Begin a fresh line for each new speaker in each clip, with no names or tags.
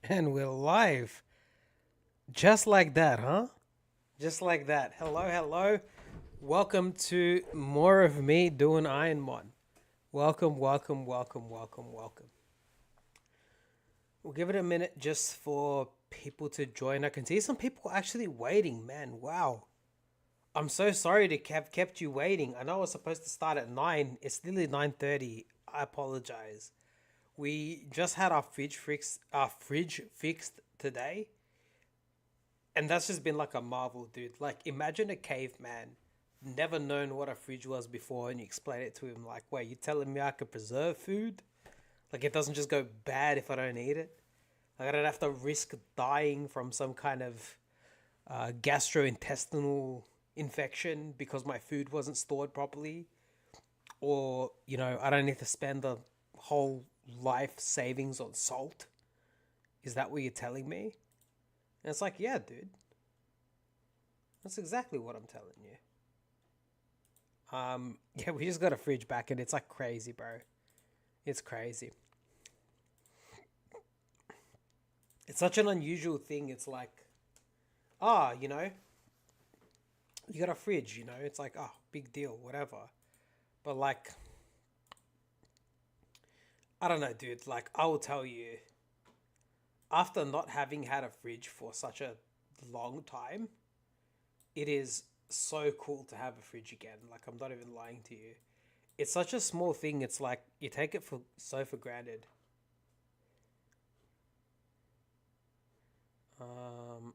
And we're live. Just like that, huh? Just like that. Hello, hello. Welcome to more of me doing Ironmon. Welcome, welcome, welcome, welcome, welcome. We'll give it a minute just for people to join. I can see some people actually waiting, man. Wow. I'm so sorry to have kept you waiting. I know I was supposed to start at 9. It's nearly 9:30. I apologize. We just had our fridge fixed today. And that's just been like a marvel, dude. Like, imagine a caveman, never known what a fridge was before, and you explain it to him like, wait, you telling me I could preserve food? Like, it doesn't just go bad if I don't eat it? Like, I don't have to risk dying from some kind of gastrointestinal infection because my food wasn't stored properly? Or, I don't need to spend the whole life savings on salt? Is that what you're telling me? And it's like, yeah, dude. That's exactly what I'm telling you. Yeah, we just got a fridge back and it's like crazy, bro. It's crazy. It's such an unusual thing. It's like, ah, you got a fridge, it's like, oh, big deal, whatever. But like, I don't know, dude. Like, I will tell you, after not having had a fridge for such a long time, it is so cool to have a fridge again. Like, I'm not even lying to you. It's such a small thing. It's like you take it for granted. Um,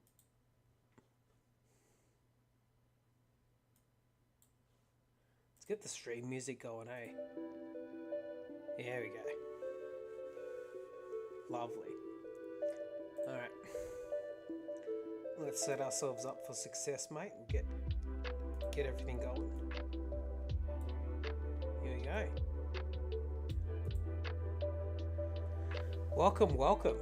let's get the stream music going, hey. Here we go. Lovely. All right. Let's set ourselves up for success, mate. And get everything going. Here we go. Welcome, welcome.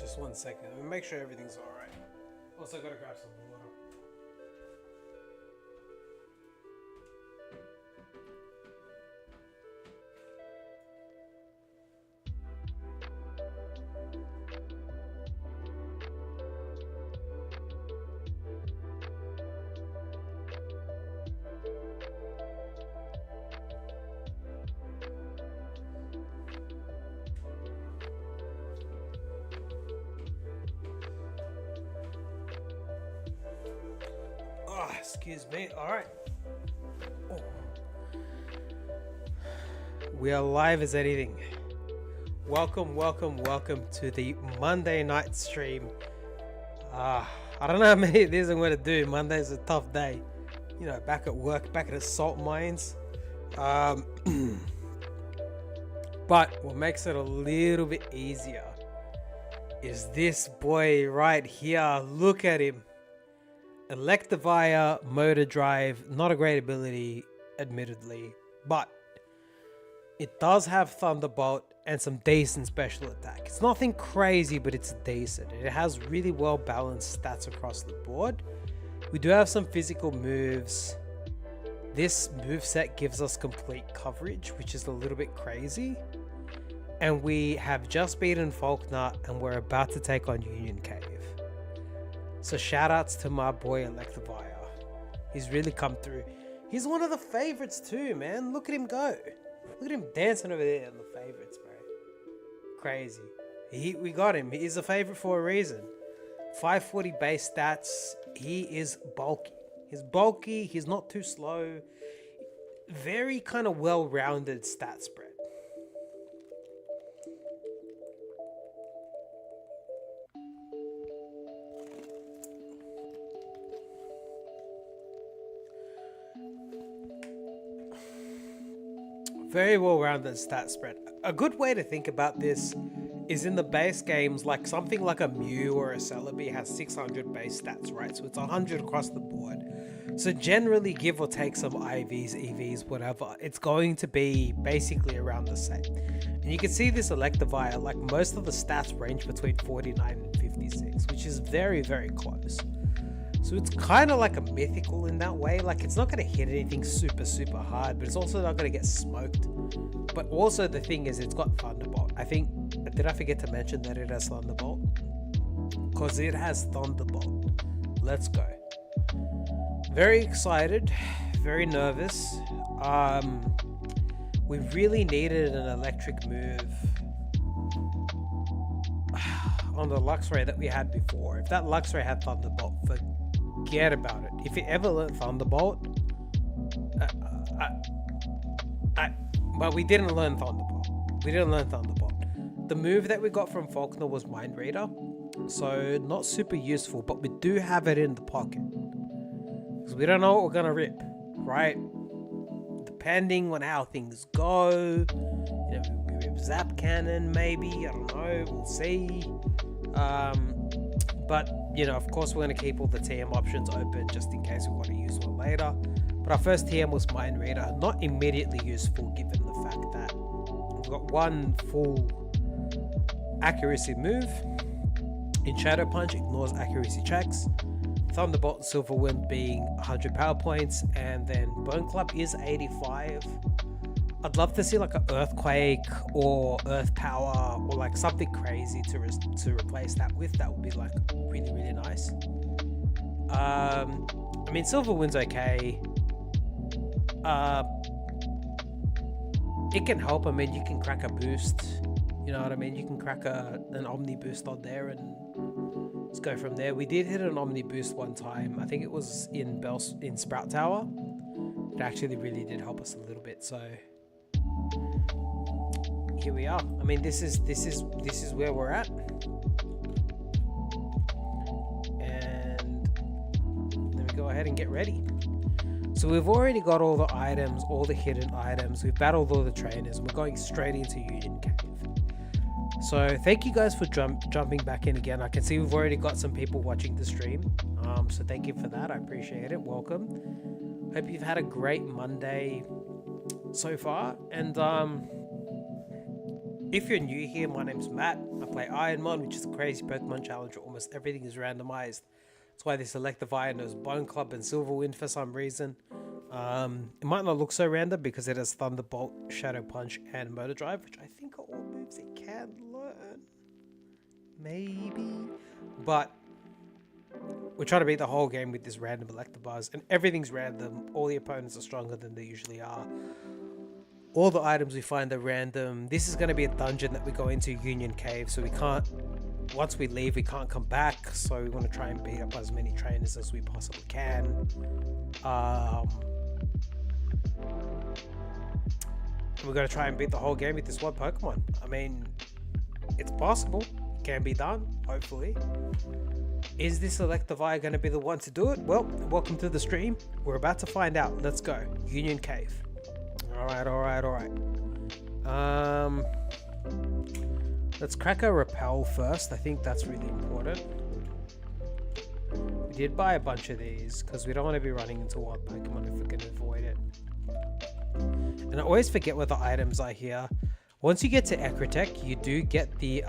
Just 1 second. Let me make sure everything's all right. Also, gotta grab some water. Oh, excuse me. All right. Oh. We are live as anything. Welcome, welcome, welcome to the Monday night stream. I don't know how many of these I'm going to do. Monday's a tough day. Back at work, back at the salt mines. Um, but what makes it a little bit easier is this boy right here. Look at him. Electivire motor drive, not a great ability, admittedly, but it does have Thunderbolt and some decent special attack. It's nothing crazy, but it's decent. It has really well balanced stats across the board. We do have some physical moves. This moveset gives us complete coverage, which is a little bit crazy. And we have just beaten Faulkner and we're about to take on Union Cave. So shout outs to my boy Electivire. He's really come through. He's one of the favorites too, man. Look at him go. Look at him dancing over there in the favorites, bro. Crazy. We got him. He's a favorite for a reason. 540 base stats. He is bulky. He's bulky. He's not too slow. Very kind of well-rounded stat spread. Very well-rounded stat spread. A good way to think about this is in the base games, like something like a Mew or a Celebi has 600 base stats, right? So it's 100 across the board. So generally, give or take some IVs, EVs, whatever, it's going to be basically around the same. And you can see this Electivire, like most of the stats range between 49 and 56, which is very, very close. So it's kind of like a mythical in that way. Like it's not going to hit anything super, super hard, but it's also not going to get smoked. But also the thing is it's got Thunderbolt. I think, did I forget to mention that it has Thunderbolt? Because it has Thunderbolt. Let's go. Very excited, very nervous. We really needed an electric move on the Luxray that we had before. If that Luxray had Thunderbolt, forget about it. If it ever learned Thunderbolt, but we didn't learn Thunderbolt. We didn't learn Thunderbolt. The move that we got from Faulkner was Mind Reader, so not super useful, but we do have it in the pocket. Because we don't know what we're going to rip, right? Depending on how things go, you know, we rip Zap Cannon maybe, I don't know, we'll see. But, you know, of course we're going to keep all the TM options open just in case we want to use one later. But our first TM was Mind Reader, not immediately useful given the fact that we've got one full accuracy move. In Shadow Punch, ignores accuracy checks. Thunderbolt and Silver Wind being 100 power points, and then Bone Club is 85. I'd love to see like an Earthquake or Earth Power or like something crazy to replace that with. That would be like really, really nice. I mean, Silver Wind's okay. It can help. I mean, you can crack a boost. You know what I mean? You can crack an Omni boost on there and let's go from there. We did hit an Omni boost one time. I think it was in Sprout Tower. It actually really did help us a little bit. So here we are. I mean, this is where we're at. And then we go ahead and get ready. So we've already got all the items, all the hidden items. We've battled all the trainers. We're going straight into Union Cave. So thank you guys for jumping back in again. I can see we've already got some people watching the stream. So thank you for that. I appreciate it. Welcome. Hope you've had a great Monday so far. And if you're new here, my name's Matt. I play Ironmon, which is a crazy Pokemon challenge where almost everything is randomized. That's why this Electivire knows Bone Club and Silverwind for some reason. It might not look so random because it has Thunderbolt, Shadow Punch, and Motor Drive, which I think are all moves it can learn. Maybe. But we're trying to beat the whole game with this random Electivires, and everything's random. All the opponents are stronger than they usually are. All the items we find are random. This is going to be a dungeon that we go into, Union Cave, so we can't, once we leave, we can't come back, so we want to try and beat up as many trainers as we possibly can. We're going to try and beat the whole game with this one Pokemon. I mean, it's possible. It can be done, hopefully. Is this Electivire going to be the one to do it? Well, welcome to the stream. We're about to find out. Let's go. Union Cave. Alright. Let's crack a Repel first. I think that's really important. We did buy a bunch of these because we don't want to be running into wild Pokemon if we can avoid it. And I always forget what the items are here. Once you get to Ecrotech, you do get the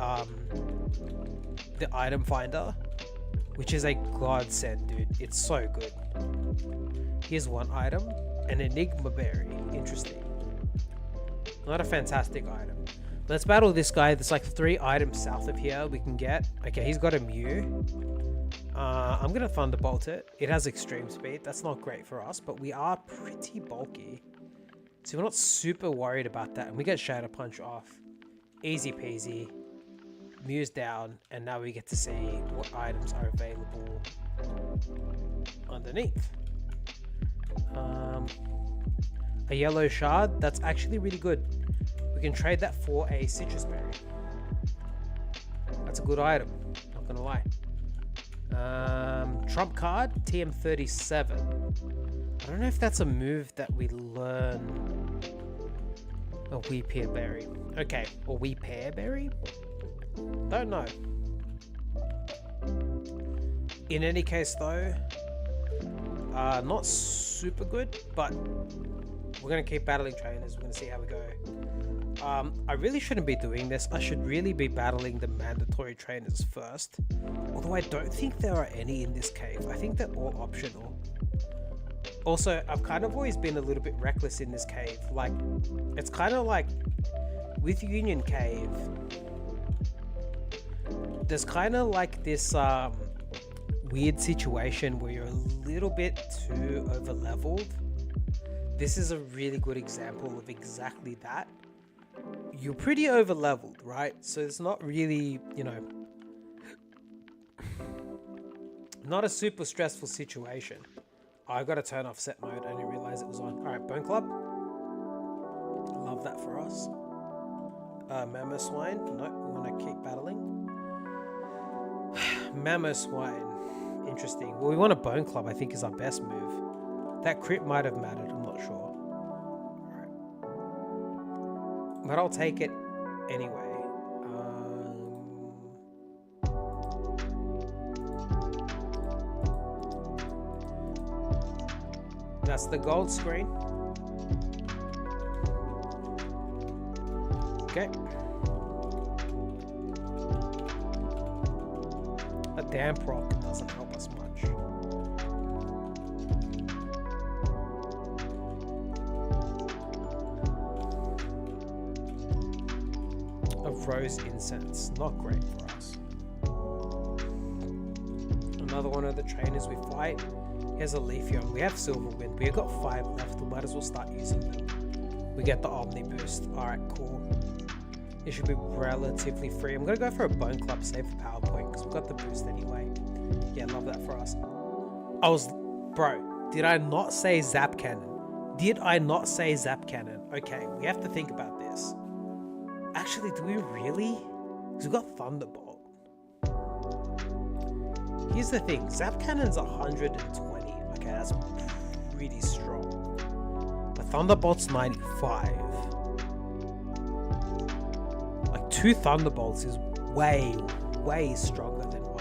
item finder, which is a godsend, dude. It's so good. Here's one item, an Enigma Berry. Interesting. Not a fantastic item. Let's battle this guy. There's like 3 items south of here we can get. Okay, he's got a Mew. I'm gonna Thunderbolt it. It has extreme speed. That's not great for us, but we are pretty bulky. So we're not super worried about that. And we get Shadow Punch off. Easy peasy. Mew's down. And now we get to see what items are available underneath. A yellow shard. That's actually really good. We can trade that for a Citrus Berry. That's a good item. Not gonna lie. Trump card. TM37. I don't know if that's a move that we learn A wee pear berry. Okay, a wee pear berry? Don't know. In any case though, not super good, but we're gonna keep battling trainers. We're gonna see how we go. I really shouldn't be doing this. I should really be battling the mandatory trainers first. Although I don't think there are any in this cave. I think they're all optional. Also, I've kind of always been a little bit reckless in this cave. Like, it's kind of like with Union Cave, there's kind of like this weird situation where you're a little bit too over leveled. This is a really good example of exactly that. You're pretty over leveled, right? So it's not really, you know, not a super stressful situation. I got to turn off set mode. I didn't realize it was on. All right, Bone Club. Love that for us. Mammoth Swine. No, we want to keep battling. Mammoth Swine. Interesting. Well, we want a Bone Club, I think, is our best move. That crit might have mattered. I'm not sure. All right. But I'll take it anyway. That's the gold screen. Okay. A damp rock doesn't help us much. A rose incense, not great for us. Another one of the trainers we fight. Here's a Leafeon. We have Silverwind. We've got 5 left. We might as well start using them. We get the Omni Boost. Alright, cool. It should be relatively free. I'm going to go for a Bone Club, save for Power Point, because we've got the boost anyway. Yeah, love that for us. Bro, did I not say Zap Cannon? Did I not say Zap Cannon? Okay, we have to think about this. Actually, do we really? Because we've got Thunderbolt. Here's the thing. Zap Cannon's 120. Okay, that's pretty strong. But Thunderbolt's 95. Like 2 Thunderbolts is way, way stronger than 1.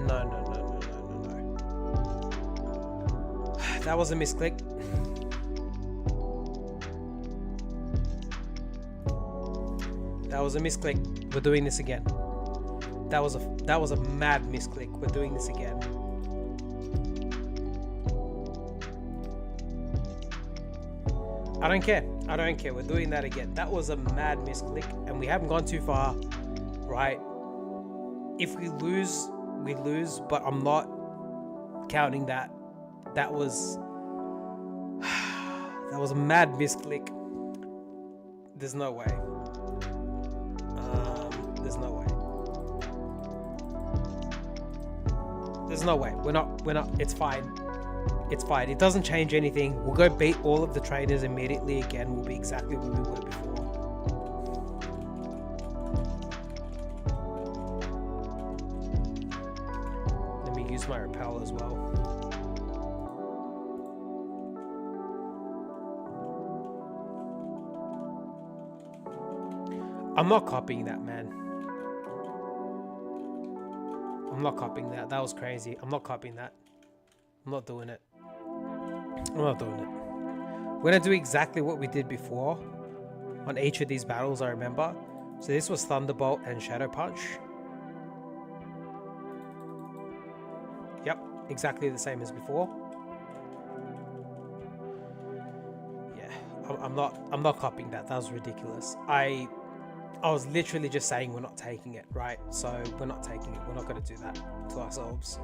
No. That was a misclick. That was a misclick. We're doing this again. That was a mad misclick. We're doing this again. I don't care. I don't care. We're doing that again. That was a mad misclick, and we haven't gone too far, right? If we lose, we lose, but I'm not counting that. That was a mad misclick. There's no way. There's no way. There's no way. We're not. It's fine. It's fine. It doesn't change anything. We'll go beat all of the trainers immediately again. We'll be exactly where we were before. Let me use my repel as well. I'm not copying that, man. I'm not copying that. That was crazy. I'm not copying that. I'm not doing it. I'm not doing it. We're going to do exactly what we did before on each of these battles, I remember. So this was Thunderbolt and Shadow Punch. Yep, exactly the same as before. Yeah, I'm not copying that. That was ridiculous. I was literally just saying we're not taking it, right? So we're not taking it. We're not going to do that to ourselves.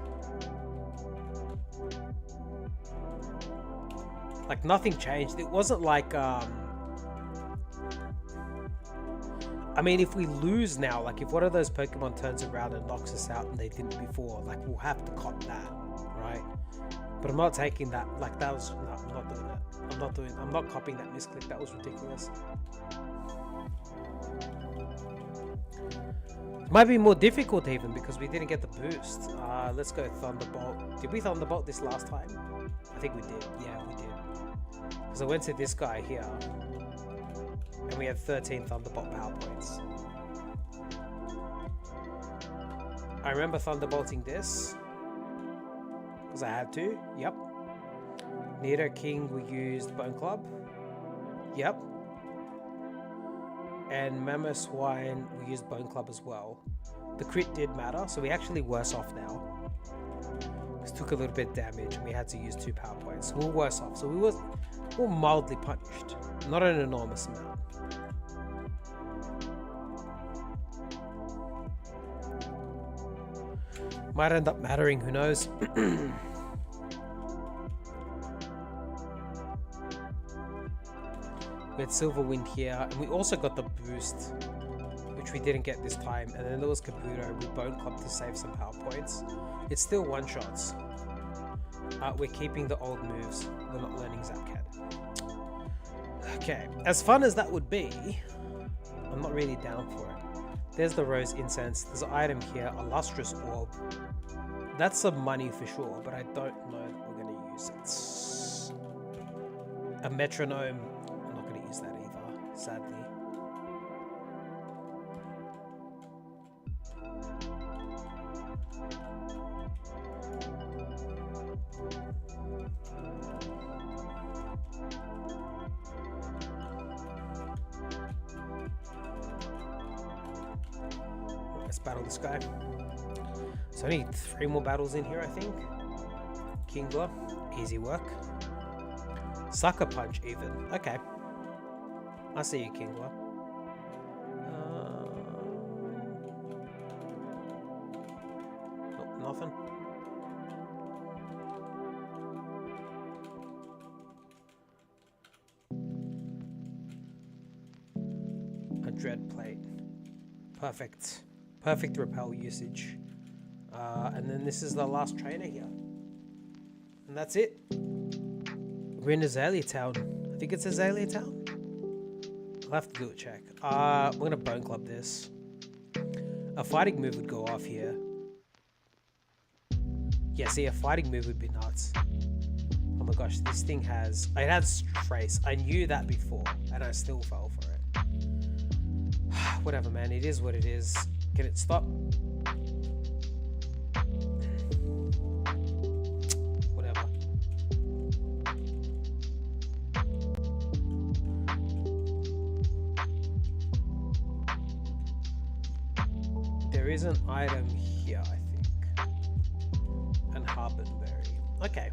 Like, nothing changed. It wasn't like, I mean, if we lose now, like if one of those Pokemon turns around and knocks us out and they didn't before, like we'll have to cop that, right? But I'm not taking that. Like that was, no, I'm not doing that. I'm not copying that misclick. That was ridiculous. Might be more difficult even because we didn't get the boost. Let's go Thunderbolt. Did we Thunderbolt this last time? I think we did. Yeah, we did. Because I went to this guy here and we had 13 Thunderbolt power points. I remember Thunderbolting this because I had to. Yep. Nido King, we used Bone Club. Yep. And Mamoswine, we used Bone Club as well. The crit did matter, so we actually worse off now. We took a little bit of damage and we had to use 2 power points. So we're worse off. So we were mildly punished. Not an enormous amount. Might end up mattering, who knows? We had Silverwind here, and we also got the boost, which we didn't get this time. And then there was Kabuto with Bone Club to save some power points. It's still one-shots. We're keeping the old moves. We're not learning Zapcat. Okay, as fun as that would be, I'm not really down for it. There's the Rose Incense. There's an item here, a Lustrous Orb. That's some money for sure, but I don't know if we're going to use it. A Metronome. I'm not going to use that either, sadly. Let's battle this guy. There's only 3 more battles in here, I think. Kingler, easy work. Sucker Punch even. Okay. I see you, Kingler. Nope, nothing. A Dread Plate. Perfect. Perfect repel usage. And then this is the last trainer here. And that's it. We're in Azalea Town. I think it's Azalea Town. I'll have to do a check. We're going to Bone Club this. A fighting move would go off here. Yeah, see, a fighting move would be nuts. Oh my gosh, this thing has... It has Trace. I knew that before, and I still fell for it. Whatever, man. It is what it is. Can it stop? Whatever. There is an item here, I think. And Harbenberry. Okay.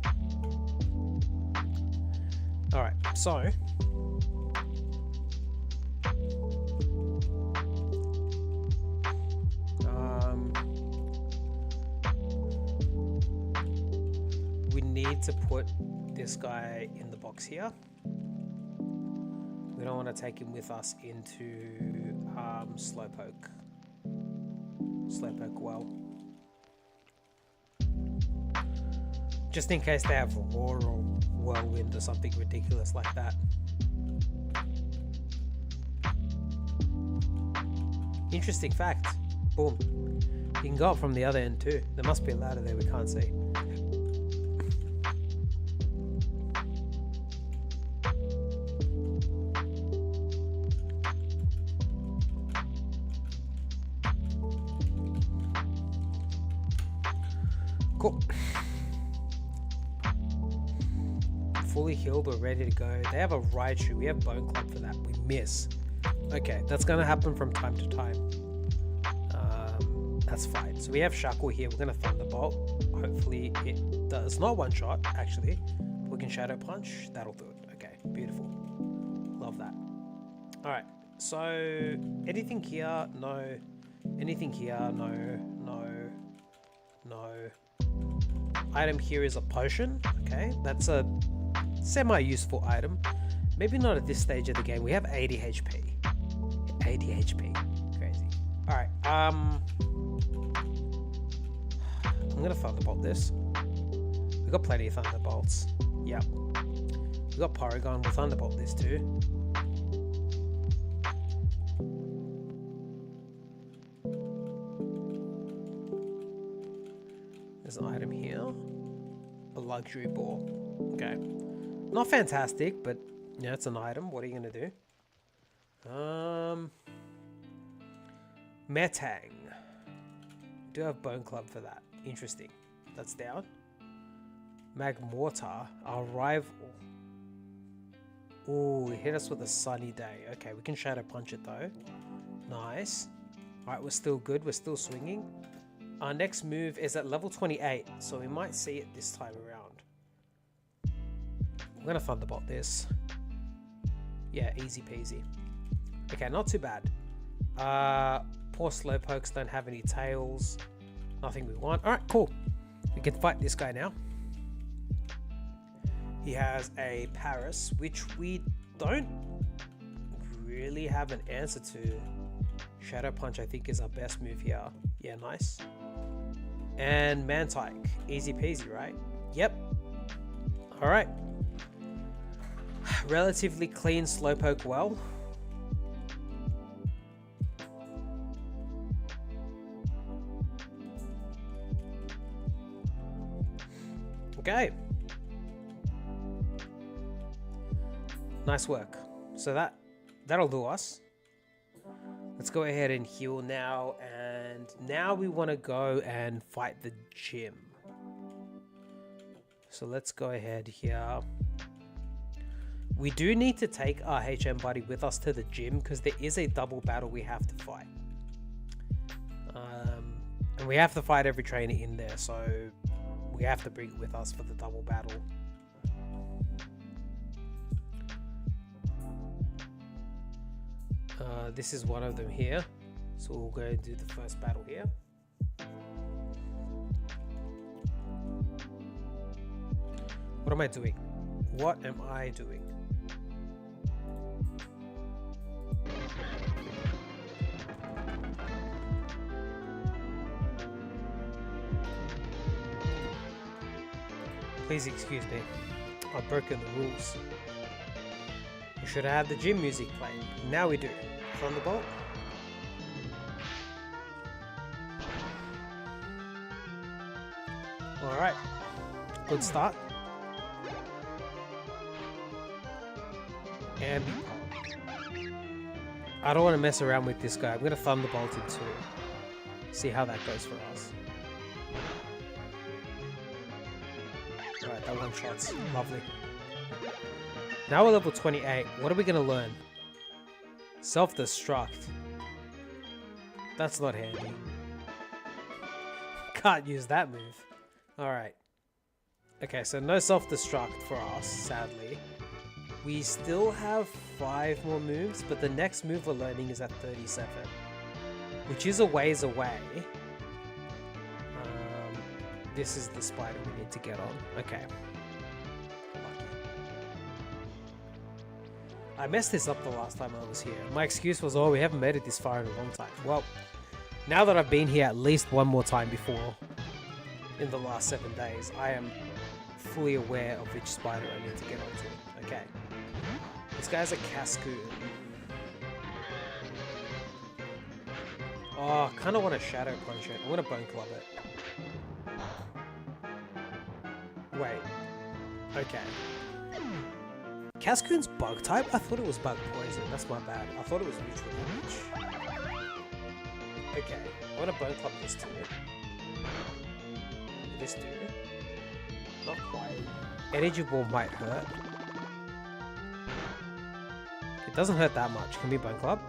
Alright, so... we need to put this guy in the box here. We don't want to take him with us into Slowpoke well. Just in case they have Roar or Whirlwind or something ridiculous like that. Interesting fact. Boom. You can go up from the other end too. There must be a ladder there we can't see. Cool. Fully healed or ready to go. They have a Raichu. We have Bone Club for that. We miss. Okay, that's going to happen from time to time. That's fine. So we have Shackle here. We're going to Thunderbolt. Hopefully it does not one shot, actually. We can Shadow Punch. That'll do it. Okay, beautiful. Love that. Alright, so anything here? No. Anything here? No. No. No. Item here is a potion. Okay, that's a semi-useful item. Maybe not at this stage of the game. We have 80 HP. 80 HP. Crazy. Alright, I'm gonna Thunderbolt this. We've got plenty of Thunderbolts. Yep. We've got Porygon. We'll Thunderbolt this too. There's an item here. A luxury ball. Okay. Not fantastic, but yeah, it's an item. What are you gonna do? Metang. Do have Bone Club for that. Interesting. That's down. Magmortar, our rival. Ooh, it hit us with a sunny day. Okay, we can Shadow Punch it though. Nice. Alright, we're still good. We're still swinging. Our next move is at level 28, so we might see it this time around. I'm gonna Thunderbolt this. Yeah, easy peasy. Okay, not too bad. Poor Slowpokes don't have any tails. Nothing we want. Alright, cool. We can fight this guy now. He has a Paris, which we don't really have an answer to. Shadow Punch, I think, is our best move here. Yeah, nice. And Mantike. Easy peasy, right? Yep. Alright. Relatively clean Slowpoke well. Okay. Nice work. So that'll do us. Let's go ahead and heal now, and now we want to go and fight the gym. So let's go ahead here. We do need to take our HM buddy with us to the gym because there is a double battle we have to fight. And we have to fight every trainer in there, so we have to bring it with us for the double battle. This is one of them here, so we'll go and do the first battle here. What am I doing? What am I doing? Please excuse me. I've broken the rules. We should have the gym music playing. Now we do. Thunderbolt. Alright. Good start. And I don't want to mess around with this guy. I'm going to Thunderbolt him too. See how that goes for us. Alright, that one shot's lovely. Now we're level 28. What are we going to learn? Self-destruct. That's not handy. Can't use that move. Alright. Okay, so no self-destruct for us, sadly. We still have 5 more moves, but the next move we're learning is at 37. Which is a ways away. This is the spider we need to get on. Okay. I messed this up the last time I was here. My excuse was, oh, we haven't made it this far in a long time. Well, now that I've been here at least one more time before, in the last 7 days, I am fully aware of which spider I need to get onto. Okay. This guy's a Cascoon. Oh, I kind of want to Shadow Punch it. I want to Bone Club it. Wait. Okay. Cascoon's bug type? I thought it was bug poison. That's my bad. I thought it was neutral damage. Okay. I want to Bone Club this too. This do? Not quite. Energy Ball might hurt. It doesn't hurt that much. Can we Bone Club?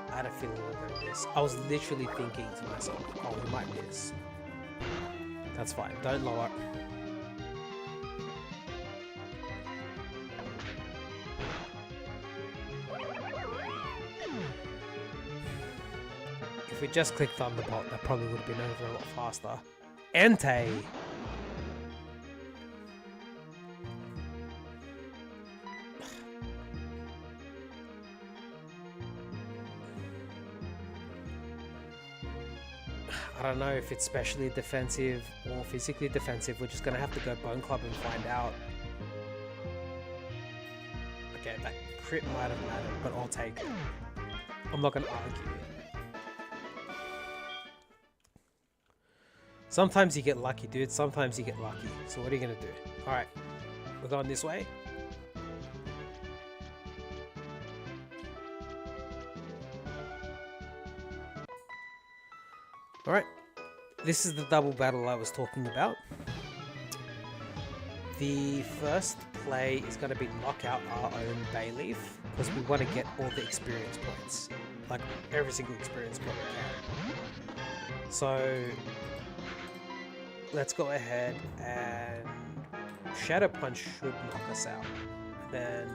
I had a feeling we were going to miss. I was literally thinking to myself, oh, we might miss. That's fine. Don't lower. If we just clicked Thunderbolt, that probably would have been over a lot faster. Entei! I don't know if it's specially defensive or physically defensive. We're just going to have to go Bone Club and find out. Okay, that crit might have mattered, but I'll take it. I'm not going to argue. Sometimes you get lucky, dude. Sometimes you get lucky. So what are you gonna do? Alright. We're going this way. Alright. This is the double battle I was talking about. The first play is going to be knock out our own Bayleaf, because we want to get all the experience points. Like, every single experience point we can. So, let's go ahead and Shadow Punch should knock us out. Then,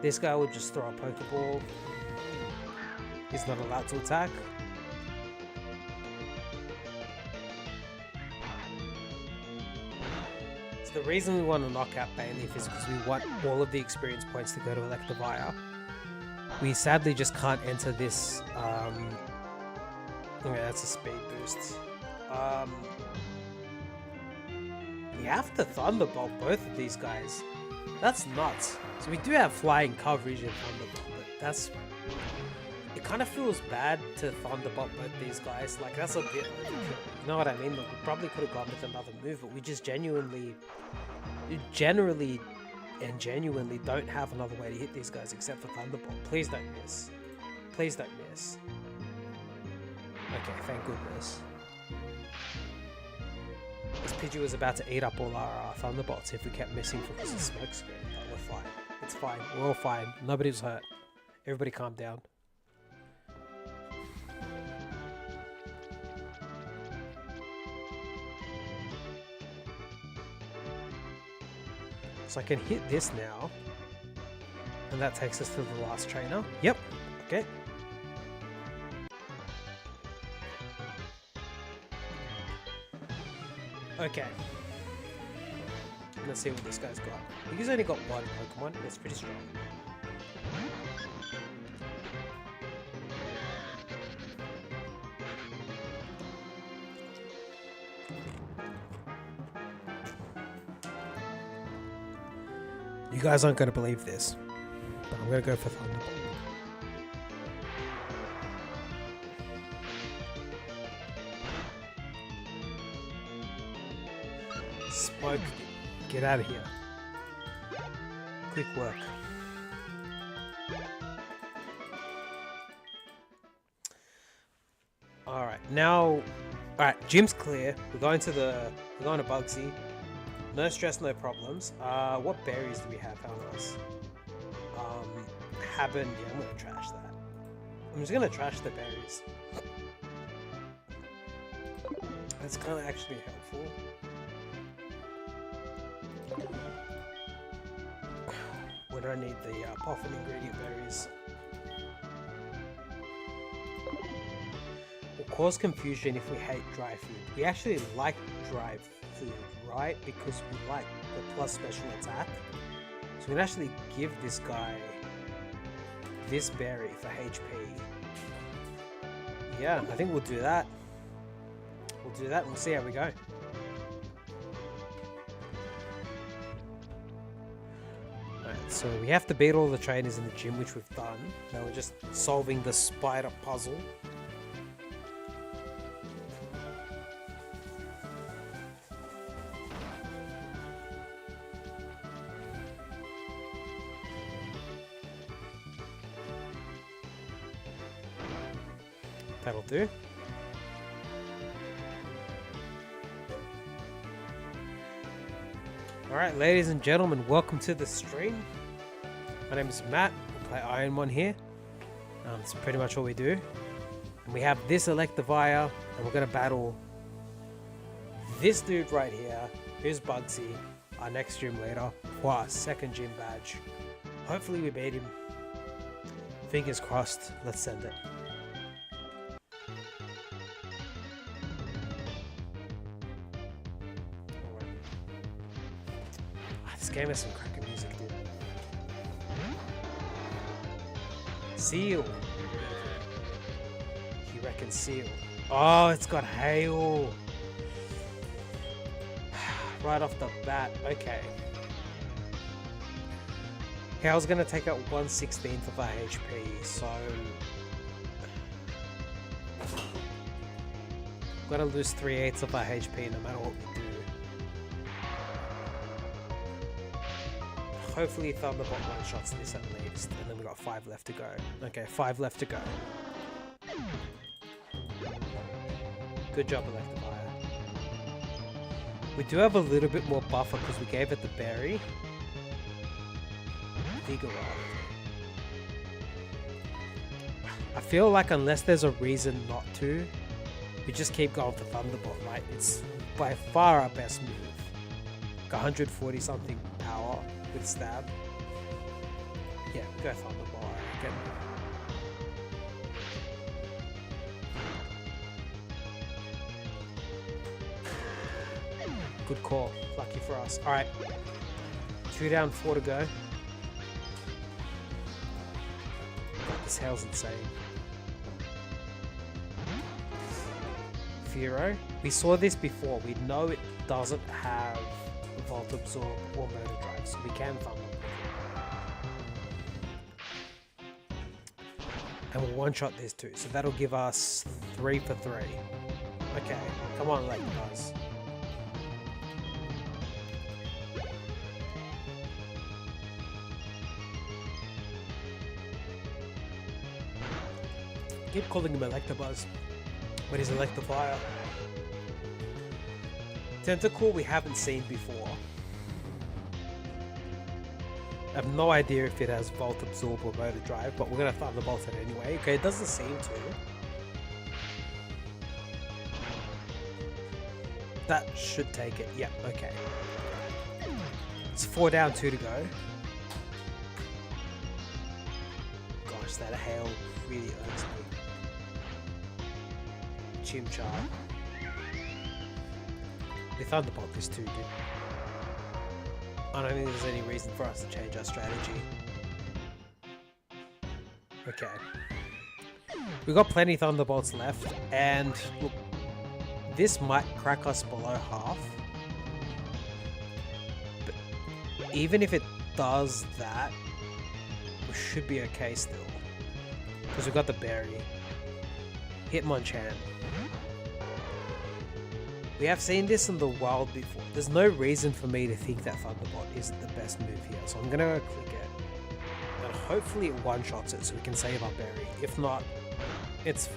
this guy will just throw a Pokeball. He's not allowed to attack. The reason we want to knock out Bayleaf is because we want all of the experience points to go to Electivire. We sadly just can't enter this. Okay, that's a speed boost. We have to Thunderbolt both of these guys. That's nuts. So we do have flying coverage in Thunderbolt, but that's. It kind of feels bad to Thunderbolt both these guys. Like, that's a bit overkill. You know what I mean? Like, we probably could have gone with another move, but we just generally don't have another way to hit these guys except for Thunderbolt. Please don't miss. Please don't miss. Okay, thank goodness. This Pidgey was about to eat up all our Thunderbolts if we kept missing because of smoke screen, but we're fine. It's fine. We're all fine. Nobody's hurt. Everybody calm down. So I can hit this now, and that takes us to the last trainer. Yep, okay. Okay. Let's see what this guy's got. He's only got one Pokemon, that's pretty strong. You guys aren't going to believe this, but I'm going to go for Thunderbolt. Smoke, get out of here. Quick work. Alright, now... Alright, gym's clear. We're going to Bugsy. No stress, no problems. What berries do we have on us? Happen. Yeah, I'm gonna trash that. I'm just gonna trash the berries. That's kind of actually helpful. We don't need the puffin ingredient berries. Will cause confusion if we hate dry food. We actually like dry food, right? Because we like the plus special attack. So we can actually give this guy this berry for HP. Yeah, I think we'll do that. We'll do that and we'll see how we go. Alright, so we have to beat all the trainers in the gym, which we've done. Now we're just solving the spider puzzle. That'll do. Alright, ladies and gentlemen, welcome to the stream. My name is Matt. We play Ironmon here. That's pretty much all we do. And we have this Electivire, and we're going to battle this dude right here, who's Bugsy, our next gym leader, for our second gym badge. Hopefully we beat him. Fingers crossed. Let's send it. This game has some cracking music, dude. Seal. You reckon Seal? Oh, it's got Hail. Right off the bat. Okay. Hail's gonna take out 1/16 of our HP, so We're gonna lose 3/8 of our HP no matter what we do. Hopefully Thunderbolt one-shots this at least, and then we got 5 left to go. Okay, 5 left to go. Good job, Electivire. We do have a little bit more buffer because we gave it the berry. Vigoroth. I feel like unless there's a reason not to, we just keep going for Thunderbolt, right? It's by far our best move. Like 140 something power with stab. Yeah, go Thunderbolt, I reckon. Good call. Lucky for us. Alright. 2 down, 4 to go. God, this hell's insane. Furo. We saw this before. We know it doesn't have Volt Absorb or Motor Drive, so we can Thunderbolt. And we'll one-shot this too, so that'll give us 3 for 3. Okay, come on, Electivire. Keep calling him Electivire, but he's Electivire. Tentacle we haven't seen before. I have no idea if it has Volt Absorb or Motor Drive, but we're gonna Thunderbolt it anyway. Okay, it doesn't seem to. That should take it. Yep, okay. It's 4 down, 2 to go. Gosh, that hail really irks me. Chimchar. We Thunderbolt this too, dude. I don't think there's any reason for us to change our strategy. Okay. We've got plenty of Thunderbolts left, and look, this might crack us below half. But even if it does that, we should be okay still. Because we've got the berry. Hitmonchan. We have seen this in the wild before. There's no reason for me to think that Thunderbolt isn't the best move here. So I'm gonna go click it. And hopefully it one-shots it so we can save our berry. If not, it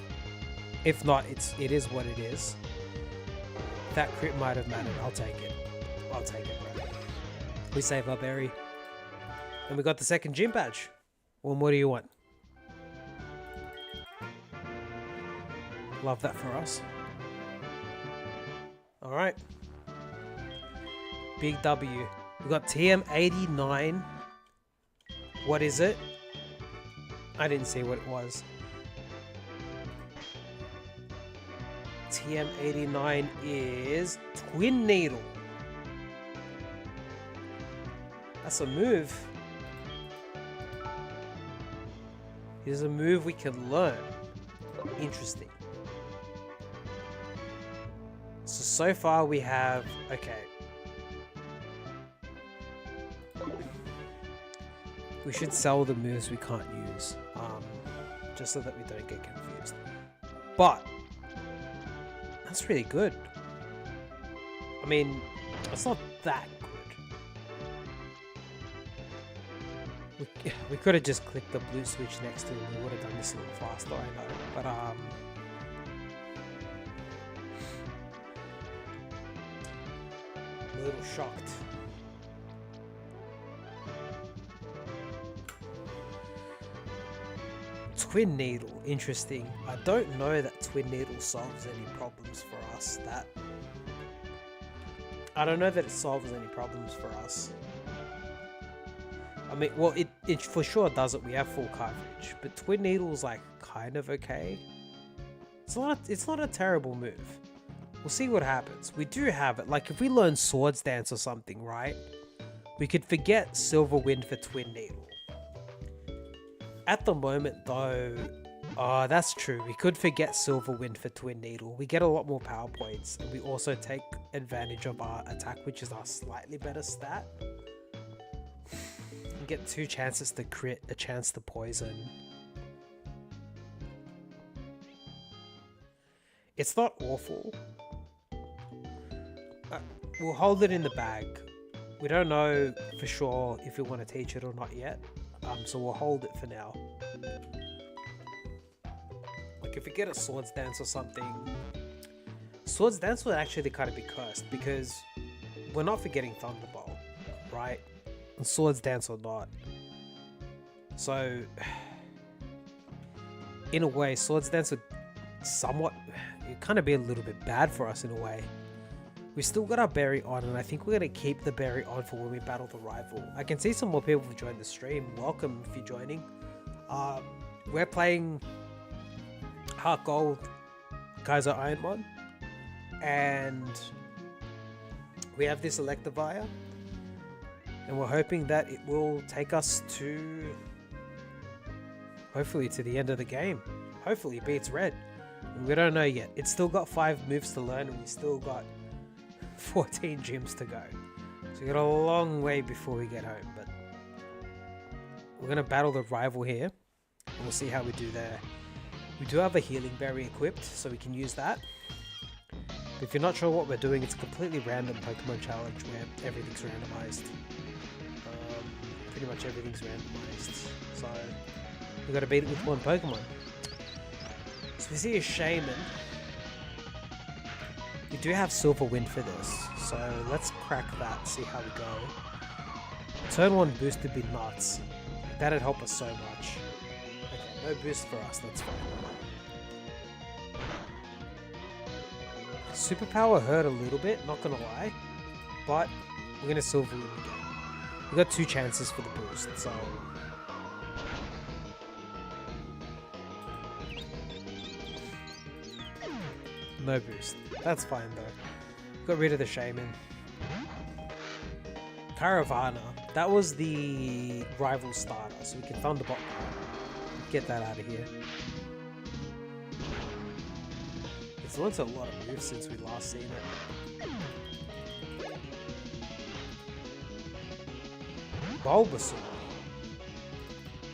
is what it is. That crit might have mattered. I'll take it. I'll take it, bro. We save our berry. And we got the second gym badge. Well, what do you want? Love that for us. Alright. Big W. We got TM89. What is it? I didn't see what it was. TM89 is Twin Needle. That's a move. Here's a move we can learn. Interesting. So far we have, okay. We should sell the moves we can't use, just so that we don't get confused. But, that's really good. I mean, it's not that good. We could have just clicked the blue switch next to it and we would have done this a little faster, I know. But, a little shocked. Twin Needle, interesting. I don't know that Twin Needle solves any problems for us. I don't know that it solves any problems for us. I mean, well, it for sure does it. We have full coverage, but Twin Needle's like kind of okay. It's not a terrible move. We'll see what happens. We do have it. Like, if we learn Swords Dance or something, right? We could forget Silver Wind for Twin Needle. At the moment, though... Oh, that's true. We could forget Silver Wind for Twin Needle. We get a lot more power points. And we also take advantage of our attack, which is our slightly better stat. We get 2 chances to crit, a chance to poison. It's not awful. We'll hold it in the bag. We don't know for sure if we want to teach it or not yet. So we'll hold it for now. Like if we get a Swords Dance or something, Swords Dance would actually kind of be cursed because we're not forgetting Thunderbolt, right? And Swords Dance or not. So in a way, Swords Dance would somewhat, it'd kind of be a little bit bad for us in a way. We still got our berry on, and I think we're going to keep the berry on for when we battle the rival. I can see some more people have joined the stream. Welcome if you're joining. We're playing Heart Gold Kaizo Ironmon, and we have this Electivire, and we're hoping that it will take us to, hopefully, to the end of the game. Hopefully it beats Red. We don't know yet. It's still got 5 moves to learn, and we still got 14 gyms to go. So we got a long way before we get home, but we're going to battle the rival here, and we'll see how we do there. We do have a healing berry equipped, so we can use that. But if you're not sure what we're doing, it's a completely random Pokemon challenge where everything's randomized. Pretty much everything's randomized. So we've got to beat it with one Pokemon. So we see a Shaman. We do have Silver Wind for this, so let's crack that, see how we go. Turn 1 boost would be nuts. That'd help us so much. Okay, no boost for us, that's fine. Superpower hurt a little bit, not gonna lie, but we're gonna Silver Wind again. We got 2 chances for the boost, so no boost. That's fine though. Got rid of the Shaman. Caravana. That was the rival starter, so we can Thunderbolt now. Get that out of here. It's learned a lot of moves since we last seen it. Bulbasaur.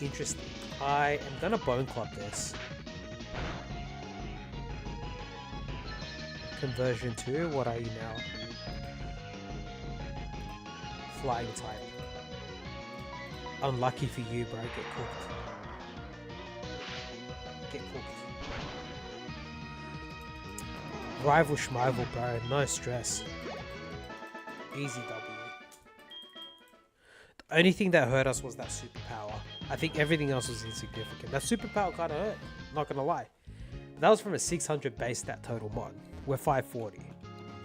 Interesting. I am gonna Bone Club this. Conversion 2, what are you now? Flying type. Unlucky for you, bro. Get cooked. Get cooked. Rival Schmival, bro. No stress. Easy W. The only thing that hurt us was that superpower. I think everything else was insignificant. That superpower kind of hurt. Not gonna lie. That was from a 600 base stat total mod. We're 540.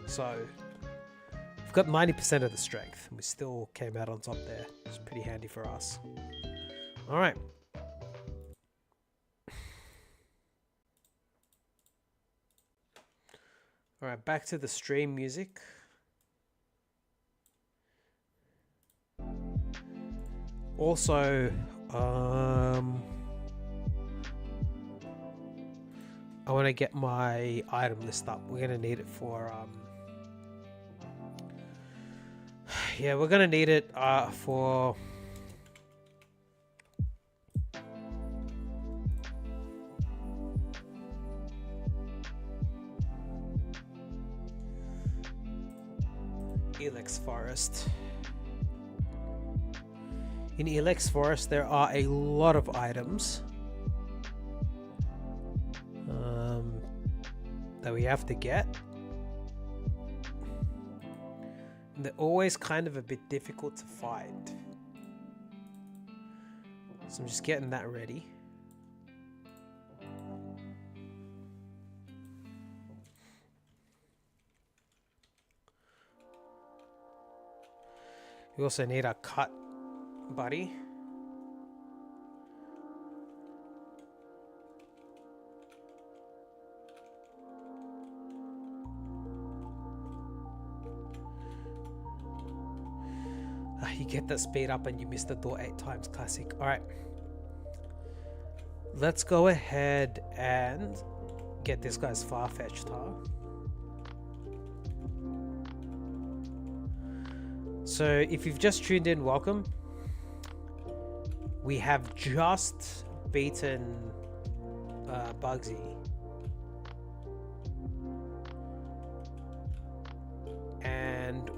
So we've got 90% of the strength, and we still came out on top there. It's pretty handy for us. Alright. Alright, back to the stream music. Also, I want to get my item list up. We're going to need it for, yeah, we're going to need it for Elex Forest. In Elex Forest, there are a lot of items that we have to get. And they're always kind of a bit difficult to find. So I'm just getting that ready. We also need a cut buddy. You get that speed up and you miss the door 8 times. Classic. Alright. Let's go ahead and get this guy's far-fetched, huh? So if you've just tuned in, welcome. We have just beaten Bugsy.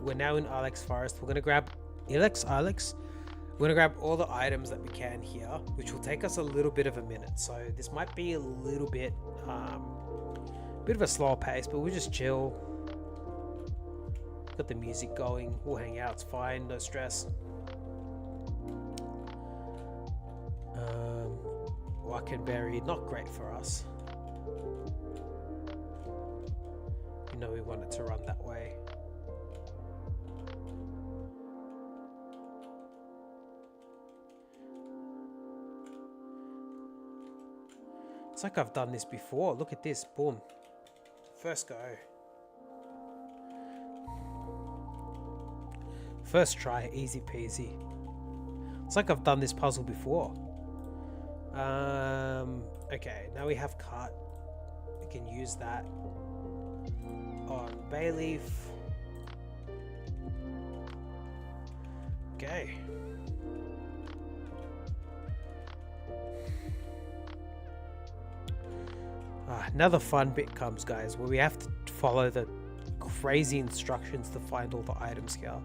we're now in Ilex Forest. We're gonna grab Ilex. We're gonna grab all the items that we can here, which will take us a little bit of a minute. So this might be a little bit, bit of a slower pace, but we'll just chill. Got the music going. We'll hang out. It's fine. No stress. Wackenberry, not great for us. You know, we wanted to run that way. It's like I've done this before. Look at this. Boom. First go. First try. Easy peasy. It's like I've done this puzzle before. Okay, now we have cart. We can use that on Bayleaf. Okay. Now the fun bit comes, guys, where we have to follow the crazy instructions to find all the items here.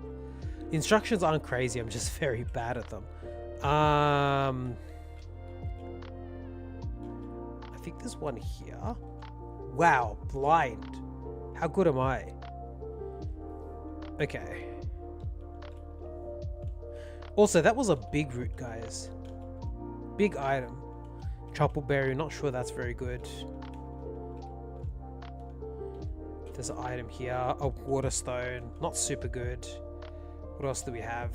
The instructions aren't crazy, I'm just very bad at them. I think there's one here. Wow, blind. How good am I? Okay. Also, that was a big root, guys. Big item. Truffleberry, not sure that's very good. There's an item here. A waterstone, not super good. What else do we have?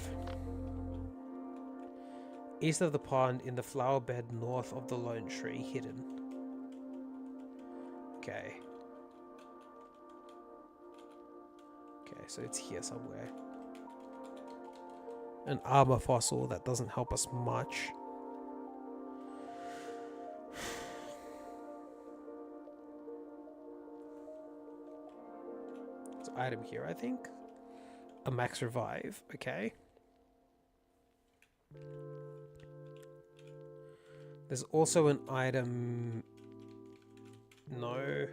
East of the pond, in the flower bed, north of the lone tree, hidden. Okay. Okay, so it's here somewhere. An armor fossil, that doesn't help us much. There's an item here, I think. A max revive, okay. There's also an item. No,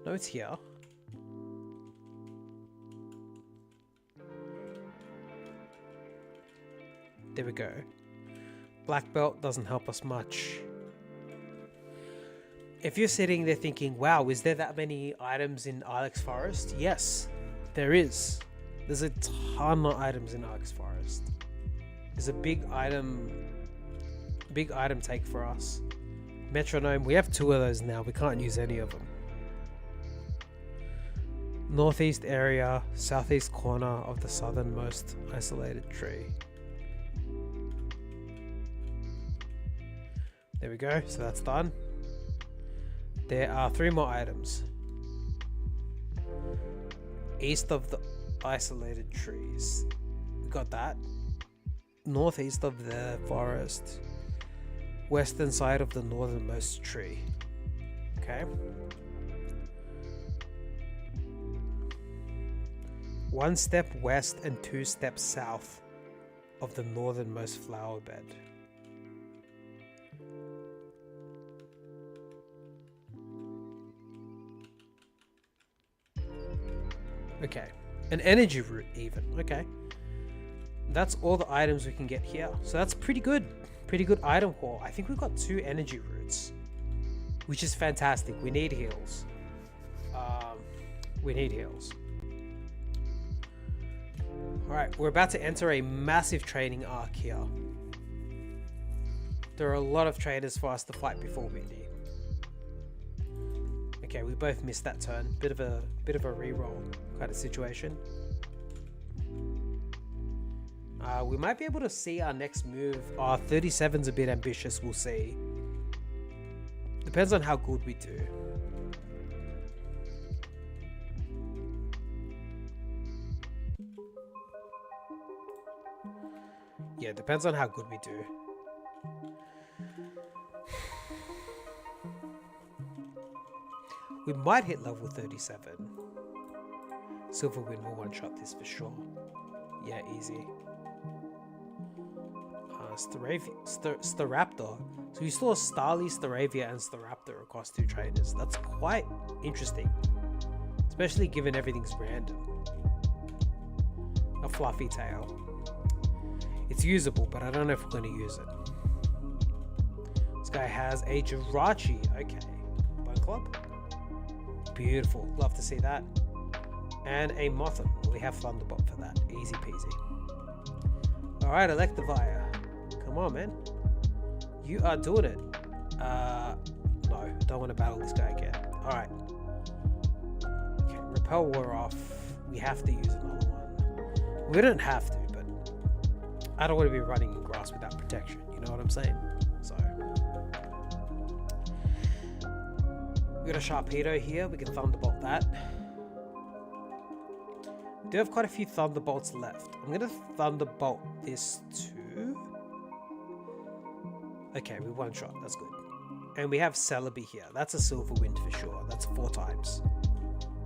it's here. There we go. Black belt doesn't help us much. If you're sitting there thinking, wow, is there that many items in Ilex Forest? Yes, there is. There's a ton of items in Ilex Forest. There's a big item take for us. Metronome, we have 2 of those now. We can't use any of them. Northeast area, southeast corner of the southernmost isolated tree. There we go, so that's done. There are 3 more items. East of the isolated trees. We got that. Northeast of the forest. Western side of the northernmost tree. Okay. 1 step west and 2 steps south of the northernmost flower bed. Okay. An energy root even. Okay. That's all the items we can get here. So that's pretty good. Pretty good item haul. I think we've got 2 energy roots, which is fantastic. We need heals. We need heals. Alright, we're about to enter a massive training arc here. There are a lot of trainers for us to fight before we need. Okay, we both missed that turn. Bit of a reroll kind of situation. We might be able to see our next move. 37's a bit ambitious, we'll see. Depends on how good we do. Yeah, depends on how good we do. We might hit level 37. Silverwind will one-shot this for sure. Yeah, easy. Staraptor. So we saw Starly, Staravia, and Staraptor across 2 trainers. That's quite interesting. Especially given everything's random. a fluffy tail. It's usable, but I don't know if we're going to use it. This guy has a Jirachi. Okay. Bone Club. Beautiful. Love to see that. And a Mothim. We have Thunderbolt for that. Easy peasy. Alright, Electivire. Come on, man. You are doing it. No. Don't want to battle this guy again. Alright. Okay, Repel wore off. We have to use another one. We don't have to, but I don't want to be running in grass without protection. You know what I'm saying? So we got a Sharpedo here. We can Thunderbolt that. We do have quite a few Thunderbolts left. I'm going to Thunderbolt this too. Okay, we one shot. That's good. And we have Celebi here. That's a Silver Wind for sure. That's 4 times.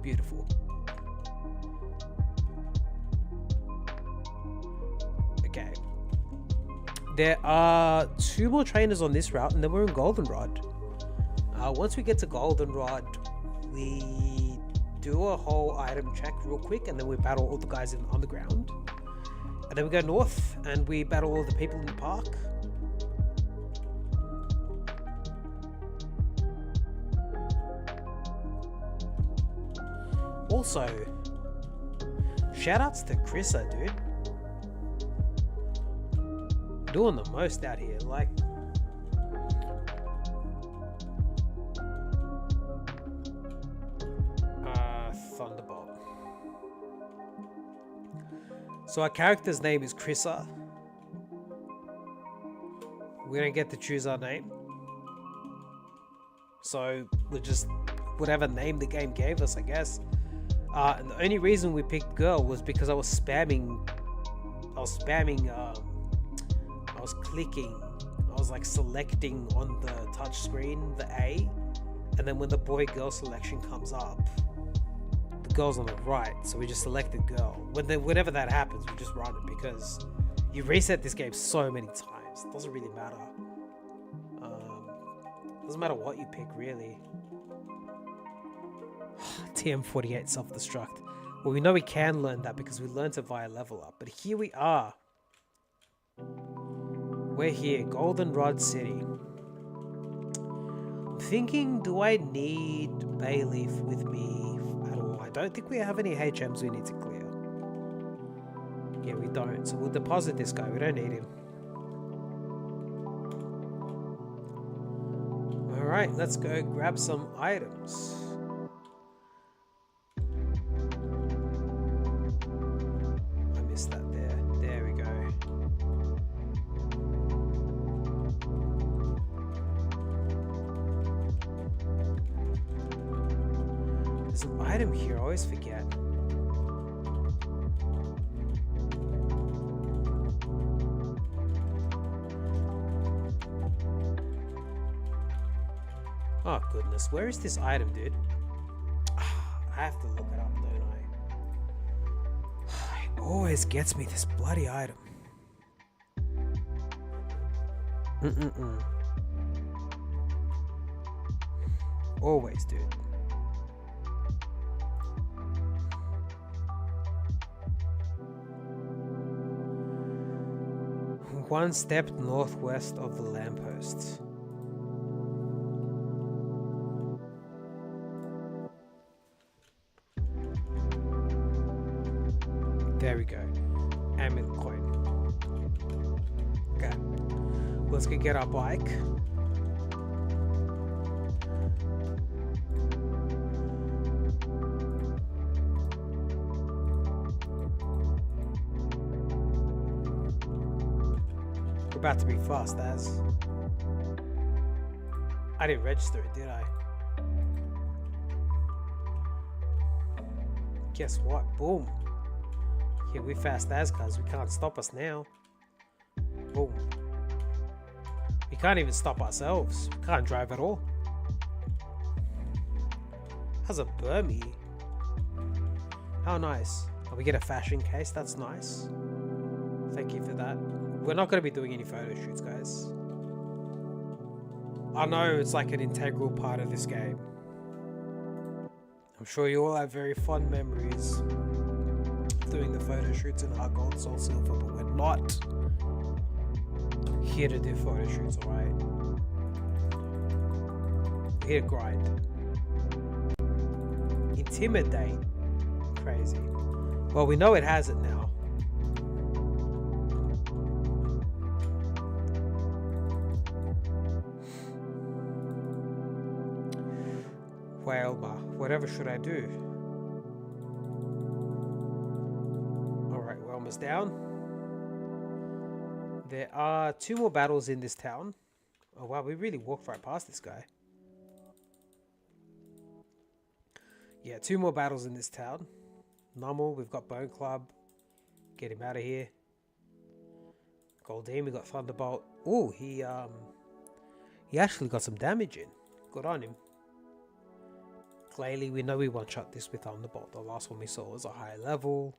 Beautiful. Okay. There are 2 more trainers on this route, and then we're in Goldenrod. Once we get to Goldenrod, we do a whole item check real quick, and then we battle all the guys on the ground. And then we go north, and we battle all the people in the park. Also, shoutouts to Chrissa, dude. Doing the most out here, like. Thunderbolt. So our character's name is Chrissa. We don't get to choose our name. So we're just whatever name the game gave us, I guess. And the only reason we picked girl was because I was spamming. I was clicking. I was like selecting on the touch screen the A, and then when the boy-girl selection comes up, the girl's on the right. So we just selected girl. Whenever that happens, we just run it because you reset this game so many times. It doesn't really matter. Doesn't matter what you pick, really. TM48 self-destruct. Well, we know we can learn that because we learned it via level up. But here we are. We're here, Goldenrod City. I'm thinking, do I need Bayleaf with me at all? I don't think we have any HMs we need to clear. Yeah, we don't. So we'll deposit this guy. We don't need him. Alright, let's go grab some items. I missed that there. There we go. There's an item here, I always forget. Oh goodness, where is this item, dude? I have to look it up, don't I? It always gets me, this bloody item. Always, dude. One step northwest of the lampposts. There we go. Amulet coin. Okay. Let's go get our bike. We're about to be fast as. I didn't register it, did I? Guess what? Boom. Yeah, we fast as cuz we can't stop us now. Boom. We can't even stop ourselves. We can't drive at all. Has a Burmy. How nice. Oh, we get a fashion case. That's nice. Thank you for that. We're not going to be doing any photo shoots, guys. I know it's like an integral part of this game. I'm sure you all have very fond memories. doing the photo shoots in Heart Gold, Soul Silver, but we're not here to do photo shoots, alright? We're here to grind. Intimidate. Crazy. Well, we know it has it now. Well, whatever should I do? Alright, we're almost down. There are 2 more battles in this town. Oh wow, we really walked right past this guy. Yeah, 2 more battles in this town. Normal, we've got Bone Club. Get him out of here. Goldeen, we got Thunderbolt. Oh, he actually got some damage in. Good on him. Glalie, we know we one-shot this with Thunderbolt. The last one we saw was a high level.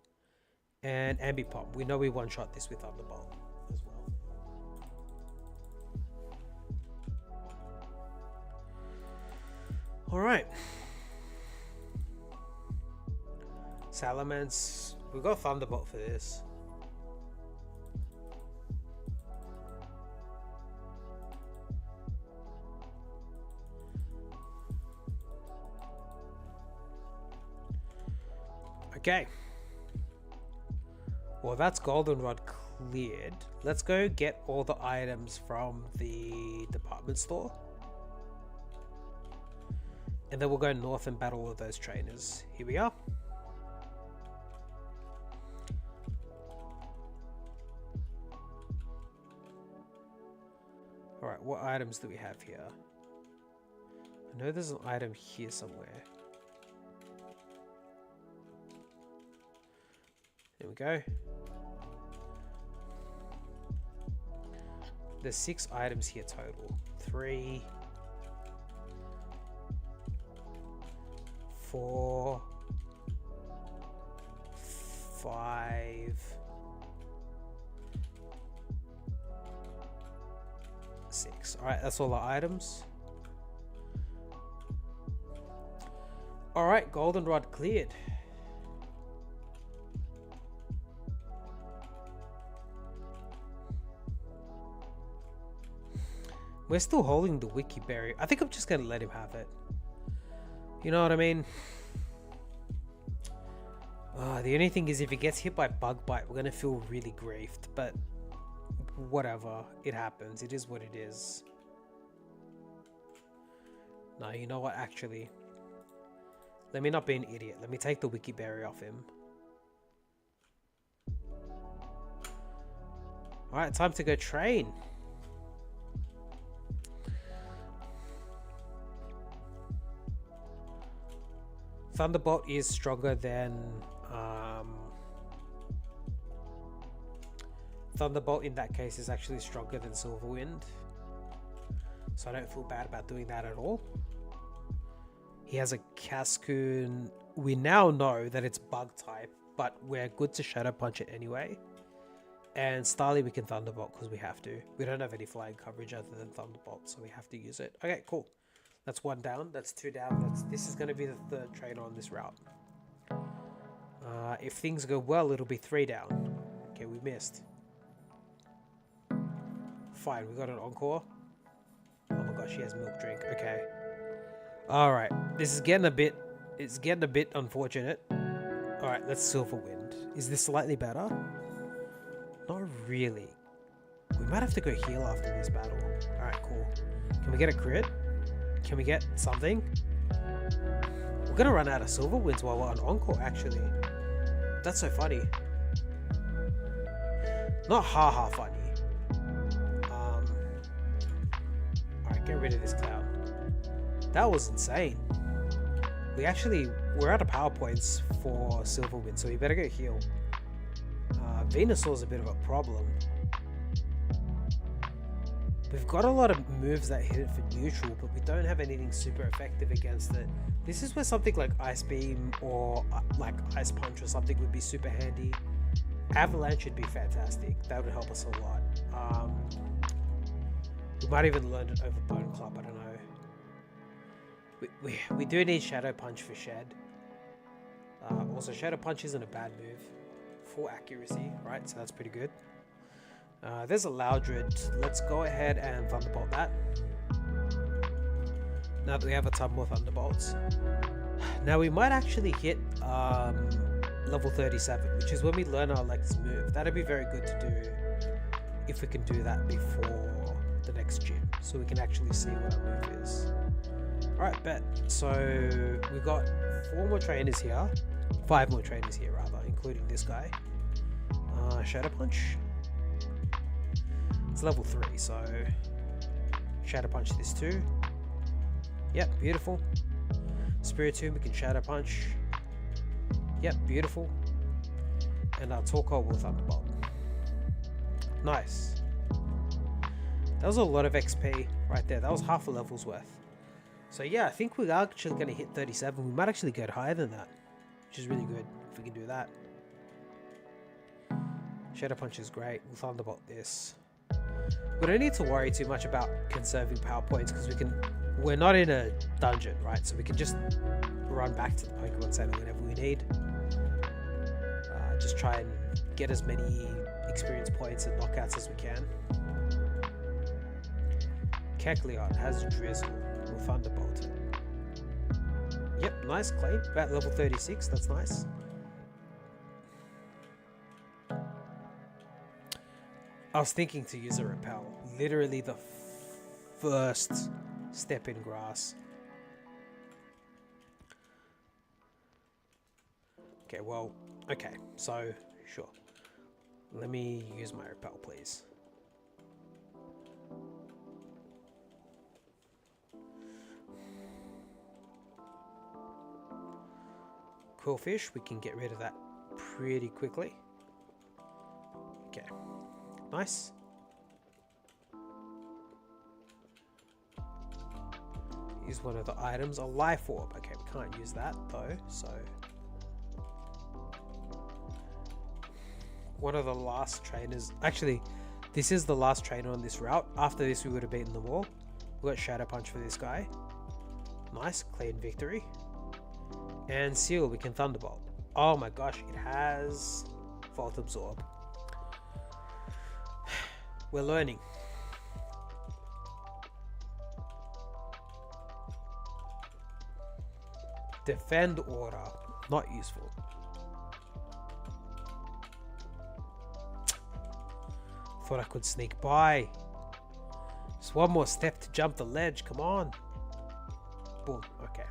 And Ambipom, we know we one-shot this with Thunderbolt as well. Alright. Salamence, we got Thunderbolt for this. Okay. Well, that's Goldenrod cleared. Let's go get all the items from the department store. And then we'll go north and battle all of those trainers. Here we are. Alright, what items do we have here? I know there's an item here somewhere. There we go. There's 6 items here total. 3, 4, 5, 6. Alright, that's all the items. Alright, Goldenrod cleared. We're still holding the Wiki Berry. I think I'm just gonna let him have it. You know what I mean? The only thing is if he gets hit by Bug Bite, we're gonna feel really griefed. But whatever. It happens. It is what it is. No, you know what? Actually, let me not be an idiot. Let me take the Wiki Berry off him. Alright, time to go train. Thunderbolt is stronger than Thunderbolt in that case is actually stronger than Silverwind, so I don't feel bad about doing that at all. He has a Cascoon. We now know that it's bug type, but we're good to Shadow Punch it anyway. And Starly we can Thunderbolt because we have to. We don't have any flying coverage other than Thunderbolt, so we have to use it. Okay, cool. That's 1 down. That's 2 down. This is going to be the 3rd trainer on this route. If things go well, it'll be 3 down. Okay, we missed. Fine, we got an encore. Oh my gosh, she has milk drink. Okay. Alright, this is getting a bit... It's getting a bit unfortunate. Alright, let's Silverwind. Is this slightly better? Not really. We might have to go heal after this battle. Alright, cool. Can we get a crit? Can we get something? We're gonna run out of Silverwinds while we're on Encore, actually. That's so funny. Not haha funny. Alright, get rid of this cloud. That was insane. We're out of power points for Silverwind, so we better go heal. Venusaur's a bit of a problem. We've got a lot of moves that hit it for neutral, but we don't have anything super effective against it. This is where something like Ice Beam or like Ice Punch or something would be super handy. Avalanche would be fantastic. That would help us a lot. We might even learn it over Bone Club, I don't know. We do need Shadow Punch for Shed. Also, Shadow Punch isn't a bad move. full accuracy, right? So that's pretty good. There's a Loudred. Let's go ahead and Thunderbolt that. Now that we have a ton more Thunderbolts. Now we might actually hit level 37, which is when we learn our Lex move. That'd be very good to do if we can do that before the next gym, so we can actually see what our move is. Alright, bet. So we've got 4 more trainers here. 5 more trainers here rather, including this guy. Shadow Punch. It's level 3, so Shadow Punch this too. Yep, beautiful. Spiritomb, we can Shadow Punch. Yep, beautiful. And our Torkoal will Thunderbolt. Nice. That was a lot of XP right there. That was half a level's worth. So yeah, I think we're actually going to hit 37. We might actually get higher than that, which is really good if we can do that. Shadow Punch is great. We'll Thunderbolt this. We don't need to worry too much about conserving power points because we're not in a dungeon, right? So we can just run back to the Pokemon Center whenever we need. Just try and get as many experience points and knockouts as we can. Kecleon has Drizzle. We'll Thunderbolt. Yep, nice claim. About level 36, that's nice. I was thinking to use a Repel. Literally the first step in grass. Okay, well, okay, so, sure. Let me use my Repel, please. Quillfish, we can get rid of that pretty quickly. Okay, nice. Use one of the items, a Life Orb. Okay, we can't use that though, so one of the last trainers, actually this is the last trainer on this route. After this we would have beaten them all. We got Shadow Punch for this guy. Nice, clean victory. And Seal, we can Thunderbolt. Oh my gosh, it has Volt Absorb. We're learning. Defend Order, not useful. Thought I could sneak by. Just one more step to jump the ledge, come on. Boom, okay.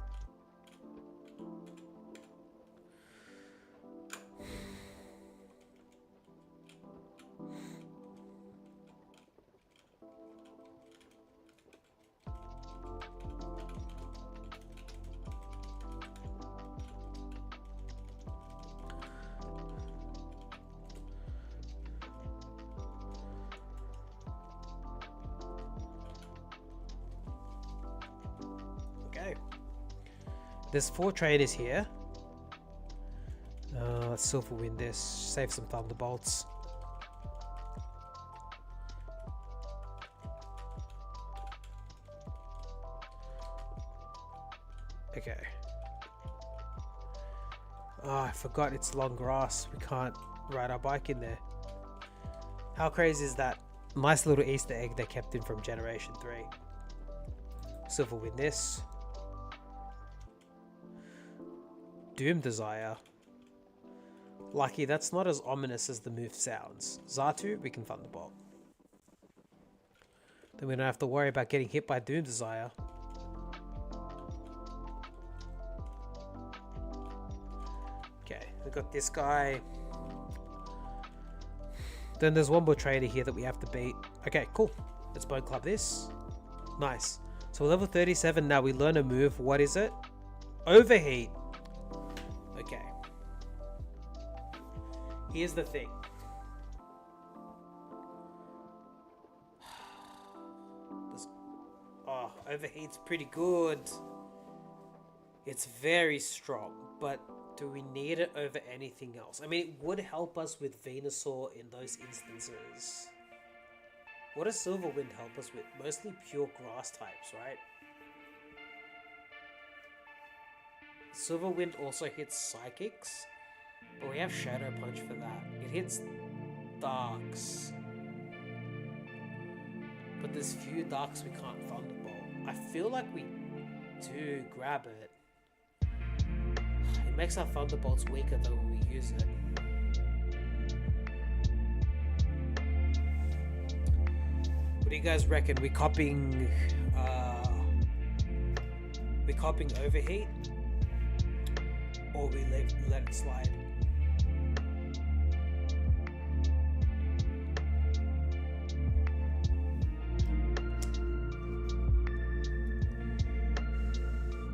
There's 4 traders here. Let's Silver Wind this. Save some Thunderbolts. Okay. Oh, I forgot it's long grass. We can't ride our bike in there. How crazy is that? Nice little Easter egg they kept in from Generation 3. Silver Wind this. Doom Desire. Lucky, that's not as ominous as the move sounds. Xatu, we can Thunderbolt. Then we don't have to worry about getting hit by Doom Desire. Okay, we got this guy. Then there's one more trader here that we have to beat. Okay, cool. Let's Bone Club this. Nice. So level 37 now, we learn a move. What is it? Overheat. Okay. Here's the thing. Oh, Overheat's pretty good. It's very strong, but do we need it over anything else? I mean, it would help us with Venusaur in those instances. What does Silver Wind help us with? Mostly pure grass types, right? Silver Wind also hits Psychics. But we have Shadow Punch for that. It hits Darks. But there's few Darks we can't Thunderbolt. I feel like we do grab it. It makes our Thunderbolts weaker though when we use it. What do you guys reckon? We copying Overheat? Or we let it slide?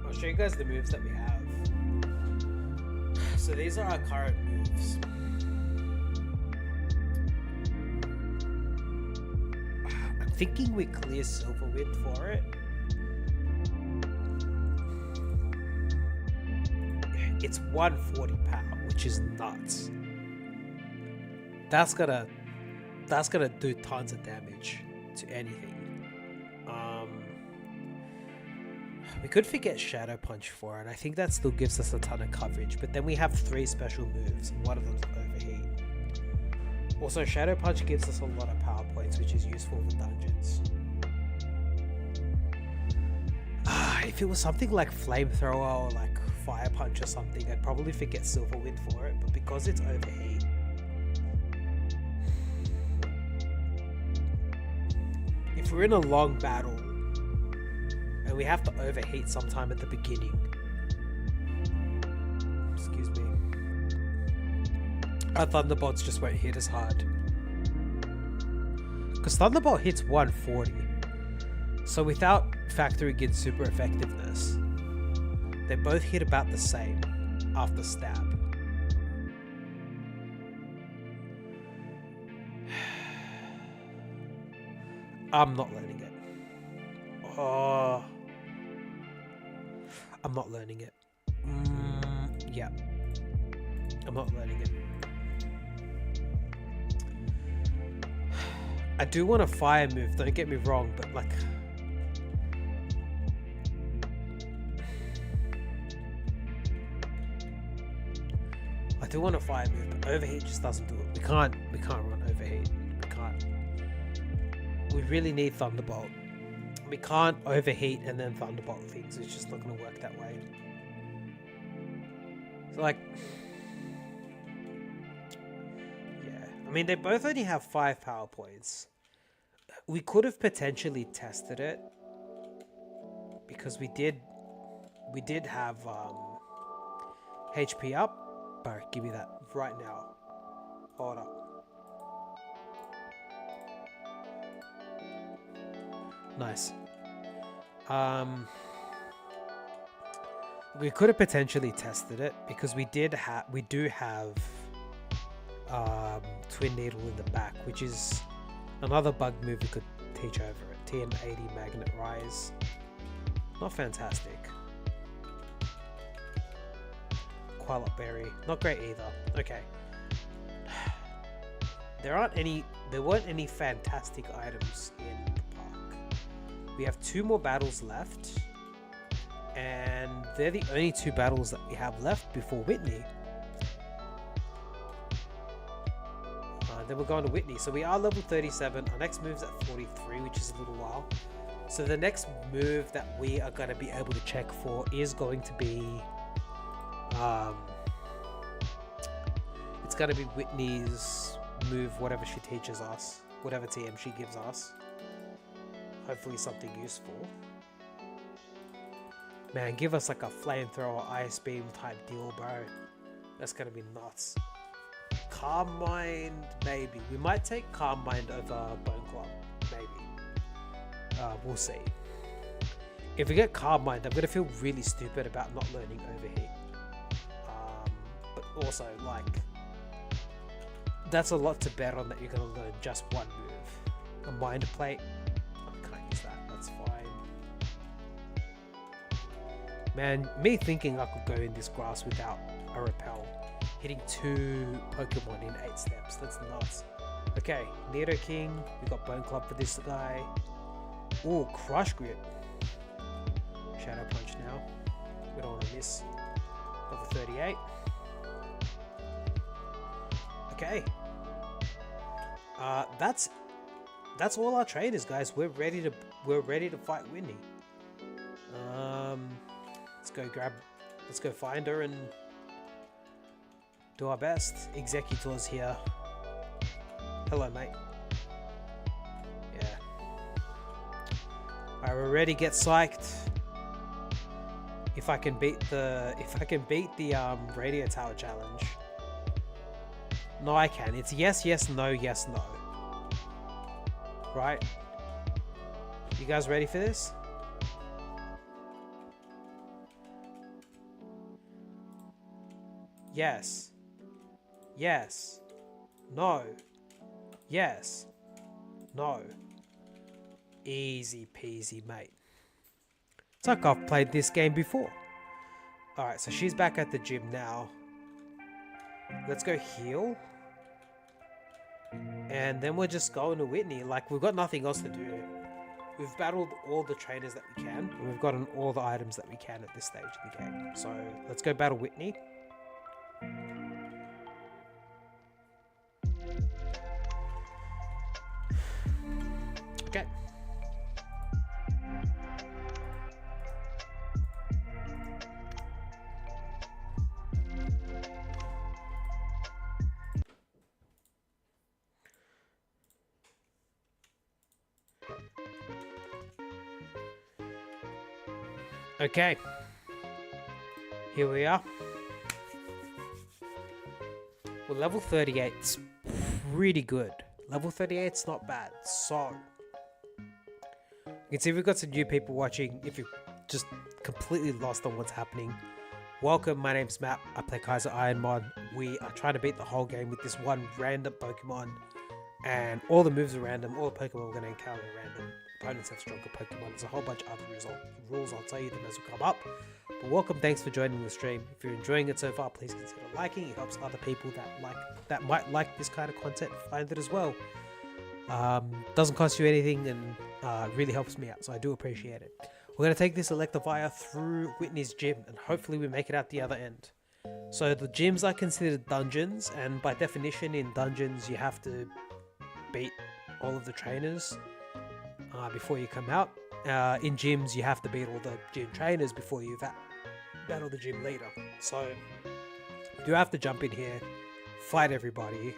I'll show you guys the moves that we have. So these are our current moves. I'm thinking we clear Silverwind for it. It's 140 power, which is nuts. That's gonna do tons of damage to anything. We could forget Shadow Punch for it. I think that still gives us a ton of coverage, but then we have 3 special moves, and one of them's Overheat. Also, Shadow Punch gives us a lot of power points, which is useful for dungeons. If it was something like Flamethrower or like Fire Punch or something, I'd probably forget Silverwind for it, but because it's Overheat, if we're in a long battle and we have to Overheat sometime at the beginning, excuse me, our Thunderbolts just won't hit as hard. Because Thunderbolt hits 140. So without factoring in super effectiveness, they both hit about the same after stab. I'm not learning it. Oh, I'm not learning it. Yeah, I'm not learning it. I do want a fire move, don't get me wrong, but like, I do want a fire move, but Overheat just doesn't do it. We can't run Overheat. We can't. We really need Thunderbolt. We can't Overheat and then Thunderbolt things. It's just not going to work that way. So like, yeah. I mean, they both only have 5 power points. We could have potentially tested it because we did have HP up. Alright, give me that right now. Hold up. Nice. We could have potentially tested it because we do have Twin Needle in the back, which is another bug move we could teach over it. TM80 Magnet Rise. Not fantastic. Quilot Berry, not great either. Okay. There weren't any fantastic items in the park. We have 2 more battles left, and they're the only 2 battles that we have left before Whitney. Then we're going to Whitney, so we are level 37. Our next move's at 43, which is a little while. So the next move that we are going to be able to check for is going to be it's going to be Whitney's move, whatever she teaches us, whatever TM she gives us. Hopefully something useful. Man, give us like a Flamethrower, Ice Beam type deal, bro. That's going to be nuts. Calm Mind, maybe. We might take Calm Mind over Bone Club, maybe. We'll see. If we get Calm Mind, I'm going to feel really stupid about not learning Overheat. But also, like, that's a lot to bet on that you're going to learn just one move. A Mind Plate, I can't use that, that's fine. Man, me thinking I could go in this grass without a repel, hitting 2 Pokemon in 8 steps, that's nuts. Okay, Nidoking, we got Bone Club for this guy. Ooh, Crush Grip. Shadow Punch now. We don't want to miss. Level 38. Okay. That's all our trainers, guys. We're ready to fight Whitney. Let's go find her and do our best. Executor's here. Hello, mate. Yeah. Alright, we're ready. Get psyched. If I can beat the radio tower challenge. No, I can. It's yes, yes, no, yes, no. Right? You guys ready for this? Yes. Yes. No. Yes. No. Easy peasy, mate. It's like I've played this game before. Alright, so she's back at the gym now. Let's go heal. And then we're just going to Whitney. Like, we've got nothing else to do. We've battled all the trainers that we can. And we've gotten all the items that we can at this stage in the game. So, let's go battle Whitney. Okay. Okay. Here we are. Well, level 38's pretty good. Level 38's not bad. So, you can see we've got some new people watching. If you're just completely lost on what's happening, welcome. My name's Matt. I play Kaizo Ironmon. We are trying to beat the whole game with this one random Pokemon. And all the moves are random. All the Pokemon we're going to encounter are random. Opponents have stronger Pokemon. There's a whole bunch of other rules. I'll tell you them as we come up. But welcome. Thanks for joining the stream. If you're enjoying it so far, please consider liking. It helps other people that might like this kind of content find it as well. Doesn't cost you anything and really helps me out, so I do appreciate it. We're going to take this Electivire through Whitney's gym, and hopefully we make it out the other end. So the gyms are considered dungeons, and by definition in dungeons you have to beat all of the trainers before you come out. In gyms you have to beat all the gym trainers before you battle the gym leader. So you do have to jump in here, fight everybody.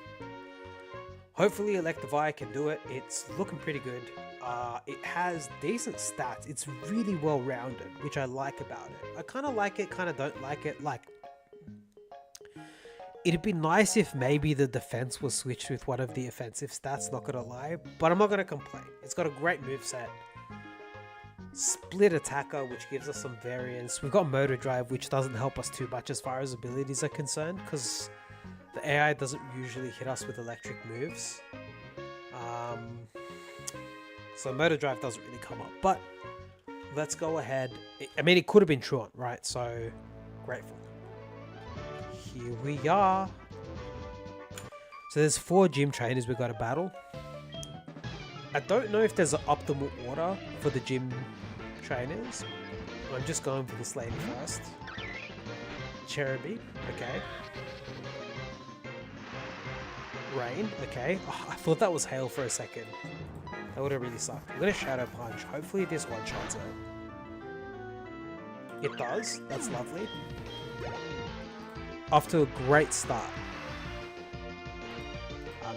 Hopefully Electivire can do it. It's looking pretty good. It has decent stats. It's really well rounded, which I like about it. I kind of like it, kind of don't like it. Like, it'd be nice if maybe the defense was switched with one of the offensive stats, not gonna lie, but I'm not gonna complain. It's got a great moveset. Split attacker, which gives us some variance. We've got motor drive, which doesn't help us too much as far as abilities are concerned, because the AI doesn't usually hit us with electric moves. So motor drive doesn't really come up, but let's go ahead. I mean, it could have been Truant, right? So grateful. Here we are. So there's 4 gym trainers we've got to battle. I don't know if there's an optimal order for the gym trainers. I'm just going for this lady first. Cherubi, okay. Rain, okay. Oh, I thought that was Hail for a second. That would have really sucked. I'm going to Shadow Punch. Hopefully this one-shots her. It does. That's lovely. Off to a great start.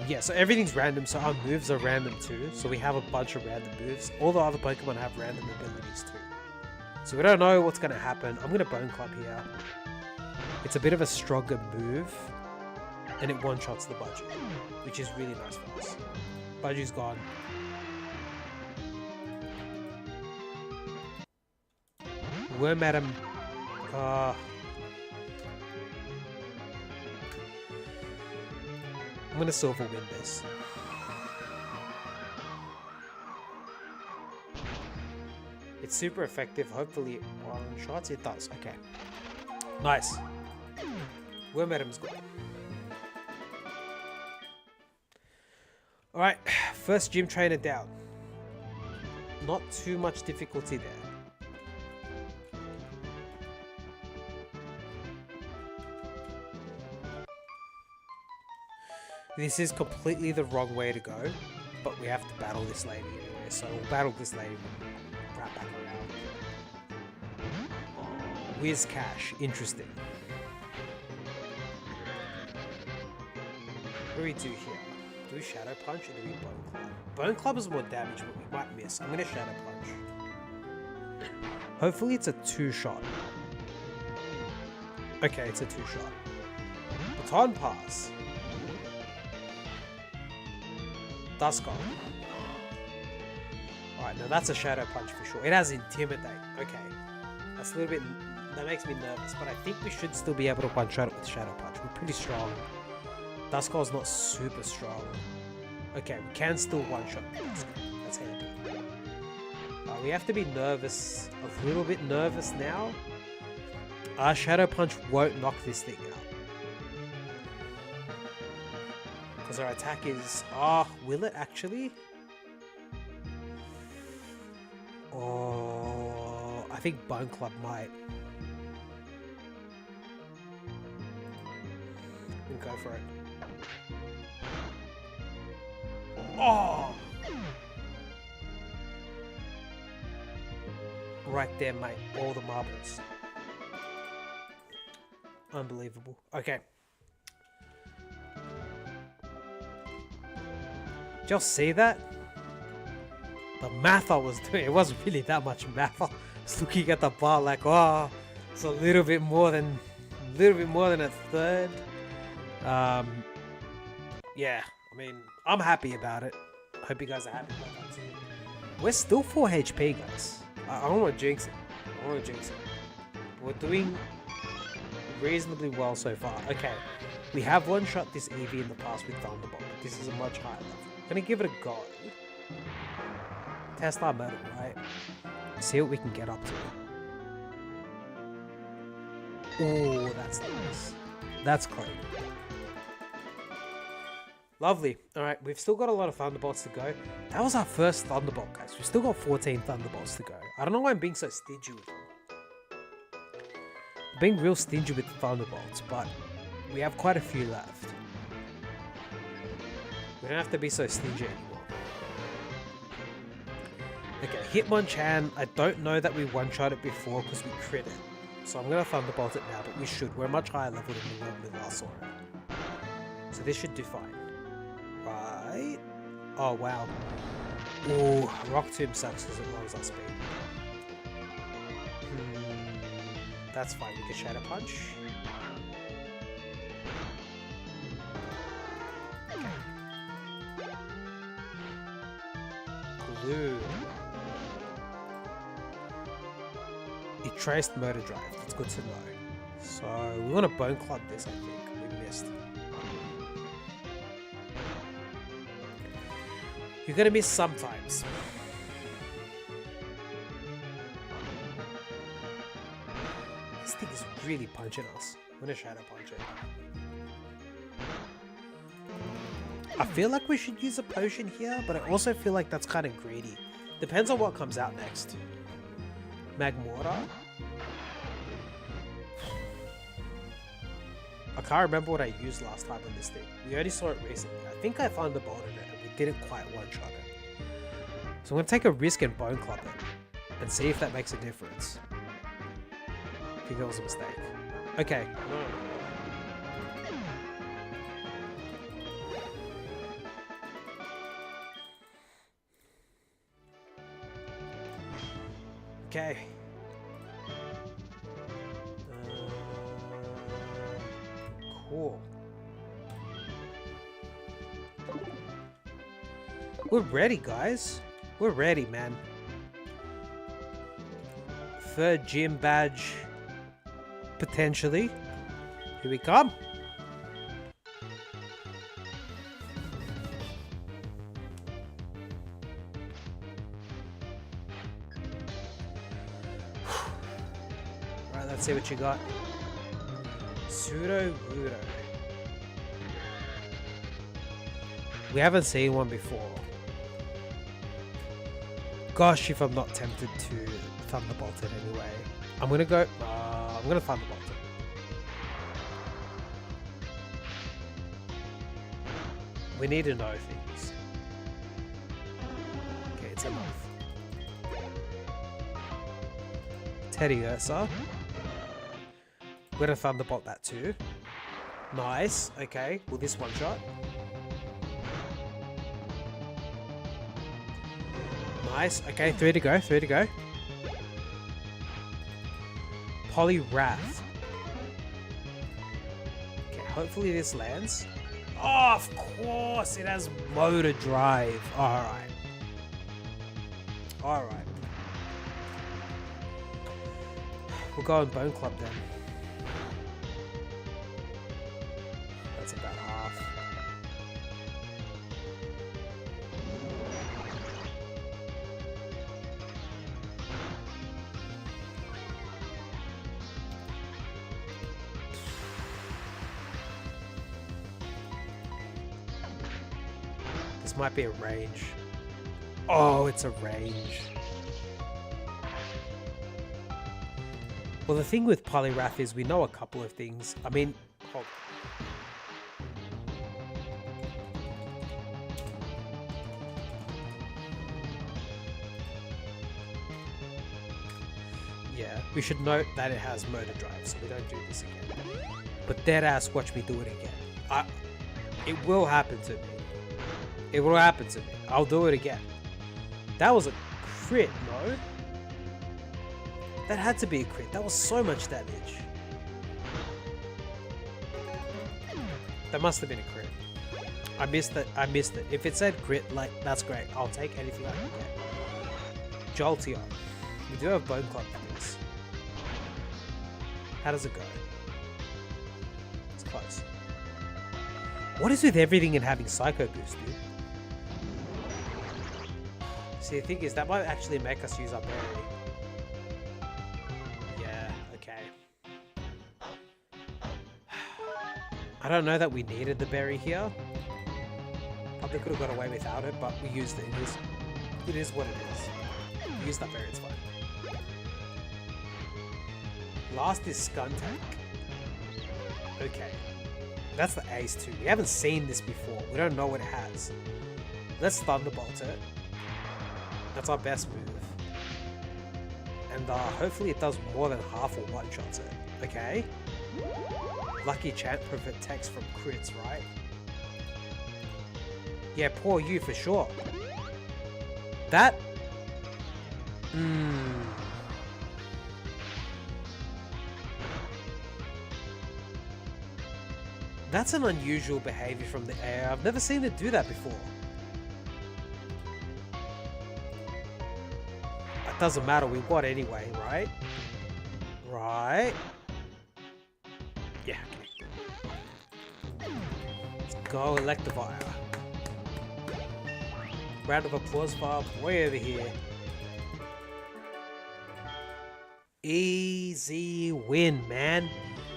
Yeah, so everything's random, so our moves are random too. So we have a bunch of random moves. All the other Pokemon have random abilities too. So we don't know what's going to happen. I'm going to Bone Club here. It's a bit of a stronger move. And it one-shots the Budgie, which is really nice for us. Budgie's gone. Worm at him. I'm going to Silver Wind this. It's super effective. Hopefully it one-shots. It does. Okay. Nice. Worm at him's good. Alright, first gym trainer down. Not too much difficulty there. This is completely the wrong way to go, but we have to battle this lady anyway, so we'll battle this lady right back around. Whiz Cash, interesting. What do we do here? Do we Shadow Punch or do we Bone Club? Bone Club is more damage, but we might miss. I'm gonna Shadow Punch. Hopefully it's a 2-shot. Okay, it's a 2-shot. Baton Pass. Duskar. Alright, now that's a Shadow Punch for sure. It has Intimidate. Okay. That's a little bit... That makes me nervous, but I think we should still be able to one-shot it with Shadow Punch. We're pretty strong. Duskar's not super strong. Okay, we can still one-shot Duskar. That's handy. We have to be nervous. A little bit nervous now. Our Shadow Punch won't knock this thing out. Because our attack is... will it actually? Oh, I think Bone Club might. We'll go for it. Oh! Right there, mate. All the marbles. Unbelievable. Okay. Did y'all see that? The math I was doing, it wasn't really that much math. I was looking at the bar like, oh, it's a little bit more than a third. Yeah, I mean, I'm happy about it. I hope you guys are happy about that too. We're still 4 HP, guys. I don't want to jinx it. We're doing reasonably well so far. Okay, we have one-shot this Eevee in the past with Thunderbolt, but this is a much higher level. I'm gonna give it a go. Test our metal, right? See what we can get up to. Oh, that's nice. That's clean. Lovely. Alright, we've still got a lot of Thunderbolts to go. That was our first Thunderbolt, guys. We've still got 14 Thunderbolts to go. I don't know why I'm being so stingy with them. I'm being real stingy with the Thunderbolts, but we have quite a few left. We don't have to be so stingy anymore. Okay, Hitmonchan, I don't know that we one-shot it before because we crit it. So I'm going to Thunderbolt it now, but we should. We're much higher level than we normally last saw it. So this should do fine. Right. Oh, wow. Ooh, Rock Tomb sucks because it lowers our speed. That's fine. We can Shadow Punch. Okay. Glue. It traced Murder Drive. That's good to know. So we want to Bone Club this, I think. We missed. You're gonna miss sometimes. This thing is really punching us. I'm gonna Shadow Punch it. I feel like we should use a potion here, but I also feel like that's kind of greedy. Depends on what comes out next. Magmortar? I can't remember what I used last time on this thing. We only saw it recently. I think I found the bolt in it and we didn't quite one-shot it. So I'm going to take a risk and Bone Club it and see if that makes a difference. I think that was a mistake. Okay. Okay. Cool. We're ready, guys. We're ready, man. Third gym badge. Potentially. Here we come. Alright, let's see what you got. Sudowoodo. We haven't seen one before. Gosh, if I'm not tempted to Thunderbolt it anyway. I'm gonna go. I'm gonna Thunderbolt it. We need to know things. Okay, it's enough. Teddiursa. We're gonna Thunderbolt that too. Nice. Okay. Will this one shot? Nice. Okay, 3 to go. 3 to go. Poliwrath. Okay, hopefully this lands. Oh, of course, it has motor drive. Alright. Alright. We'll go on Bone Club then. That's about half. This might be a range. Oh, it's a range. Well, the thing with Poliwrath is we know a couple of things. I mean, hold. Yeah, we should note that it has motor drive, so we don't do this again. But deadass, watch me do it again. It will happen to me. It will happen to me. I'll do it again. That was a crit, no? That had to be a crit. That was so much damage. That must have been a crit. I missed it. I missed it. If it said crit, like, that's great. I'll take anything I can get. Jolteon. We do have Bone Club for this. How does it go? It's close. What is with everything and having Psycho Boost, dude? See, the thing is, that might actually make us use our berry. Yeah, okay. I don't know that we needed the berry here. Probably could have got away without it, but we used it. It is what it is. We used that berry, it's fine. Last is Skuntank. Okay. That's the ace too. We haven't seen this before. We don't know what it has. Let's Thunderbolt it. That's our best move. And hopefully it does more than half or one-shots it. Okay? Lucky Chant protects from crits, right? Yeah, poor you for sure. That... That's an unusual behavior from the air. I've never seen it do that before. It doesn't matter, we won anyway, right? Right? Yeah, okay. Let's go, Electivire. Round of applause for our boy over here. Easy win, man.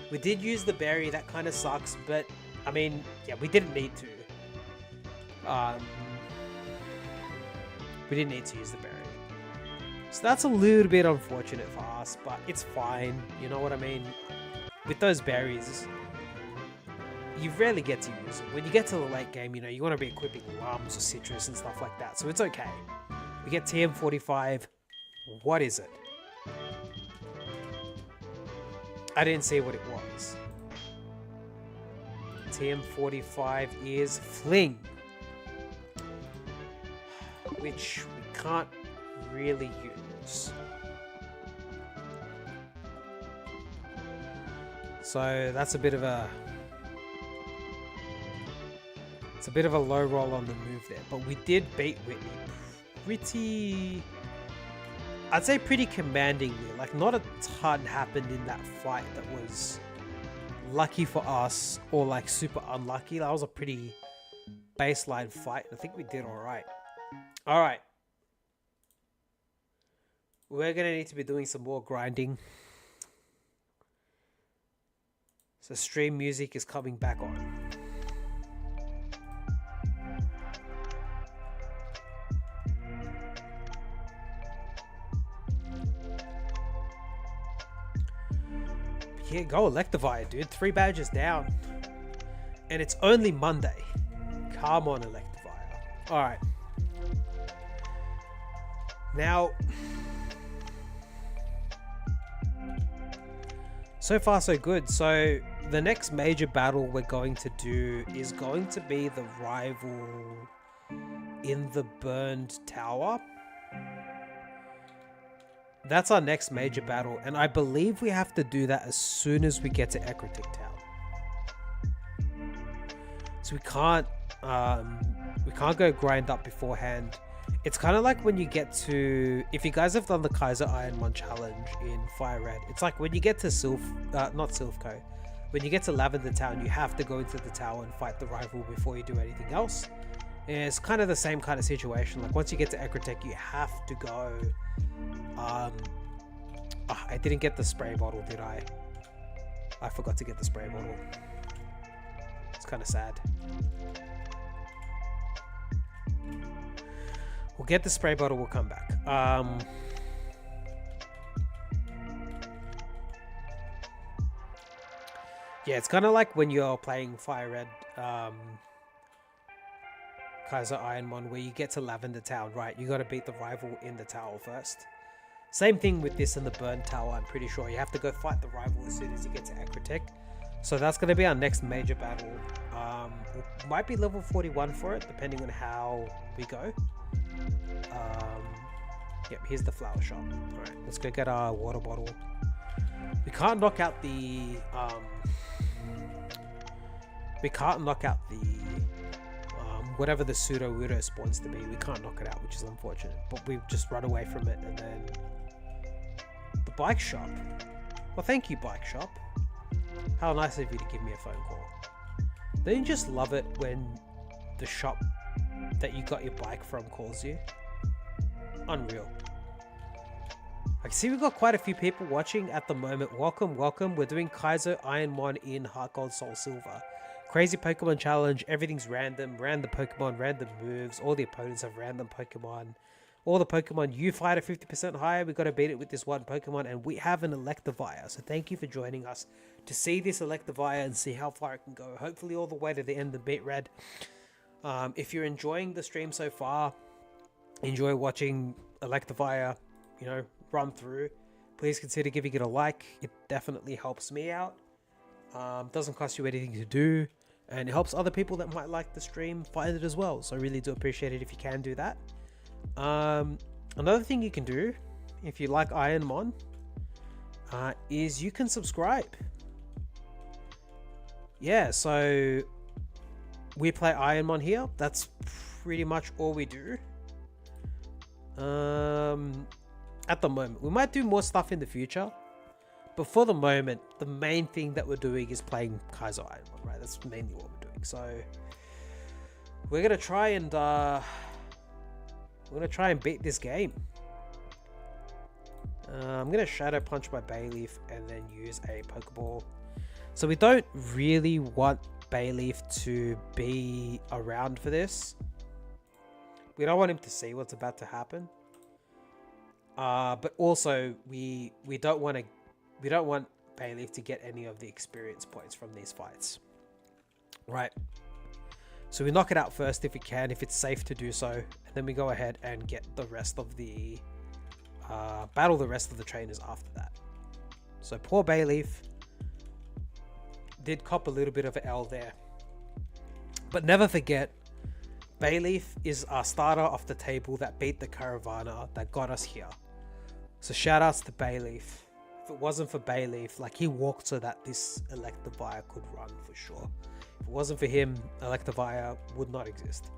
We did use the berry, that kind of sucks, but I mean, yeah, we didn't need to. We didn't need to use the berry. So that's a little bit unfortunate for us, but it's fine. You know what I mean? With those berries, you rarely get to use them. When you get to the late game, you know, you want to be equipping Lums or Citrus and stuff like that, so it's okay. We get TM45. What is it? I didn't see what it was. TM45 is Fling, which we can't really use. So that's a bit of a... It's a bit of a low roll on the move there, but we did beat Whitney pretty... I'd say pretty commandingly. Like, not a ton happened in that fight that was lucky for us or like super unlucky. That was a pretty baseline fight. I think we did alright. Alright. We're going to need to be doing some more grinding. So stream music is coming back on. Yeah, go Electivire, dude. 3 badges down. And it's only Monday. Come on, Electivire. Alright. Now, so far so good. So the next major battle we're going to do is going to be the rival in the burned tower. That's our next major battle, and I believe we have to do that as soon as we get to Ecruteak Town. So we can't go grind up beforehand. It's kind of like when you get to, if you guys have done the Kaizo Ironmon challenge in Fire Red, it's like when you get to not Silphco, when you get to Lavender Town, you have to go into the tower and fight the rival before you do anything else. And it's kind of the same kind of situation. Like once you get to Ecruteak, you have to go. I didn't get the spray bottle, did I? I forgot to get the spray bottle. It's kind of sad. We'll get the spray bottle, we'll come back. Yeah, it's kind of like when you're playing Fire Red Kaizo Ironmon, where you get to Lavender Town, right? You got to beat the rival in the tower first. Same thing with this in the Burn Tower, I'm pretty sure. You have to go fight the rival as soon as you get to Ecruteak. So that's going to be our next major battle. We might be level 41 for it, depending on how we go. Yep, here's the flower shop. Alright, let's go get our water bottle. We can't knock out the... whatever the pseudo-weirdo spawns to be. We can't knock it out, which is unfortunate. But we've just run away from it, and then... The bike shop. Well, thank you, bike shop. How nice of you to give me a phone call. Don't you just love it when the shop that you got your bike from calls you? Unreal. I see we've got quite a few people watching at the moment. Welcome, welcome. We're doing Kaizo Ironmon in Heart Gold Soul Silver. Crazy Pokemon challenge. Everything's random. Random Pokemon, random moves. All the opponents have random Pokemon. All the Pokemon you fight are 50% higher. We've got to beat it with this one Pokemon, and we have an Electivire. So thank you for joining us to see this Electivire and see how far it can go. Hopefully all the way to the end of Beat Red. If you're enjoying the stream so far, enjoy watching Electivire, you know, run through, please consider giving it a like. It definitely helps me out. Doesn't cost you anything to do, and it helps other people that might like the stream find it as well. So I really do appreciate it if you can do that. Another thing you can do if you like Ironmon is you can subscribe. Yeah, so we play Ironmon here. That's pretty much all we do. At the moment, we might do more stuff in the future, but for the moment, the main thing that we're doing is playing Kaizo Ironmon, right? That's mainly what we're doing. So we're gonna try and beat this game. I'm gonna Shadow Punch my Bayleaf and then use a Pokeball. So we don't really want Bayleaf to be around for this. We don't want him to see what's about to happen. But also we don't want Bayleaf to get any of the experience points from these fights. Right. So we knock it out first if we can, if it's safe to do so, and then we go ahead and get the rest of the battle the rest of the trainers after that. So poor Bayleaf did cop a little bit of an L there, but never forget, Bayleaf is our starter off the table that beat the Caravana that got us here. So shout outs to Bayleaf. If it wasn't for Bayleaf, like, he walked so that this Electivire could run for sure. If it wasn't for him, Electivire would not exist.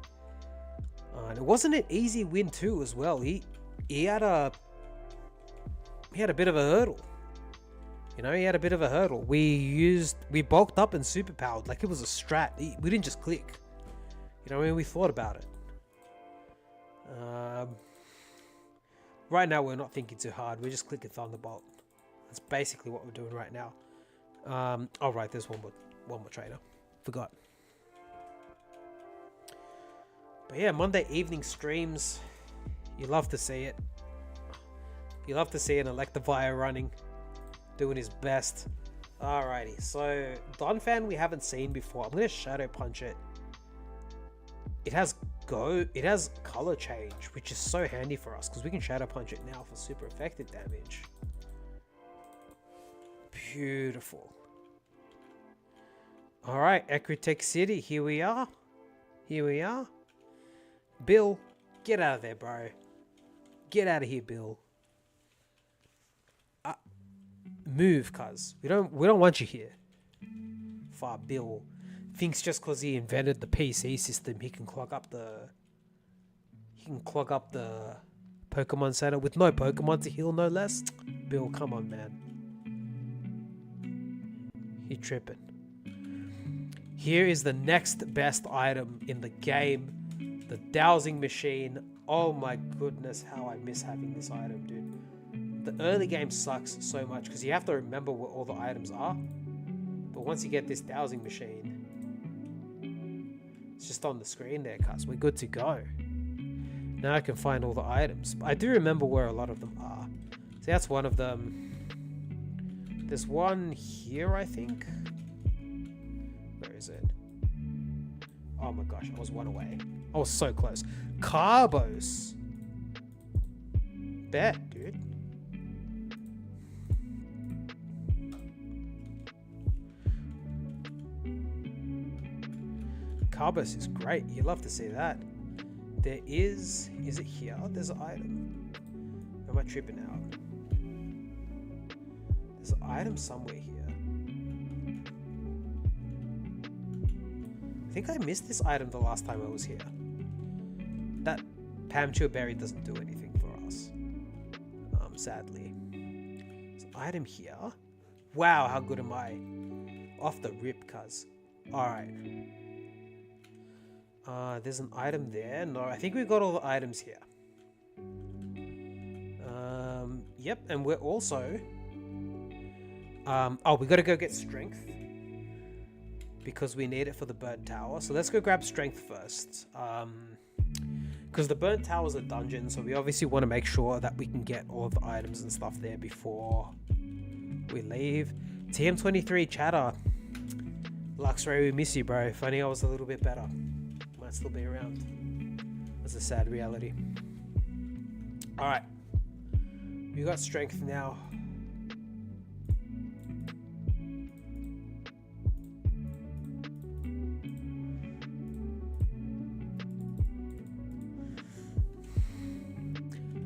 And it wasn't an easy win too as well. He had a bit of a hurdle. You know, he had a bit of a hurdle. We bulked up and superpowered like it was a strat. We didn't just click. You know, I mean, we thought about it. Right now, we're not thinking too hard. We're just clicking Thunderbolt. That's basically what we're doing right now. Oh, right, there's one more trainer. Forgot. But yeah, Monday evening streams. You love to see it. You love to see an Electivire running, doing his best. Alrighty, so Donphan we haven't seen before. I'm going to Shadow Punch it. it has color change, which is so handy for us because we can Shadow Punch it now for super effective damage. Beautiful. All right, Ecrutech City, here we are. Here we are. Bill, get out of there, bro. Get out of here, Bill. Move, cuz. We don't want you here. Far Bill thinks just because he invented the PC system, he can clog up the Pokemon Center with no Pokemon to heal, no less. Bill, come on, man. You're tripping. Here is the next best item in the game, the dowsing machine. Oh my goodness, how I miss having this item, dude. The early game sucks so much because you have to remember where all the items are. But once you get this dowsing machine, it's just on the screen there, cuz we're good to go. Now I can find all the items. I do remember where a lot of them are. So that's one of them. There's one here, I think. Where is it? Oh my gosh, I was one away. I was so close. Carbos. Bet, dude. Carbos is great. You love to see that. There is it here? There's an item. Or am I tripping out? There's an item somewhere here. I think I missed this item the last time I was here. That Pamchur berry doesn't do anything for us. Sadly. There's an item here. Wow, how good am I? Off the rip, cuz. Alright. There's an item there. No, I think we've got all the items here. Yep, and we're also... we gotta go get strength. Because we need it for the burnt tower. So let's go grab strength first. Because the burnt tower is a dungeon, so we obviously want to make sure that we can get all of the items and stuff there before we leave. TM23 chatter. Luxray, we miss you, bro. If only I was a little bit better. Might still be around. That's a sad reality. Alright. We got strength now.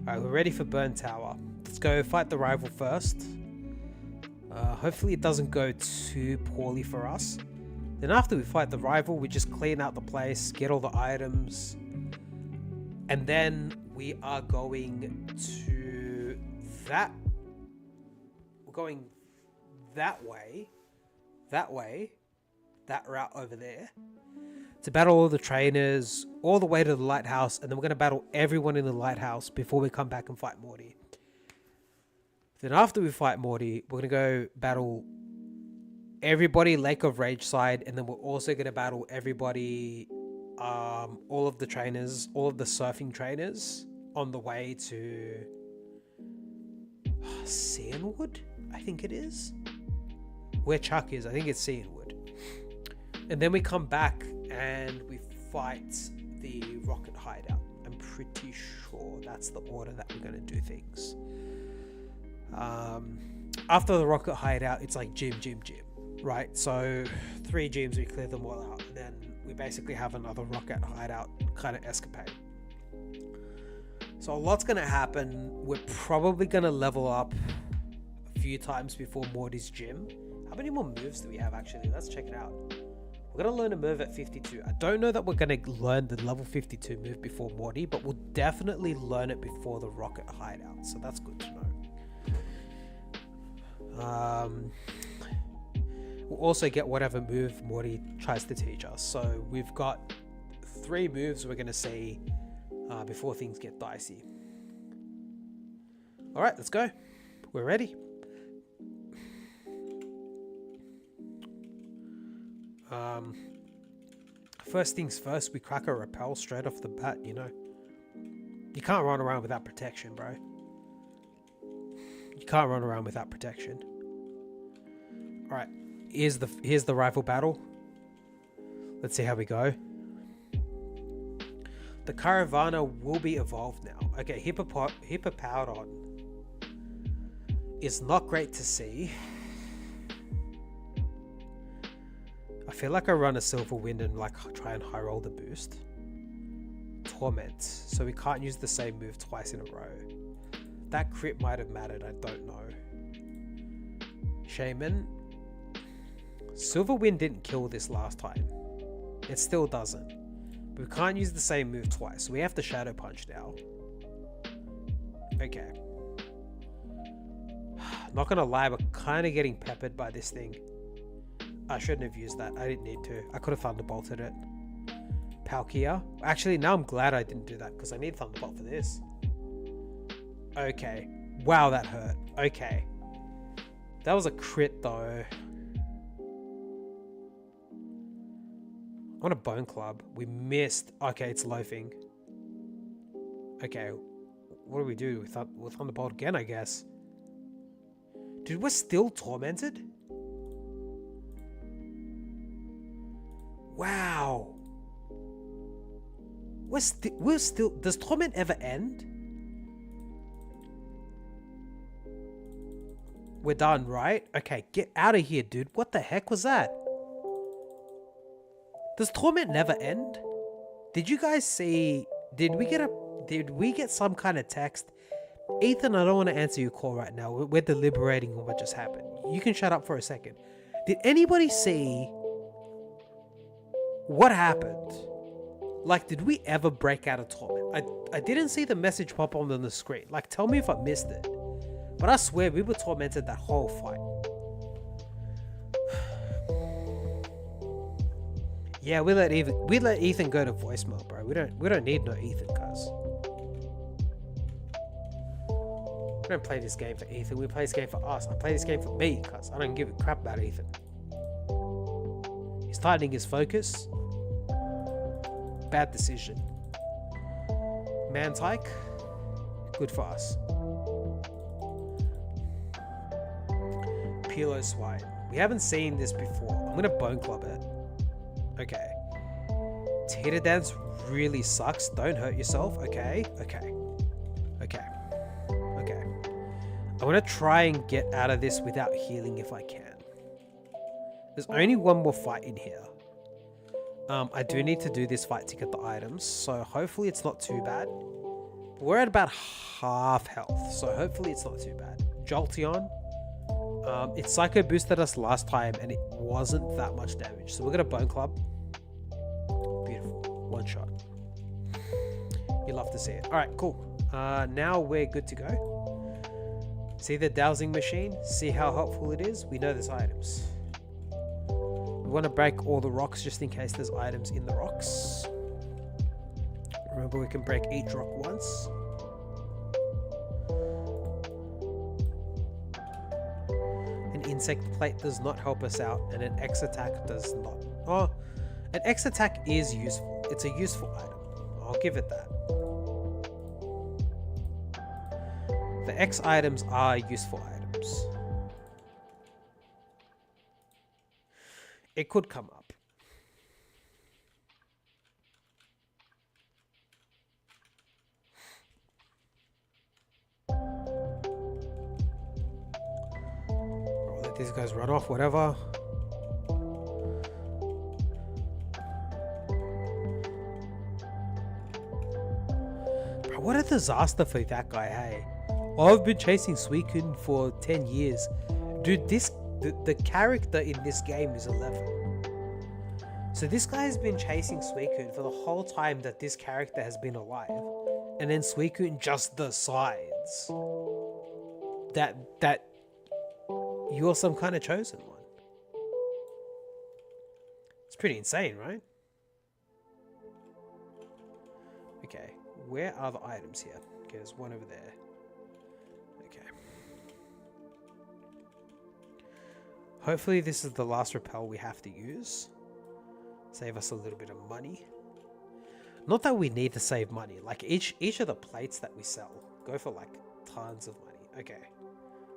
Alright, we're ready for Burn Tower. Let's go fight the rival first. Hopefully it doesn't go too poorly for us. Then after we fight the rival, we just clean out the place, get all the items. And then we are going to that... We're going that way. That way. That route over there. To battle all the trainers, all the way to the lighthouse, and then we're going to battle everyone in the lighthouse before we come back and fight Morty. Then after we fight Morty, we're going to go battle everybody Lake of Rage side, and then we're also going to battle everybody, all of the trainers, all of the surfing trainers on the way to Cianwood, I think it is. Where Chuck is, I think it's Cianwood. And then we come back and we fight the Rocket Hideout. I'm pretty sure that's the order that we're going to do things. After the Rocket Hideout, it's like gym, right? So 3 gyms, we clear them all out, and then we basically have another Rocket Hideout kind of escapade. So a lot's going to happen. We're probably going to level up a few times before Morty's gym. How many more moves do we have actually? Let's check it out. We're going to learn a move at 52. I don't know that we're going to learn the level 52 move before Morty, but we'll definitely learn it before the Rocket Hideout. So that's good to know. We'll also get whatever move Morty tries to teach us. So we've got 3 moves we're going to see before things get dicey. All right, let's go. We're ready. First things first, we crack a repel straight off the bat, you know. You can't run around without protection, bro. You can't run around without protection. Alright, here's the rival battle. Let's see how we go. The Caravana will be evolved now. Okay, Hippopowdon is not great to see. I feel like I run a Silver Wind and like try and high roll the boost. Torment, so we can't use the same move twice in a row. That crit might have mattered, I don't know. Shaman. Silver Wind didn't kill this last time. It still doesn't. But we can't use the same move twice, so we have to Shadow Punch now. Okay. Not gonna lie, we're kind of getting peppered by this thing. I shouldn't have used that. I didn't need to. I could have Thunderbolted it. Palkia. Actually, now I'm glad I didn't do that because I need Thunderbolt for this. Okay. Wow, that hurt. Okay. That was a crit though. I want a Bone Club. We missed. Okay, it's loafing. Okay. What do we do? We'll Thunderbolt again, I guess. Dude, we're still tormented? Wow. We're still... Does torment ever end? We're done, right? Okay, get out of here, dude. What the heck was that? Does torment never end? Did you guys see... Did we get some kind of text? Ethan, I don't want to answer your call right now. We're deliberating on what just happened. You can shut up for a second. Did anybody see what happened? Like, did we ever break out of torment? I didn't see the message pop on the screen. Like, tell me if I missed it. But I swear we were tormented that whole fight. Yeah, we let Ethan go to voicemail, bro. We don't need no Ethan, cuz. We don't play this game for Ethan. We play this game for us. I play this game for me, cuz. I don't give a crap about Ethan. He's tightening his focus. Bad decision. Mantike. Good for us. Pilo Swine. We haven't seen this before. I'm gonna Bone Club it. Okay. Teeter Dance really sucks. Don't hurt yourself. Okay. Okay. Okay. Okay. I want to try and get out of this without healing if I can. There's only one more fight in here. I do need to do this fight to get the items, so hopefully it's not too bad. We're at about half health, so hopefully it's not too bad. Jolteon. It Psycho boosted us last time and it wasn't that much damage, so we're gonna Bone Club. Beautiful. One shot. You love to see it. Alright, cool. Now we're good to go. See the dowsing machine? See how helpful it is? We know there's items. We want to break all the rocks just in case there's items in the rocks. Remember, we can break each rock once. An insect plate does not help us out, and an X attack does not. Oh, an X attack is useful. It's a useful item. I'll give it that. The X items are useful items. It could come up. I'll let these guys run off, whatever. Bro, what a disaster for that guy, hey? I've been chasing Suicune for 10 years. Dude, the character in this game is 11. So this guy has been chasing Suicune for the whole time that this character has been alive. And then Suicune just decides that you're some kind of chosen one. It's pretty insane, right? Okay, where are the items here? Okay, there's one over there. Okay. Hopefully this is the last repel we have to use. Save us a little bit of money. Not that we need to save money. Like each of the plates that we sell go for like tons of money. Okay.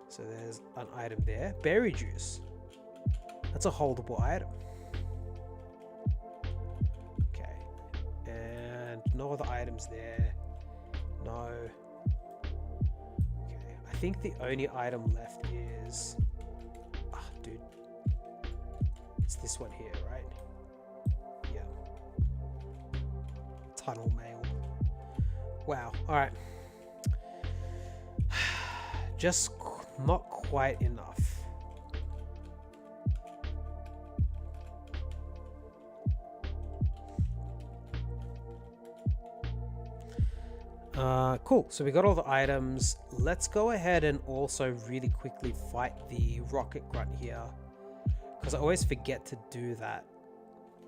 So there's an item there. Berry juice. That's a holdable item. Okay. And No other items there. No. Okay, I think the only item left is... Ah, dude. It's this one here, right? Yeah. Tunnel mail. Wow. Alright. Just not quite enough. Cool, so we got all the items. Let's go ahead and also really quickly fight the rocket grunt here, because I always forget to do that.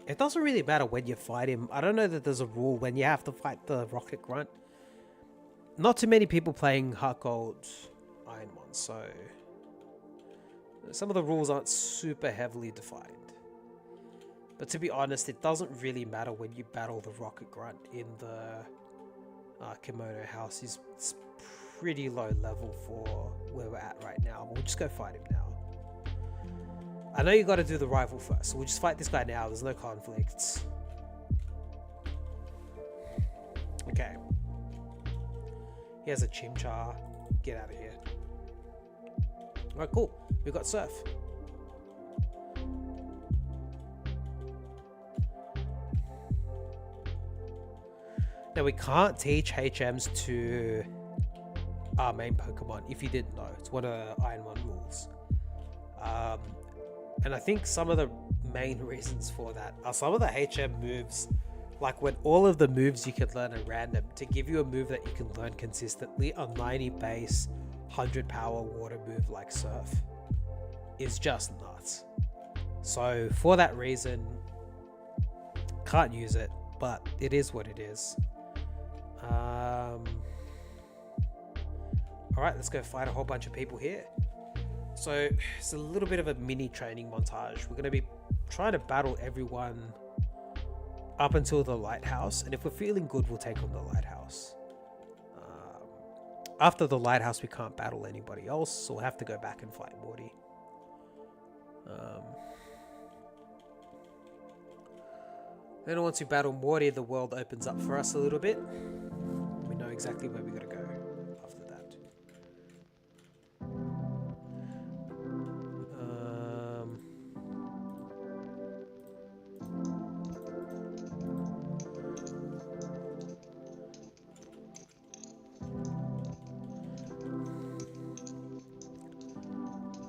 It doesn't really matter when you fight him. I don't know that there's a rule when you have to fight the rocket grunt. Not too many people playing Heart Gold Ironmon, so some of the rules aren't super heavily defined. But to be honest, it doesn't really matter when you battle the rocket grunt in the Kimono house. Is pretty low level for where we're at right now. We'll just go fight him now. I know you got to do the rival first, so we'll just fight this guy now. There's no conflicts. Okay. He has a Chimchar. Get out of here. Alright, cool. We got Surf. Now we can't teach HMs to our main Pokemon, if you didn't know. It's one of the Ironmon rules. And I think some of the main reasons for that are some of the HM moves, like when all of the moves you can learn are random, to give you a move that you can learn consistently, a 90 base, 100 power water move like Surf is just nuts. So for that reason, can't use it, but it is what it is. Alright, let's go fight a whole bunch of people here. So it's a little bit of a mini training montage. We're going to be trying to battle everyone up until the lighthouse, and if we're feeling good, we'll take on the lighthouse. After the lighthouse, we can't battle anybody else, so we'll have to go back and fight Morty. Then once we battle Morty, the world opens up for us a little bit. We know exactly where we gotta go after that.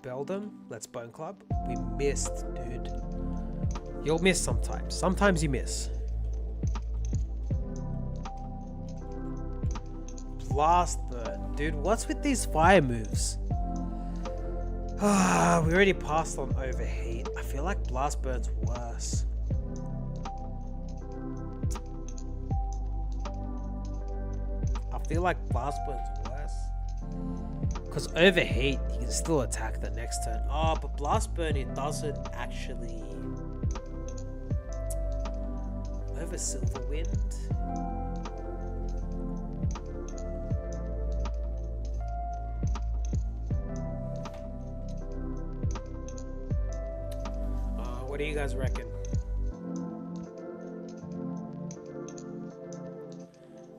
Beldum, let's Bone Club. We missed, dude. You'll miss sometimes. Sometimes you miss. Blast Burn. Dude, what's with these fire moves? We already passed on Overheat. I feel like Blast Burn's worse. I feel like Blast Burn's worse. Because Overheat, you can still attack the next turn. Oh, but Blast Burn, it doesn't actually... Over Silverwind. What do you guys reckon?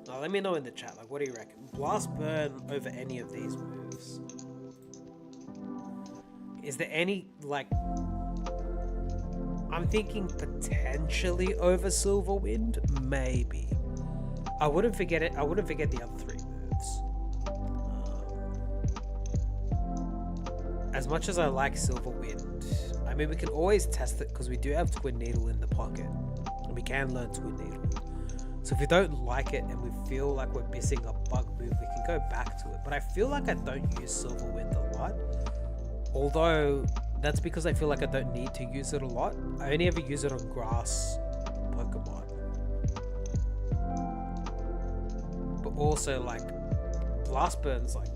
Now let me know in the chat, like, what do you reckon? Blast Burn over any of these moves? Is there any, like... I'm thinking potentially over Silverwind, maybe. I wouldn't forget it. I wouldn't forget the other three moves. As much as I like Silverwind, I mean, we can always test it because we do have Twin Needle in the pocket, and we can learn Twin Needle. So if we don't like it and we feel like we're missing a bug move, we can go back to it. But I feel like I don't use Silverwind a lot, although. That's because I feel like I don't need to use it a lot. I only ever use it on grass Pokemon. But also, like, Blast Burn's like,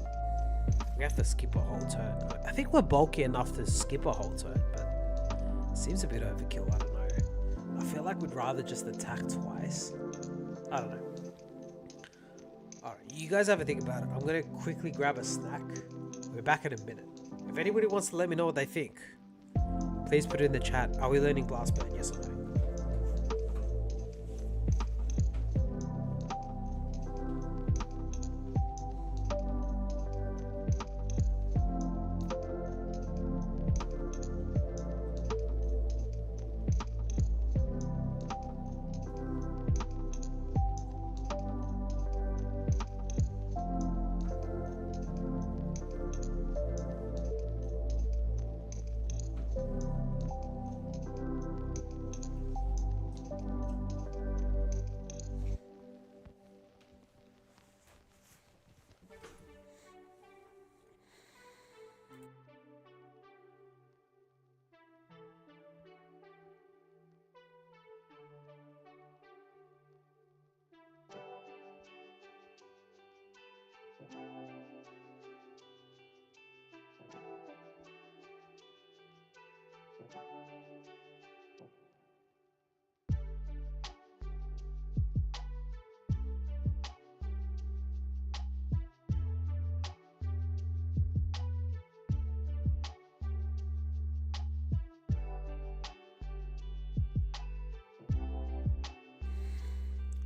we have to skip a whole turn. I think we're bulky enough to skip a whole turn, but it seems a bit overkill, I don't know. I feel like we'd rather just attack twice. I don't know. Alright, you guys have a think about it. I'm gonna quickly grab a snack. We're back in a minute. If anybody wants to let me know what they think, please put it in the chat. Are we learning Blast Burn? Yes or no?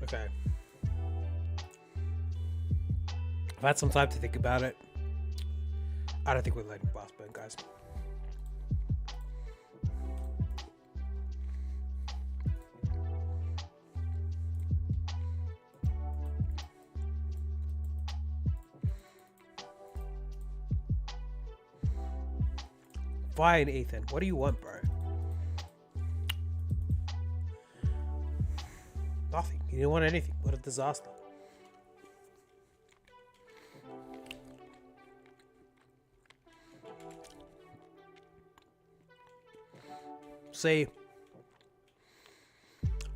Okay. I've had some time to think about it. I don't think we're letting Blast Burn, guys. Fine, Ethan. What do you want, bro? Nothing. You didn't want anything. What a disaster. See,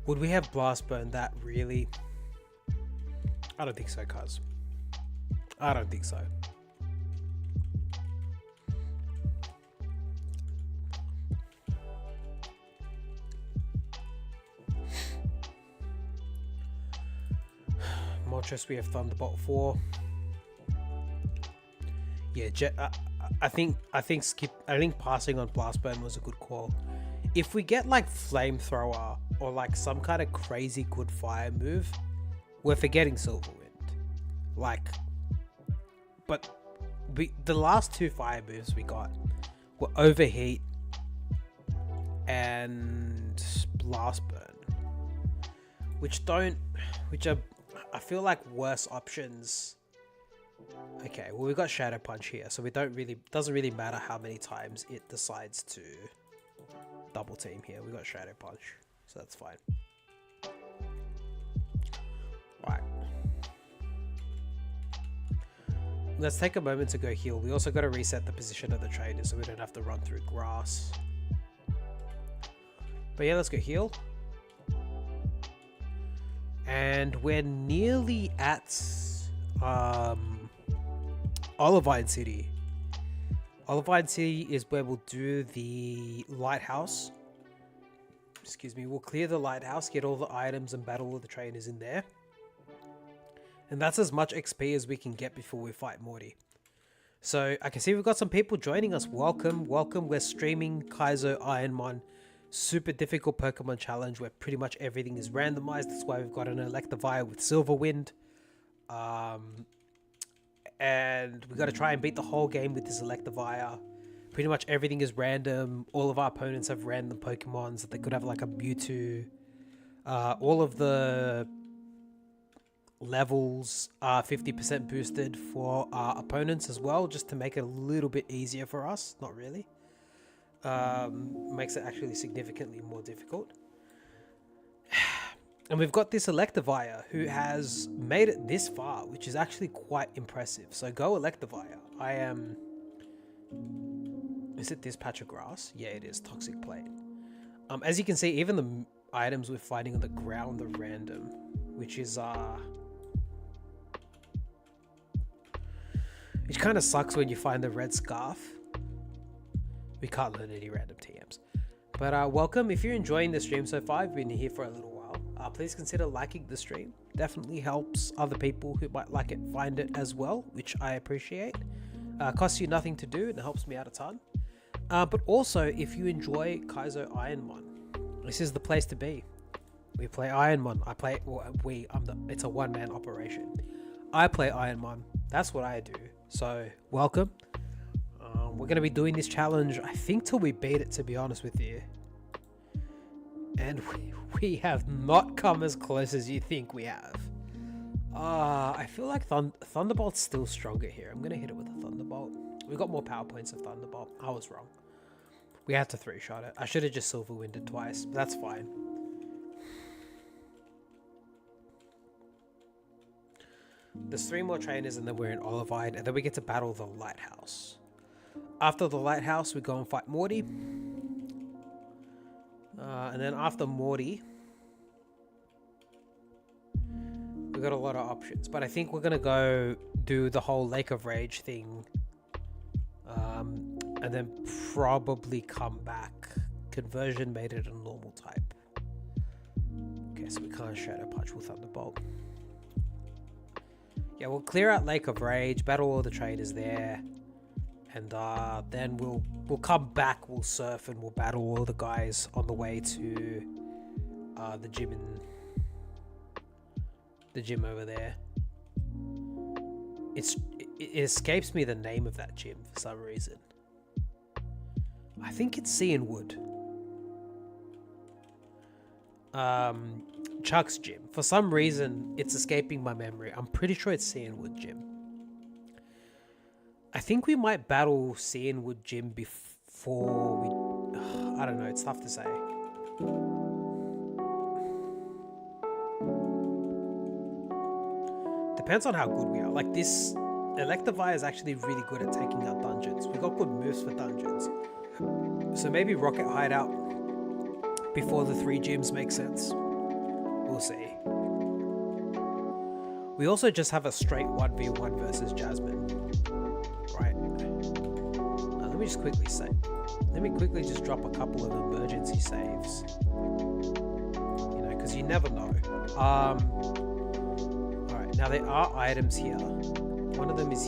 would we have Blast Burn that really? I don't think so, cuz. I don't think so. Moltres, we have Thunderbolt 4. Yeah, I think passing on Blast Burn was a good call. If we get like Flamethrower or like some kind of crazy good fire move, we're forgetting Silverwind. Like, but the last two fire moves we got were Overheat and Blast Burn, which are, I feel like, worse options. Okay, well, we got Shadow Punch here, so doesn't really matter how many times it decides to double team here. We got Shadow Punch, so that's fine. Right. Let's take a moment to go heal. We also got to reset the position of the trainer so we don't have to run through grass. But yeah, let's go heal. And we're nearly at Olivine City. Olivine City is where we'll do the lighthouse. Excuse me, we'll clear the lighthouse, get all the items and battle all the trainers in there. And that's as much XP as we can get before we fight Morty. So I can see we've got some people joining us. Welcome, welcome. We're streaming Kaizo Ironmon. Super difficult Pokemon challenge where pretty much everything is randomized. That's why we've got an Electivire with Silverwind. And we got to try and beat the whole game with this Electivire. Pretty much everything is random. All of our opponents have random Pokemons. They could have like a Mewtwo. All of the levels are 50% boosted for our opponents as well, just to make it a little bit easier for us. Not really. Makes it actually significantly more difficult. And we've got this Electivire who has made it this far, which is actually quite impressive. So go Electivire. I am... Is it this patch of grass? Yeah, it is. Toxic Plate. As you can see, even the items we're fighting on the ground are random, which is... Which kind of sucks when you find the red scarf. We can't learn any random TMs. But welcome. If you're enjoying the stream so far, I've been here for a little while. Please consider liking the stream. Definitely helps other people who might like it find it as well, which I appreciate. Costs you nothing to do and it helps me out a ton. But also, if you enjoy Kaizo Ironmon, this is the place to be. We play Ironmon. I play... Well, it's a one-man operation. I play Ironmon. That's what I do. So, welcome. We're going to be doing this challenge, I think, till we beat it, to be honest with you. And we have not come as close as you think we have. I feel like Thunderbolt's still stronger here. I'm going to hit it with a Thunderbolt. We got more power points of Thunderbolt. I was wrong. We had to 3-shot it. I should have just Silverwinded twice, but that's fine. There's 3 more trainers and then we're in Olivine, and then we get to battle the lighthouse. After the lighthouse, we go and fight Morty. And then after Morty, we got a lot of options. But I think we're going to go do the whole Lake of Rage thing. And then probably come back. Conversion made it a normal type. Okay, so we can't Shadow Punch with Thunderbolt. Yeah, we'll clear out Lake of Rage, battle all the traders there. And then we'll come back, we'll surf, and we'll battle all the guys on the way to the gym The gym over there. It escapes me the name of that gym for some reason. I think it's Sea and Wood. Chuck's gym. For some reason, it's escaping my memory. I'm pretty sure it's Sea and Wood gym. I think we might battle Sea and Wood gym before we... I don't know. It's tough to say. Depends on how good we are. Like this, Electivire is actually really good at taking out dungeons. We got good moves for dungeons. So maybe Rocket Hideout before the 3 gyms makes sense. We'll see. We also just have a straight 1v1 versus Jasmine. Right. Let me just quickly say. Let me quickly just drop a couple of emergency saves. You know, because you never know. Alright, now there are items here. One of them is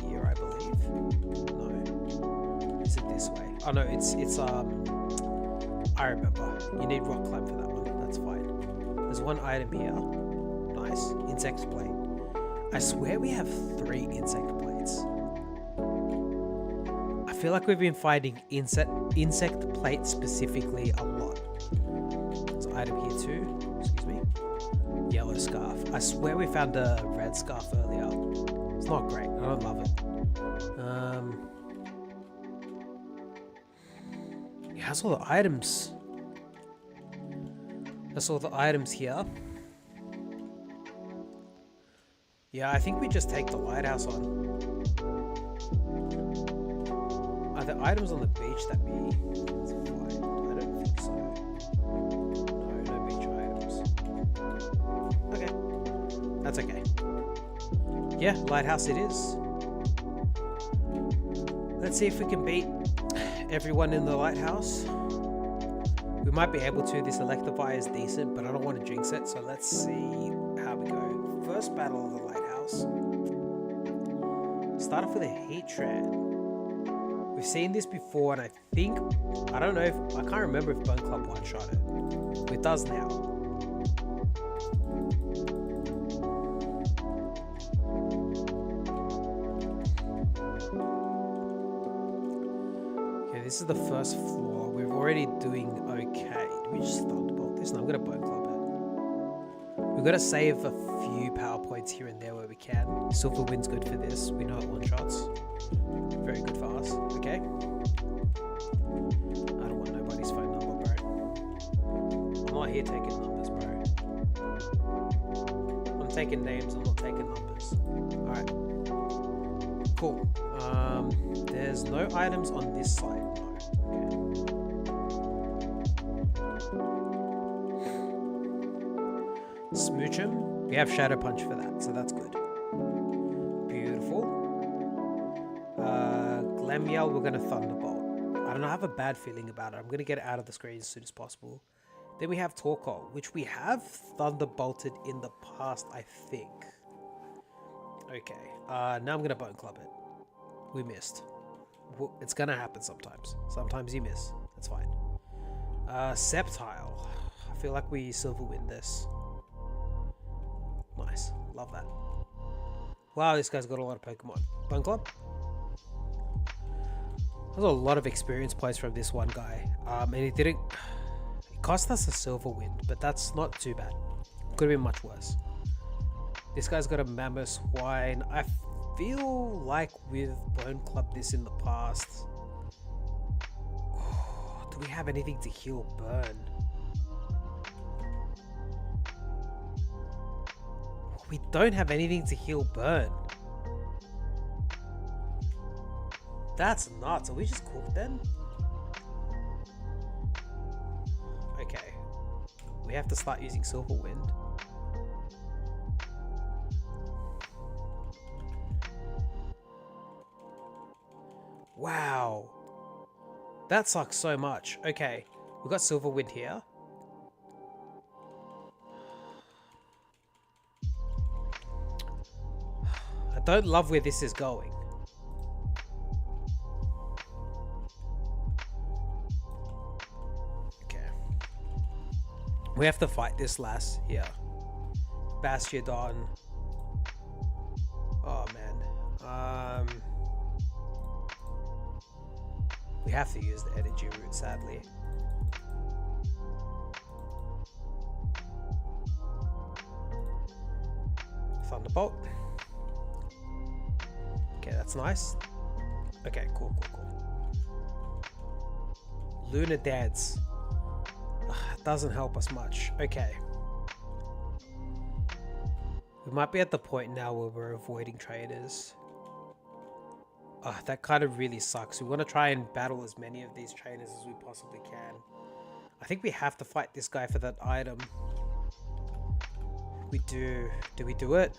here, I believe. No. Is it this way? Oh no, it's I remember. You need rock climb for that one. That's fine. There's one item here. Nice. Insect plate. I swear we have 3 insect plates. I feel like we've been finding insect plates specifically a lot. There's an item here too. Excuse me. Yellow scarf. I swear we found a red scarf earlier. It's not great. I don't love it. It has all the items. That's all the items here. Yeah, I think we just take the lighthouse on. Are there items on the beach that we find? I don't think so. No, no beach items. Okay. That's okay. Yeah, lighthouse it is. Let's see if we can beat everyone in the lighthouse. We might be able to. This Electivire is decent, but I don't want to jinx it, so let's see how we go. First battle of the lighthouse. Start off with a heat shred. We've seen this before, and I think, I don't know if, I can't remember if Bone Club one-shot it. It does now. Okay, this is the first floor. We're already doing okay. Do we just thunderbolt this? No, I'm gonna Bone Club it. We've got to save a few power points here and there where we can. Silver Wind's good for this. We know it one-shots. Very good for us. Okay. I don't want nobody's phone number, bro. I'm not here taking numbers, bro. I'm taking names. I'm not taking numbers. Alright. Cool. There's no items on this side. No. Okay. Smooch him. We have Shadow Punch for that, so that's good. Beautiful. Glamiel, we're going to Thunderbolt. I don't know, I have a bad feeling about it. I'm going to get it out of the screen as soon as possible. Then we have Torkoal, which we have Thunderbolted in the past, I think. Okay, now I'm going to Bone Club it. We missed. It's going to happen sometimes. Sometimes you miss. That's fine. Sceptile. I feel like we Silver Wind this. Nice. Love that. Wow, this guy's got a lot of Pokemon. Bone Club? There's a lot of experience plays from this one guy. And it didn't... It cost us a Silver Wind, but that's not too bad. Could have been much worse. This guy's got a Mammoth Swine. I feel like we've Bone Clubbed this in the past. Oh, do we have anything to heal Burn? We don't have anything to heal Burn. That's nuts. Are we just cooked then? Okay. We have to start using Silver Wind. Wow. That sucks so much. Okay. We've got Silver Wind here. I don't love where this is going. We have to fight this lass here. Bastiodon. Oh man. We have to use the energy root, sadly. Thunderbolt. Okay, that's nice. Okay, cool. Lunar Dance. Doesn't help us much. Okay. We might be at the point now where we're avoiding trainers. That kind of really sucks. We want to try and battle as many of these trainers as we possibly can. I think we have to fight this guy for that item. We do. Do we do it?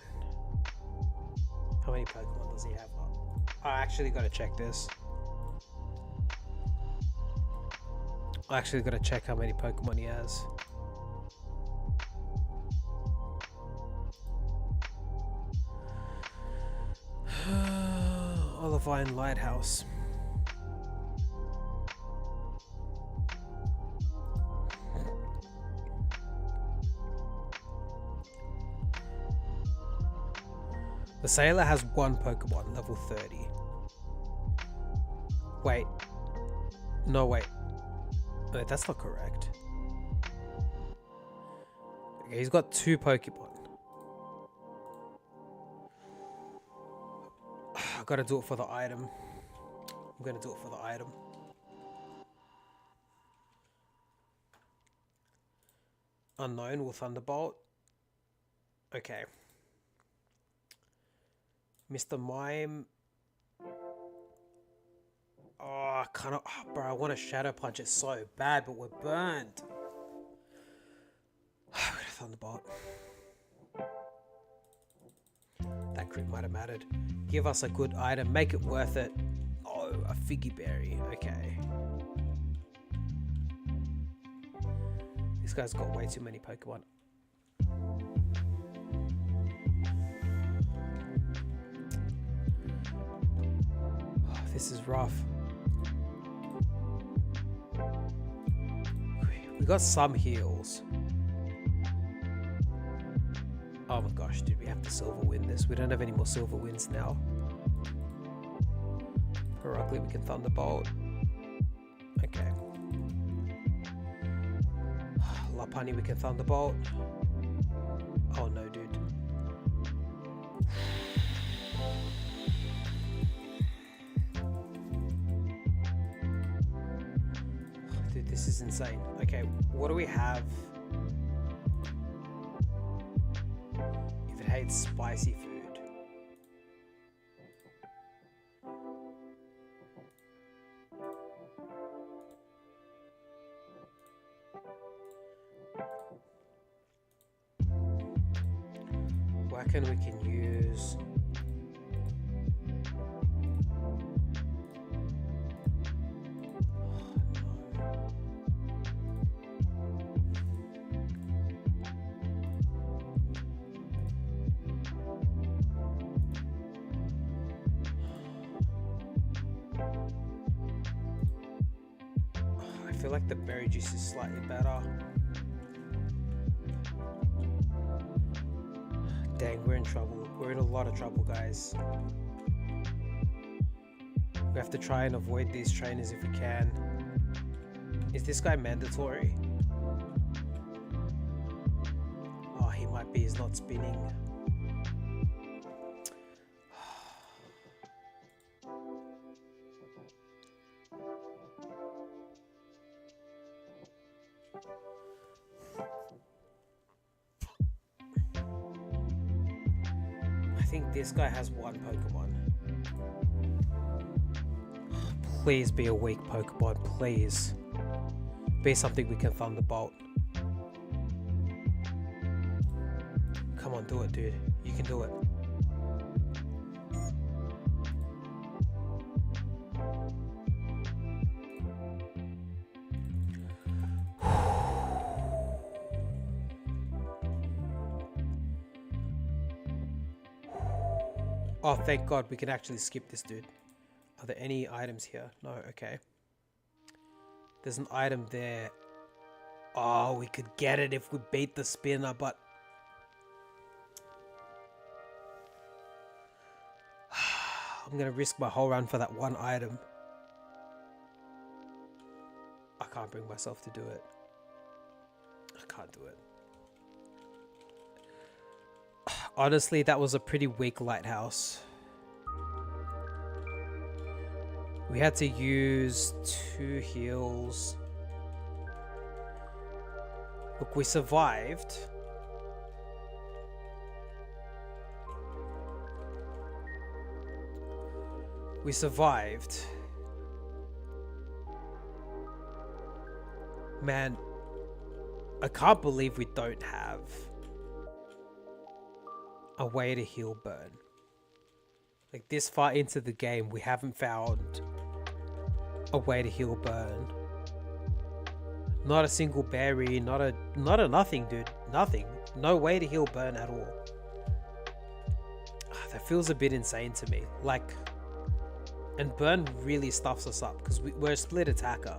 How many Pokemon does he have? I actually gotta check this. I actually gotta check how many Pokemon he has. Olivine Lighthouse. The Sailor has one Pokemon, level 30. Wait. No, wait. Wait, that's not correct. Okay, he's got 2 Pokemon. I gotta do it for the item. I'm gonna do it for the item. Unknown will Thunderbolt. Okay. Mr. Mime. Oh, I kind of... Oh, bro, I want to Shadow Punch it so bad, but we're burnt. I'm gonna Thunderbolt. That crit might have mattered. Give us a good item. Make it worth it. Oh, a Figgy Berry. Okay. This guy's got way too many Pokemon. Oh, this is rough. We got some heals. Oh my gosh, dude, we have to Silver Wind this. We don't have any more Silver Winds now. Heroically, we can Thunderbolt. Okay. Lopunny, we can Thunderbolt. Oh no, dude. Dude, this is insane. Okay, what do we have? If it hates spicy food. Wacken we can use. I feel like the berry juice is slightly better. Dang, we're in trouble. We're in a lot of trouble, guys. We have to try and avoid these trainers if we can. Is this guy mandatory? Oh, he might be. He's not spinning. I think this guy has one Pokemon. Please be a weak Pokemon, please. Be something we can Thunderbolt. Come on, do it, dude. You can do it. Oh, thank God, we can actually skip this, dude. Are there any items here? No, okay. There's an item there. Oh, we could get it if we beat the spinner, but... I'm gonna risk my whole run for that one item. I can't bring myself to do it. I can't do it. Honestly, that was a pretty weak lighthouse. We had to use 2 heals. Look, we survived. We survived. Man, I can't believe we don't have a way to heal burn. Like this far into the game, we haven't found a way to heal burn. Not a single berry, not a nothing, dude. Nothing. No way to heal burn at all. That feels a bit insane to me. Like, and burn really stuffs us up because we're a split attacker.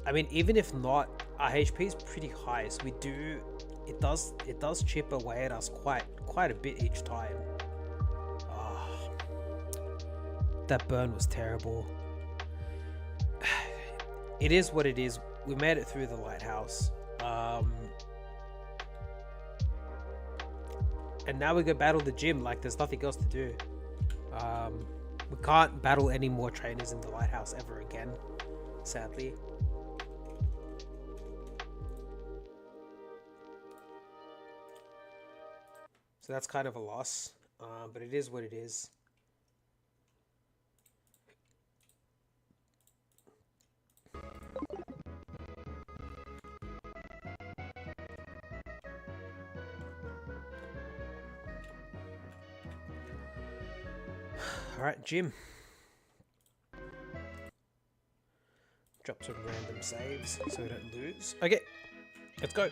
I mean, even if not, our HP is pretty high, so we do. It does chip away at us quite a bit each time. Oh, that burn was terrible. It is what it is. We made it through the lighthouse. And now we go battle the gym like there's nothing else to do. We can't battle any more trainers in the lighthouse ever again, sadly. So that's kind of a loss, but it is what it is. All right, gym. Drop some random saves so we don't lose. Okay, let's go.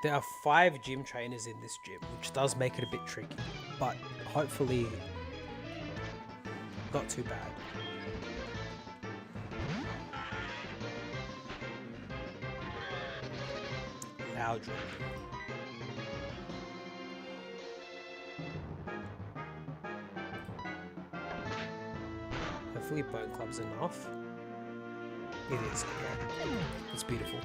There are 5 gym trainers in this gym, which does make it a bit tricky, but hopefully not too bad. Loudry. Hopefully Bone Club's enough. It is, okay. It's beautiful.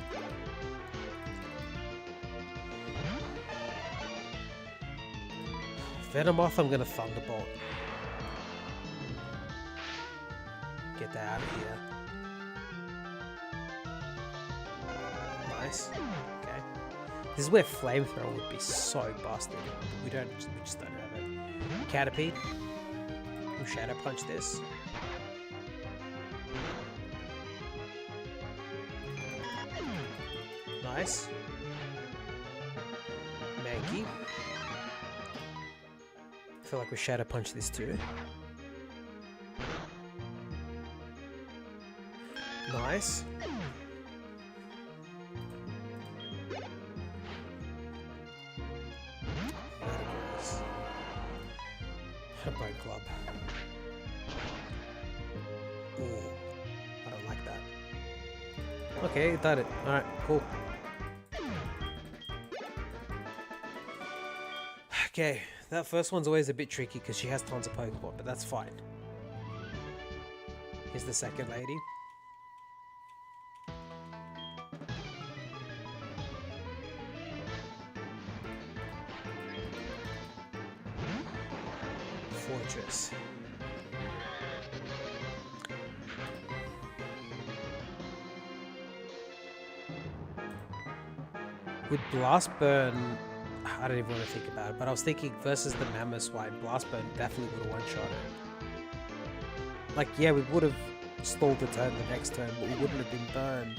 Venomoth, I'm gonna Thunderbolt. Get that out of here. Nice. Okay. This is where Flamethrower would be so busted. We just don't have it. Caterpie. We'll Shadow Punch this. Nice. Mankey. I feel like we Shadow Punch this too. Nice. A Bone Club. Ooh, I don't like that. Okay, you done it. Alright, cool. Okay, that first one's always a bit tricky because she has tons of Pokemon, but that's fine. Here's the second lady. Fortress. With Blast Burn, I don't even want to think about it, but I was thinking versus the Mamoswine, Blast Burn definitely would have one-shot it. Like, yeah, we would have stalled the turn the next turn, but we wouldn't have been burned.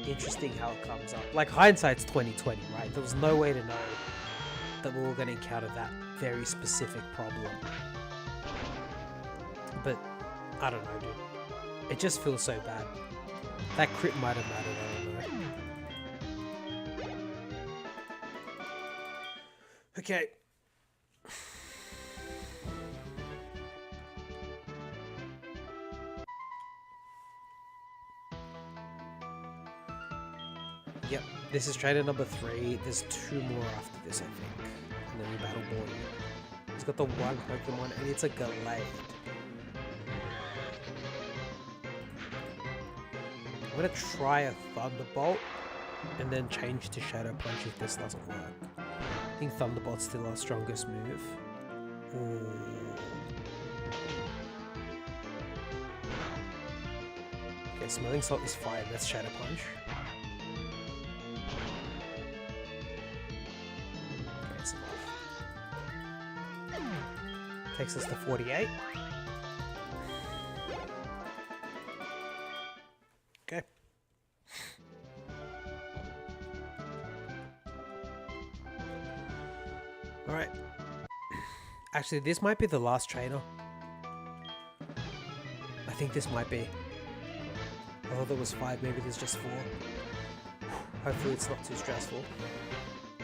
Interesting how it comes up. Like, hindsight's 2020, right? There was no way to know that we were going to encounter that very specific problem. But, I don't know, dude. It just feels so bad. That crit might have mattered, I don't know. Okay. Yep. This is trainer number 3. There's 2 more after this, I think. And then we battle boy. He's got the 1 Pokemon and it's a Gallade. I'm gonna try a Thunderbolt and then change to Shadow Punch if this doesn't work. I think Thunderbolt's still our strongest move. Ooh. Okay, Smelling Salt is fine. That's Shadow Punch. Okay, it's enough. Takes us to 48. Okay. Alright. Actually, this might be the last trainer. I think this might be. Although there was 5, maybe there's just 4. Hopefully it's not too stressful.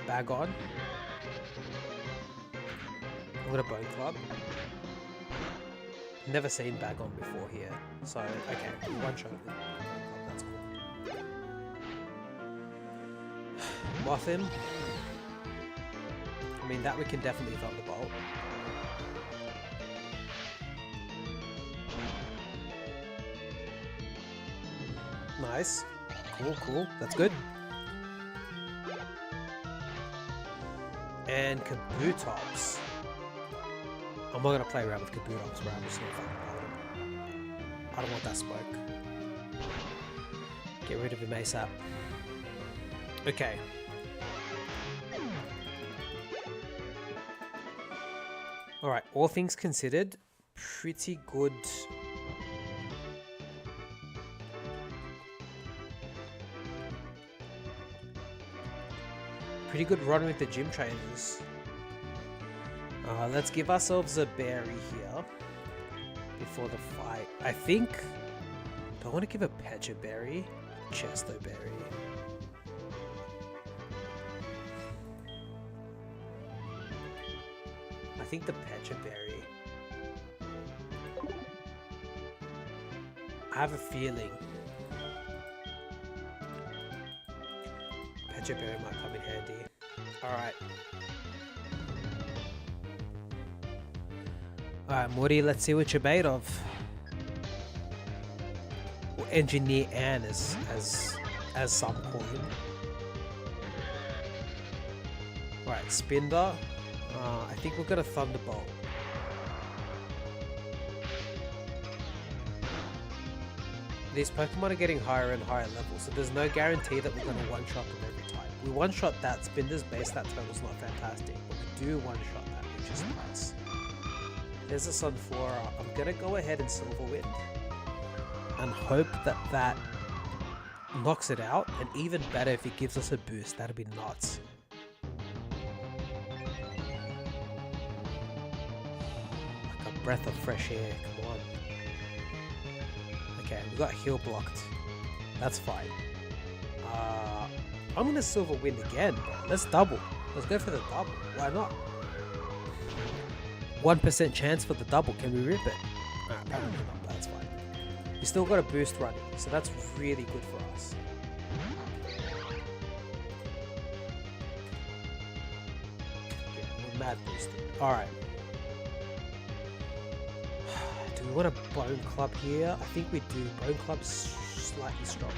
Bag on. I'm gonna Bone Club. Never seen Bag on before here. So, okay, 1 shot with Bone Club, that's cool. Moth him. I mean, that we can definitely Thunderbolt. Nice. Cool, cool. That's good. And Kabutops. I'm not going to play around with Kabutops, bro. I'm just going to Thunderbolt him. I don't want that smoke. Get rid of him ASAP. Okay. Alright, all things considered, pretty good. Pretty good run with the gym trainers. Let's give ourselves a berry here before the fight. I think, do I want to give a Pecha berry? Chesto berry. I think the Pecha berry. I have a feeling Pecha berry might come in handy. Alright. Alright, Morty, let's see what you're made of. Or Engineer Ann, as some call him. Alright, Spinder. I think we're gonna Thunderbolt. These Pokemon are getting higher and higher levels, so there's no guarantee that we're gonna one-shot them every time. We one-shot that, Spinder's base stat total's not fantastic, but we do one-shot that, which is nice. There's a Sunflora. I'm gonna go ahead and Silver Wind and hope that that knocks it out, and even better if it gives us a boost. That'd be nuts. Like a breath of fresh air, come on. Okay, we got heal blocked. That's fine. I'm gonna Silver Wind again, bro. Let's double. Let's go for the double. Why not? 1% chance for the double. Can we rip it? Alright, apparently not. That's fine. We still got a boost running, so that's really good for us. Yeah, we're mad boosted. Alright. Do we want a Bone Club here? I think we do. Bone Club's slightly stronger.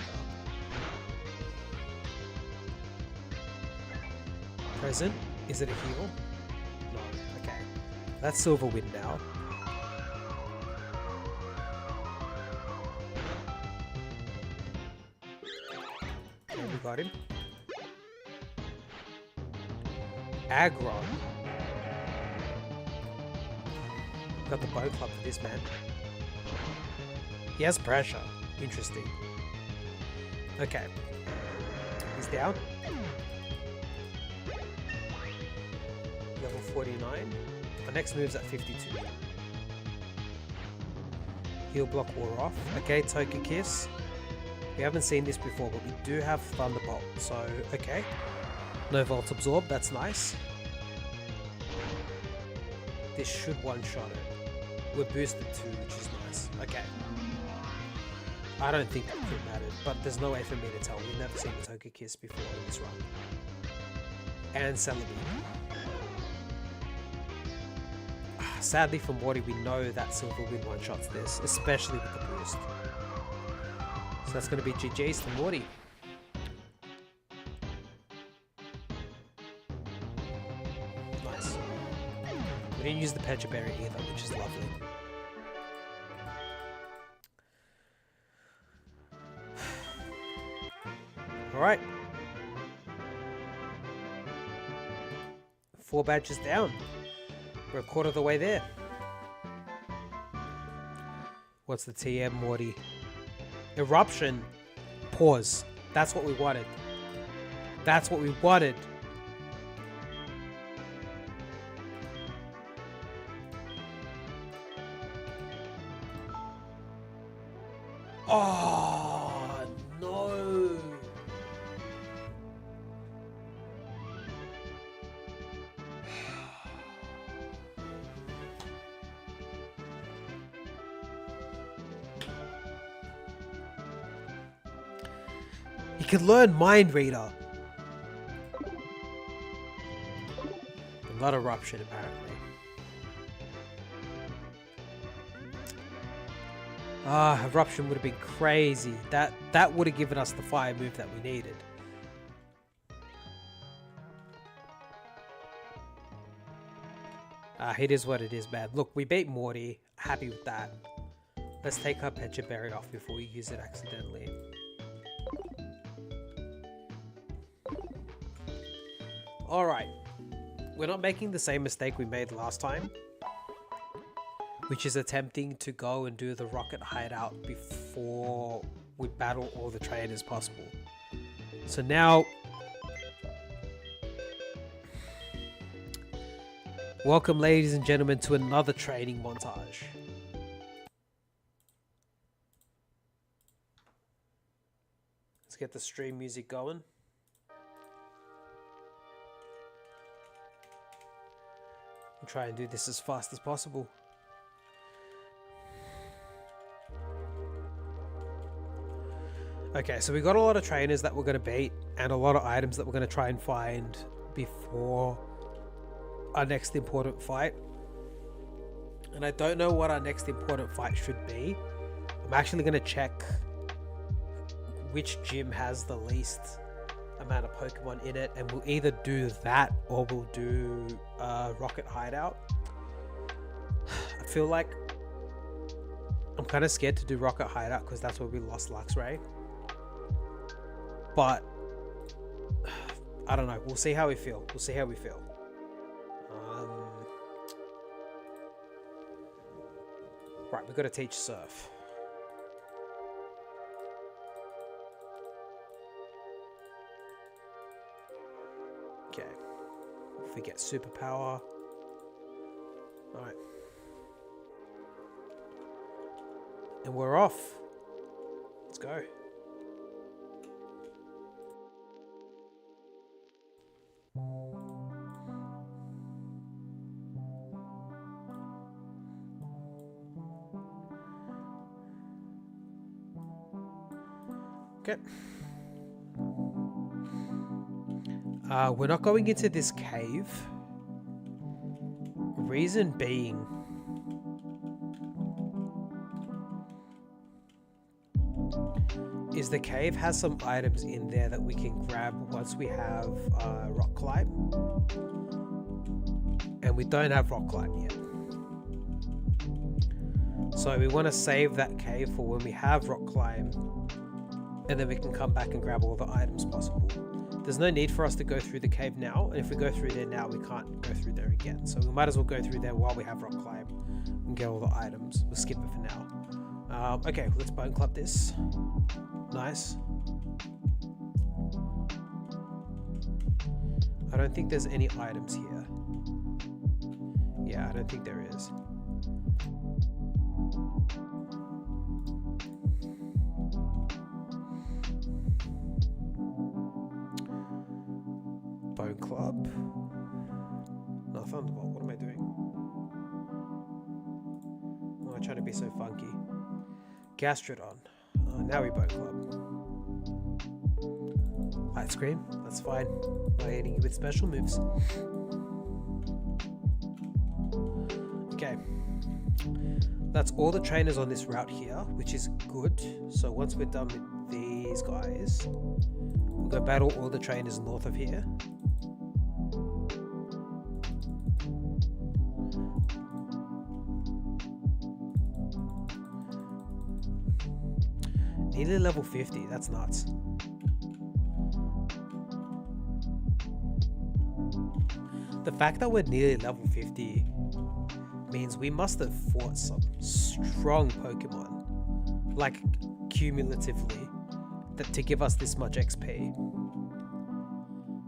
Present? Is it a heal? No. Okay. That's Silver Wind now. Okay, we got him. Aggron. Got the Bone Club for this man. He has pressure. Interesting. Okay. He's down. Level 49. Our next move's at 52. Heal block wore off. Okay, Togekiss. We haven't seen this before, but we do have Thunderbolt. So, okay. No Volt Absorb, that's nice. This should one-shot it. We're boosted too, which is nice. Okay. I don't think that could matter, but there's no way for me to tell. We've never seen the Hgss before in this run. And Celebi. Sadly for Morty, we know that Silver Wind one-shots this, especially with the boost. So that's going to be GG's to Morty. Nice. We didn't use the Pecha Berry either, which is lovely. Alright. 4 badges down. We're a quarter of the way there. What's the TM, Morty? Eruption. Pause. That's what we wanted. That's what we wanted. Oh, no. You can learn Mind Reader. But not Eruption, apparently. Ah, Eruption would have been crazy. That would have given us the fire move that we needed. It is what it is, man. Look, we beat Morty. Happy with that. Let's take our Pecha Berry off before we use it accidentally. Alright. We're not making the same mistake we made last time, which is attempting to go and do the rocket hideout before we battle all the trainers possible. So now, welcome ladies and gentlemen to another training montage. Let's get the stream music going. And try and do this as fast as possible. Okay, so we got a lot of trainers that we're going to beat and a lot of items that we're going to try and find before our next important fight. And I don't know what our next important fight should be. I'm actually going to check which gym has the least amount of Pokemon in it, and we'll either do that or we'll do Rocket Hideout. I feel like I'm kind of scared to do Rocket Hideout because that's where we lost Luxray. But I don't know. We'll see how we feel. We'll see how we feel. Right, we've got to teach Surf. Okay. If we get superpower. Alright. And we're off. Let's go. Okay. We're not going into this cave. Reason being, is the cave has some items in there that we can grab once we have Rock Climb. And we don't have Rock Climb yet. So we want to save that cave for when we have Rock Climb. And then we can come back and grab all the items possible. There's no need for us to go through the cave now, and if we go through there now, we can't go through there again. So we might as well go through there while we have Rock Climb and get all the items. We'll skip it for now. Okay, let's Bone Club this. Nice. I don't think there's any items here. Yeah, I don't think there is. Bone Club. No, Thunderbolt. What am I doing? Oh, I'm trying to be so funky. Gastrodon. Now Now we bone club. Light screen, that's fine. Not hitting you with special moves. Okay. That's all the trainers on this route here, which is good. So once we're done with these guys, we'll go battle all the trainers north of here. Nearly level 50, that's nuts. The fact that we're nearly level 50 means we must have fought some strong Pokemon, like cumulatively, that to give us this much XP.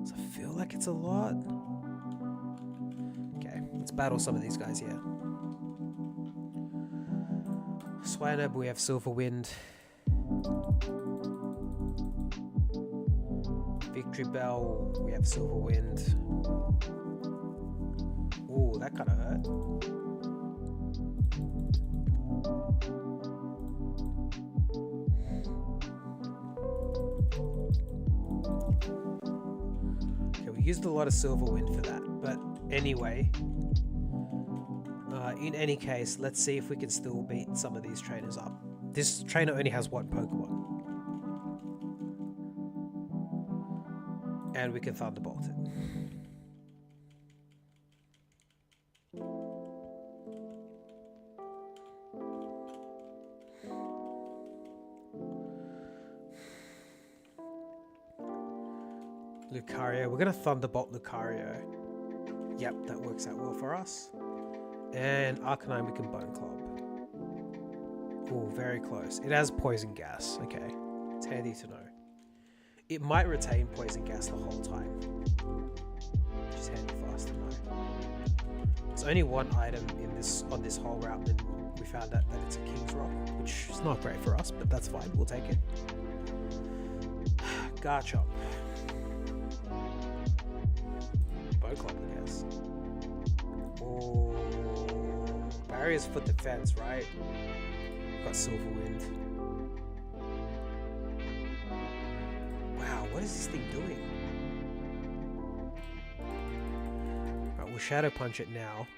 So I feel like it's a lot. Okay, let's battle some of these guys here. Swinub, we have Silver Wind. Victory Bell, we have Silver Wind. Ooh, that kind of hurt. Okay, we used a lot of Silver Wind for that, but anyway, in any case, let's see if we can still beat some of these trainers up. This trainer only has one Pokemon. And we can Thunderbolt it. Lucario. We're going to Thunderbolt Lucario. Yep, that works out well for us. And Arcanine we can Bone Club. Oh, very close. It has Poison Gas. Okay. It's handy to know. It might retain Poison Gas the whole time. Which is handy for us to know. There's only one item in this on this whole route, and we found out that it's a King's Rock, which is not great for us, but that's fine. We'll take it. Garchomp. Bone Club, I guess. Oh, barriers for defense, right? Got Silver Wind. Wow, what is this thing doing? Right, we'll Shadow Punch it now.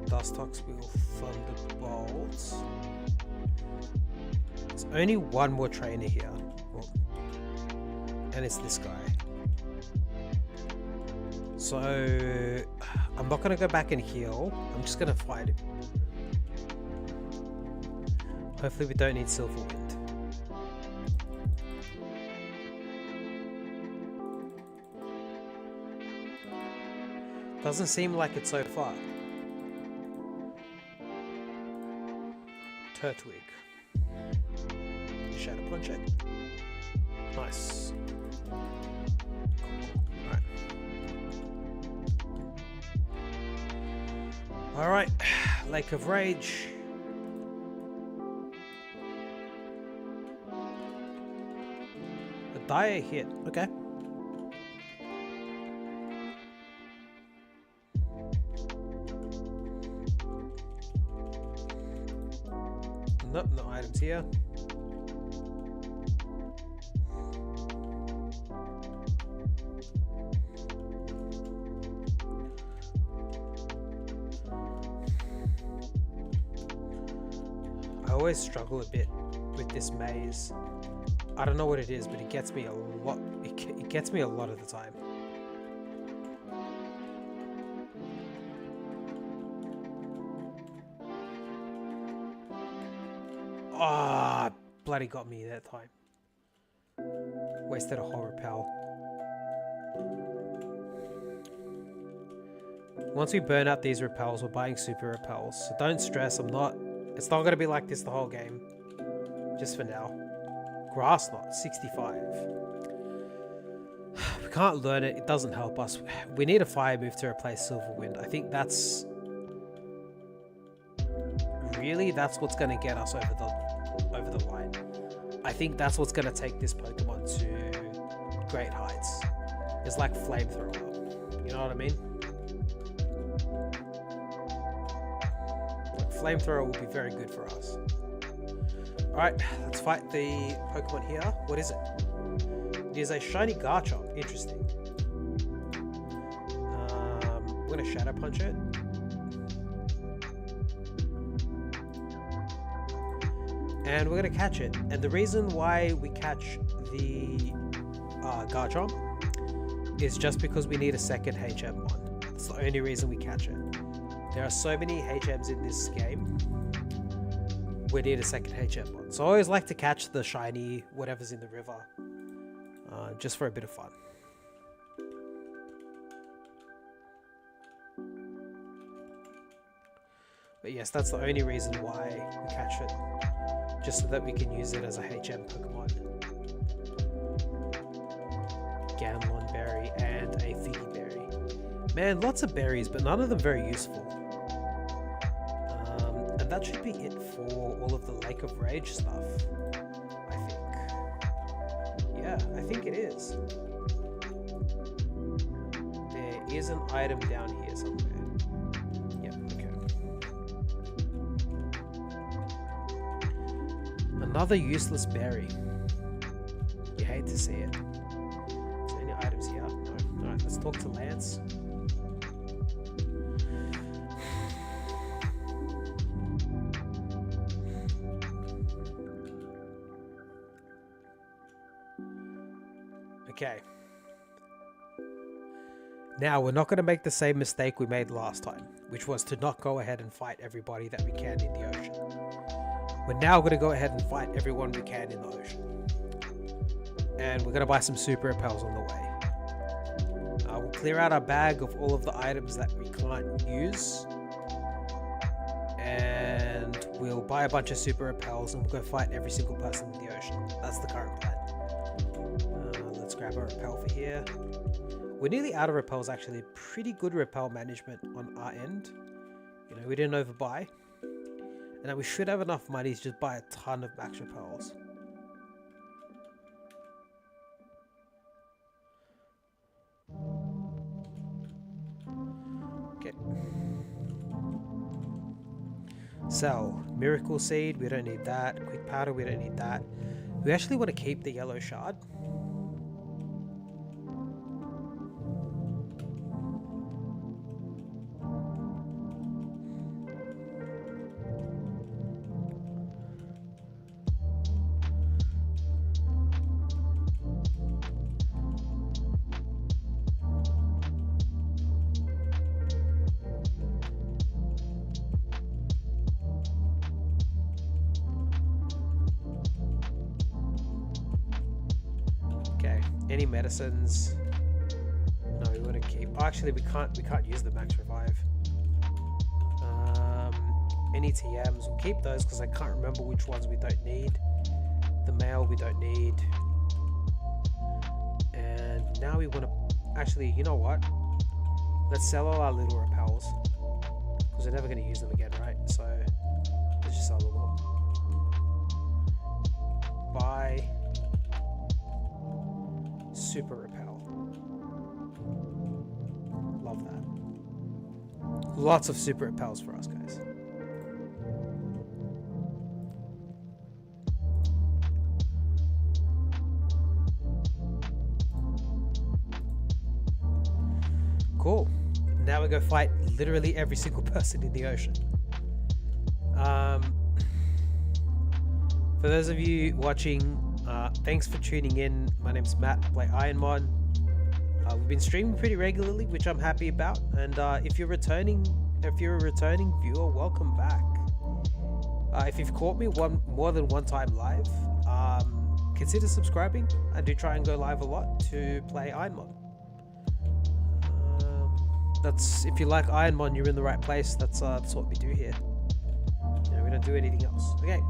Dustox will Thunderbolt. There's only one more trainer here. Oh. And it's this guy. So I'm not going to go back and heal. I'm just going to fight him. Hopefully we don't need Silver Wind. Doesn't seem like it so far. Turtwig. Shadow Punch it. Nice. Alright. Alright. Lake of Rage. A dire hit. Okay. Nope, no items here. I always struggle a bit with this maze. I don't know what it is, but it gets me a lot. It gets me a lot of the time. Ah, oh, bloody got me that time. Wasted a whole repel. Once we burn out these repels, we're buying super repels. So don't stress, it's not going to be like this the whole game. Just for now. Grass knot, 65. we can't learn it. It doesn't help us. We need a fire move to replace Silverwind. I think that's what's going to get us over the line. I think that's what's going to take this Pokemon to great heights. It's like Flamethrower. You know what I mean? Like Flamethrower will be very good for us. Alright, let's fight the Pokemon here. What is it? It is a shiny Garchomp. Interesting. I'm going to Shadow Punch it. And we're going to catch it. And the reason why we catch the Garchomp is just because we need a second HM1. That's the only reason we catch it. There are so many HMs in this game. We need a second HM1. So I always like to catch the shiny whatever's in the river. Just for a bit of fun. But yes, that's the only reason why we catch it. Just so that we can use it as a HM Pokemon. Ganlon Berry and a Figgy Berry. Man, lots of berries, but none of them very useful. And that should be it for all of the Lake of Rage stuff, I think. Yeah, I think it is. There is an item down here somewhere. Yep, okay. Another useless berry. You hate to see it. Is there any items here? No. Alright, let's talk to Lance. Okay. Now, we're not going to make the same mistake we made last time, which was to not go ahead and fight everybody that we can in the ocean. We're now going to go ahead and fight everyone we can in the ocean. And we're going to buy some super repels on the way. We'll clear out our bag of all of the items that we can't use. And we'll buy a bunch of super repels and we'll go fight every single person in the ocean. That's the current plan. Let's grab a repel for here. We're nearly out of repels actually. Pretty good repel management on our end. You know, we didn't overbuy. And now we should have enough money to just buy a ton of max repels. Okay. Sell. Miracle Seed, we don't need that. Quick Powder, we don't need that. We actually want to keep the yellow shard. Any medicines? No, we want to keep. Oh, actually, we can't use the max revive. Any TMs? We'll keep those because I can't remember which ones we don't need. The mail we don't need. And now we want to. Actually, you know what? Let's sell all our little repels because we're never going to use them again, right? So let's just sell them all. Buy. Super repel. Love that. Lots of super repels for us, guys. Cool. Now we go fight literally every single person in the ocean. For those of you watching, thanks for tuning in. My name's Matt. I play Ironmon. We've been streaming pretty regularly, which I'm happy about. And if you're a returning viewer, welcome back. If you've caught me more than one time live, consider subscribing. I do try and go live a lot to play Ironmon. That's if you like Ironmon, you're in the right place. That's what we do here. You know, we don't do anything else. Okay.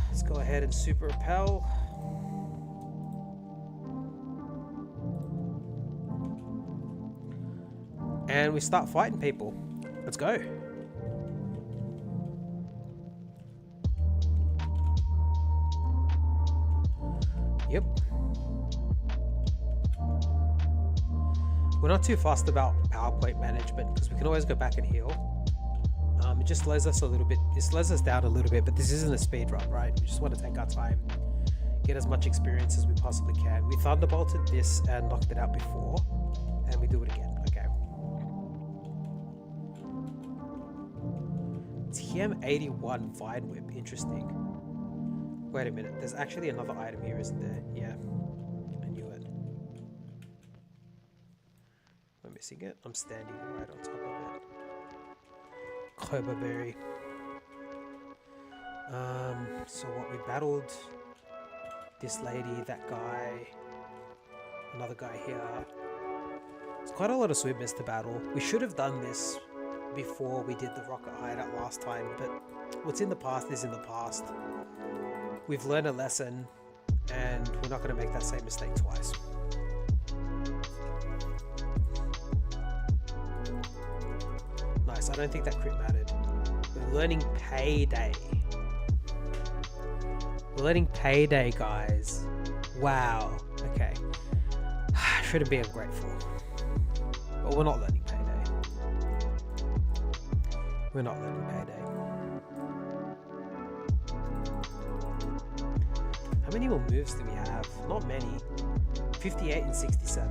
Let's go ahead and super repel. And we start fighting people. Let's go. Yep. We're not too fussed about PowerPoint management because we can always go back and heal. It just slows us a little bit. It slows us down a little bit, but this isn't a speed run, right? We just want to take our time, get as much experience as we possibly can. We thunderbolted this and knocked it out before, and we do it again. Okay. TM81 Vine Whip. Interesting. Wait a minute. There's actually another item here, isn't there? Yeah. I knew it. Am I missing it? I'm standing right on top of it. Clover berry. So what, we battled this lady, that guy, another guy here. It's quite a lot of swimmers to battle. We should have done this before we did the rocket hideout last time, but what's in the past is in the past. We've learned a lesson, and we're not going to make that same mistake twice. Nice, I don't think that crit mattered. We're learning Payday. We're learning Payday, guys. Wow, okay. Shouldn't be ungrateful. But we're not learning Payday. We're not learning Payday. How many more moves do we have? Not many. 58 and 67.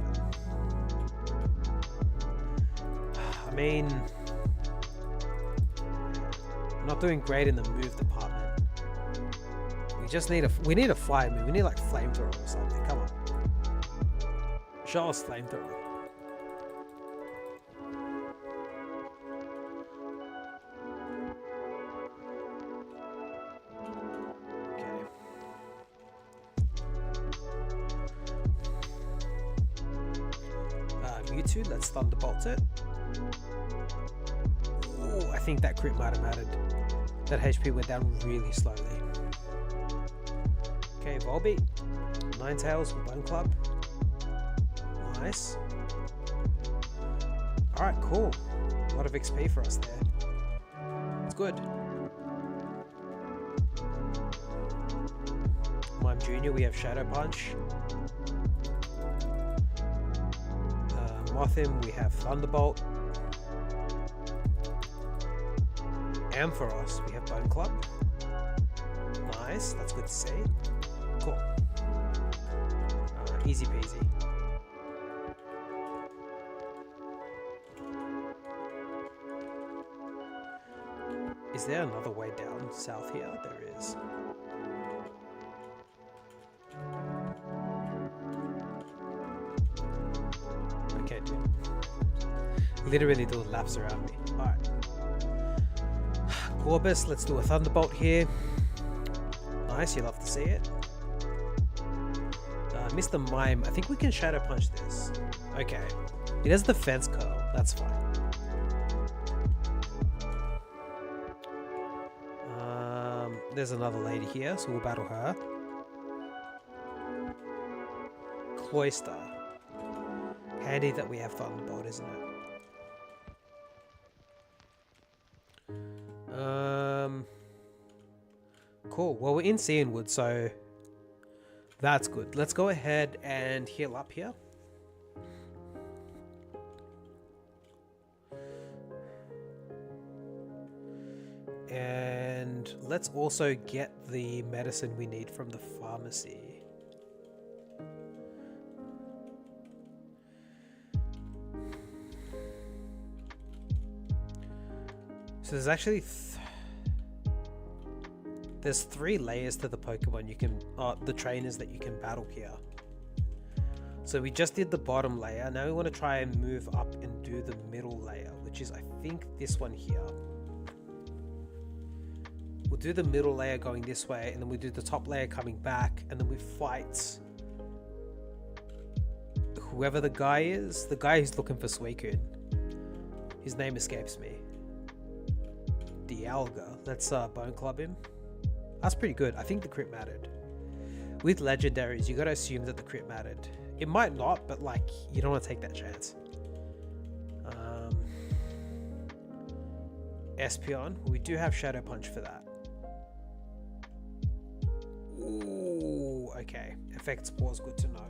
I mean, we're not doing great in the move department. We need a fire move. We need like flamethrower or something. Come on. Show us flamethrower. Mewtwo, let's thunderbolt it. Ooh, I think that crit might have mattered. That HP went down really slowly. Okay, Volbeat, Ninetales, Bone Club. Nice. Alright, cool. A lot of XP for us there. It's good. Mime Jr., we have Shadow Punch. Mothim, we have Thunderbolt. Ampharos, we have Bone Club. Nice, that's good to see. Cool. Easy peasy. Is there another way down south here? There is. Okay, dude. Literally doing laps around me. Alright. Corvus, let's do a Thunderbolt here. Nice, you love to see it. Mr. Mime, I think we can Shadow Punch this. Okay. It has the Fence Curl, that's fine. There's another lady here, so we'll battle her. Cloyster. Handy that we have Thunderbolt, isn't it? Cool. Well, we're in Cianwood, so that's good. Let's go ahead and heal up here. And let's also get the medicine we need from the pharmacy. So there's actually there's 3 layers to the Pokemon you can, the trainers that you can battle here. So we just did the bottom layer. Now we want to try and move up and do the middle layer, which is I think this one here. We'll do the middle layer going this way, and then we do the top layer coming back, and then we fight whoever the guy is. The guy who's looking for Suicune. His name escapes me. Dialga. Let's Bone Club him. That's pretty good. I think the crit mattered. With legendaries, you gotta assume that the crit mattered. It might not, but like, you don't want to take that chance. Espeon. We do have Shadow Punch for that. Ooh, okay. Effect Spore's good to know.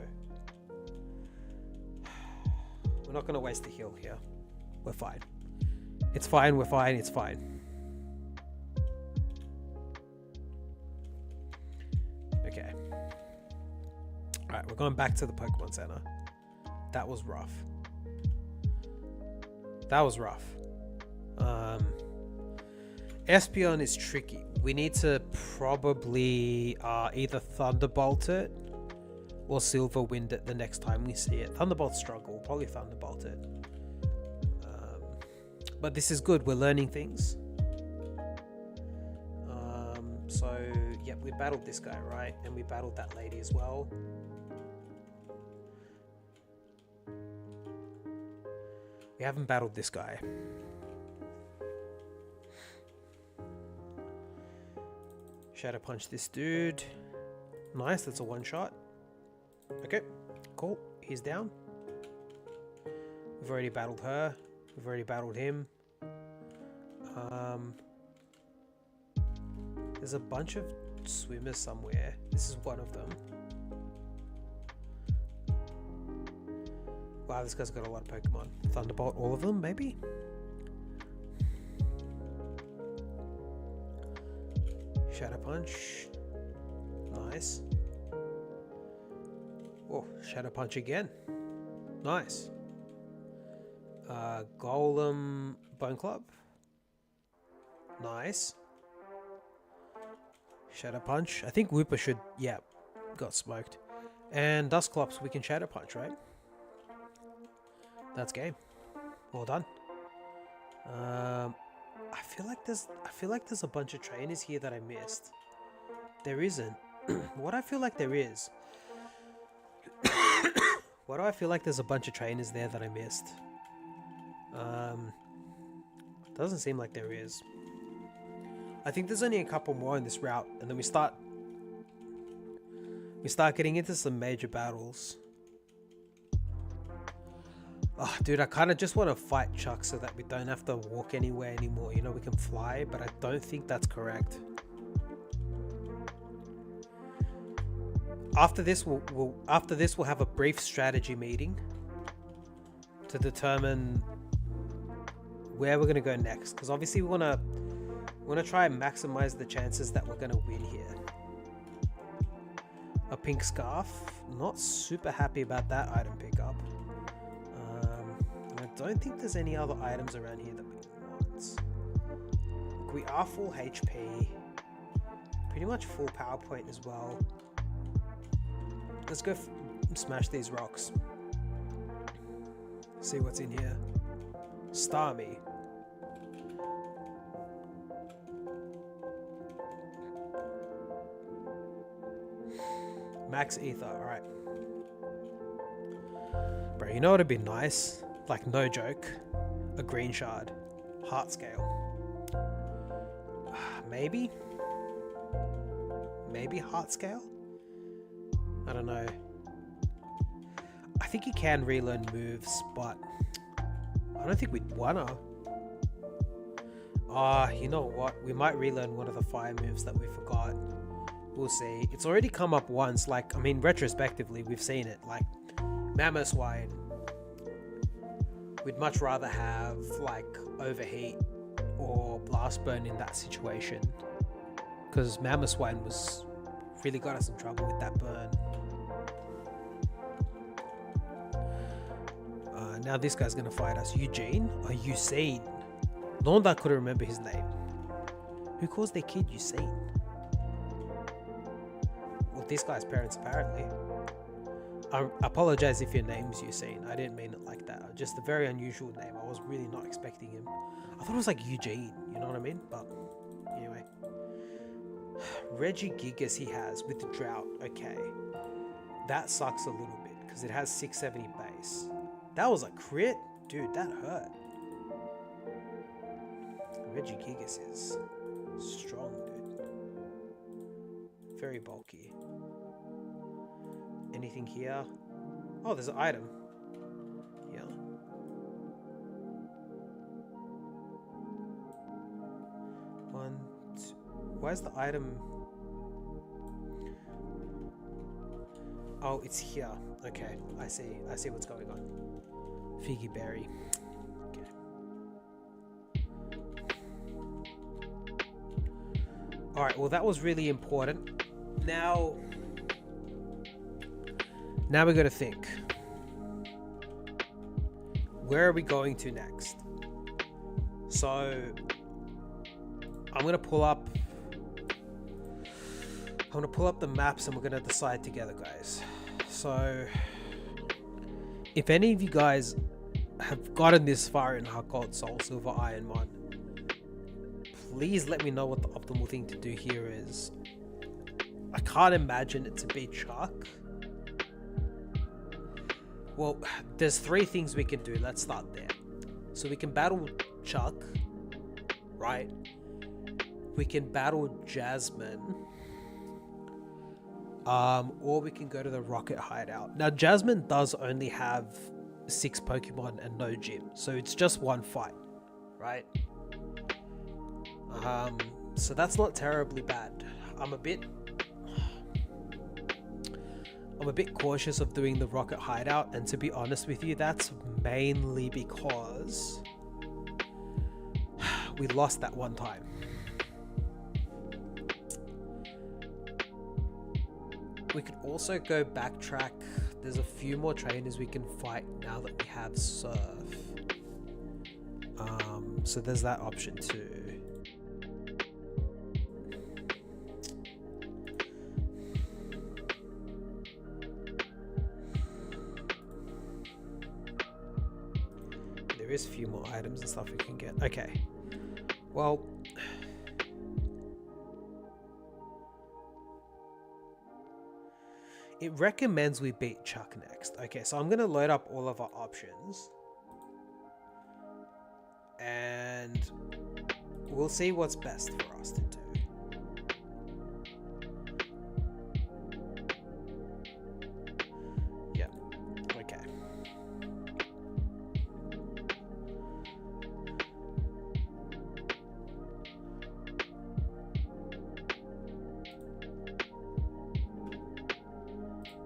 We're not going to waste the heal here. We're fine. It's fine, we're fine, it's fine. Okay. Alright, we're going back to the Pokemon Center. That was rough. That was rough. Espeon is tricky. We need to probably either Thunderbolt it or Silver Wind it the next time we see it. Thunderbolt's struggle. We'll probably Thunderbolt it. But this is good. We're learning things. So, yep, we battled this guy, right? And we battled that lady as well. We haven't battled this guy. Shadow Punch this dude. Nice, that's a one-shot. Okay, cool. He's down. We've already battled her. We've already battled him. There's a bunch of swimmers somewhere. This is one of them. Wow, this guy's got a lot of Pokemon. Thunderbolt all of them, maybe? Shadow Punch. Nice. Oh, Shadow Punch again. Nice. Golem Bone Club. Nice. Shadow Punch. I think Wooper should... Yeah, got smoked. And Dusclops, we can Shadow Punch, right? That's game. Well done. I feel like there's a bunch of trainers here that I missed. There isn't. What I feel like there is. Why do I feel like there's a bunch of trainers there that I missed? Doesn't seem like there is. I think there's only a couple more in this route, and then we start getting into some major battles. Oh, dude, I kind of just want to fight Chuck so that we don't have to walk anywhere anymore. You know, we can fly, but I don't think that's correct. After this, we'll have a brief strategy meeting to determine where we're gonna go next. Because obviously we wanna try and maximize the chances that we're gonna win here. A pink scarf. Not super happy about that item pickup. I don't think there's any other items around here that we want. We are full HP. Pretty much full power point as well. Let's go smash these rocks. See what's in here. Starmie. Max Ether, alright. Bro, you know what would be nice? Like, no joke. A green shard. Heart scale. Maybe? Maybe heart scale? I don't know. I think you can relearn moves, but I don't think we'd wanna. You know what? We might relearn one of the fire moves that we forgot. We'll see. It's already come up once. Like, I mean, retrospectively, we've seen it. Like, Mamoswine. We'd much rather have, like, Overheat or Blast Burn in that situation. Because Mamoswine was... really got us in trouble with that burn. Now this guy's gonna fight us. Eugene? Or Usain? No one that couldn't remember his name. Who calls their kid Usain? Well, this guy's parents apparently. I apologize if your name's Usain. I didn't mean it like that. Just a very unusual name. I was really not expecting him. I thought it was like Eugene. You know what I mean? But anyway. Hgss he has with the drought. Okay. That sucks a little bit because it has 670 base. That was a crit? Dude, that hurt. Hgss is strong, dude. Very bulky. Anything here? Oh, there's an item. Yeah. One, two. Where's the item? Oh, it's here. Okay, I see. I see what's going on. Figgy berry. Okay. Alright, well that was really important. Now we gotta think. Where are we going to next? So I'm gonna pull up the maps and we're gonna decide together, guys. So if any of you guys have gotten this far in Heart Gold Soul Silver Ironmon, please let me know what the optimal thing to do here is. I can't imagine it to be Chuck. Well, there's three things we can do. Let's start there. So we can battle Chuck, right? We can battle Jasmine. Or we can go to the Rocket Hideout. Now, Jasmine does only have 6 Pokemon and no gym, so it's just one fight, right? So that's not terribly bad. I'm a bit cautious of doing the Rocket Hideout, and to be honest with you, that's mainly because we lost that one time. We could also go backtrack. There's a few more trainers we can fight now that we have Surf. So there's that option too. There is a few more items and stuff we can get. Okay. Well, it recommends we beat Chuck next. Okay, so I'm going to load up all of our options. And we'll see what's best for us to do. Yeah, okay.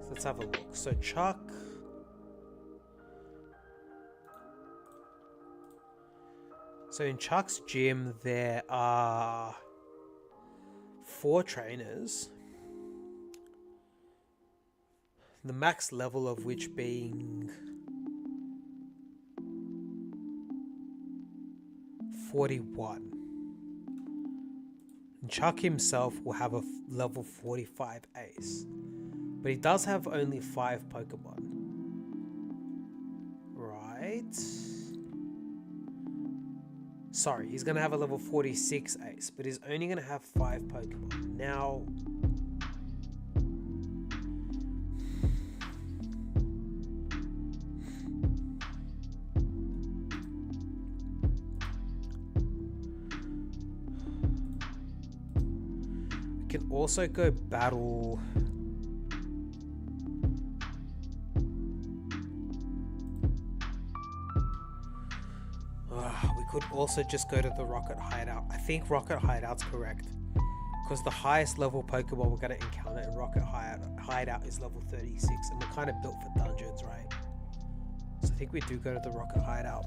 So let's have a look. So Chuck. So in Chuck's gym, there are 4 trainers. The max level of which being 41. And Chuck himself will have a level 45 ace. But he does have only 5 Pokemon. Right? Sorry, he's going to have a level 46 ace, but he's only going to have 5 Pokemon. Now, we can also go battle... could also just go to the Rocket Hideout. I think Rocket Hideout's correct, because the highest level Pokemon we're going to encounter in Rocket Hideout is level 36, and we're kind of built for dungeons, right? So I think we do go to the Rocket Hideout.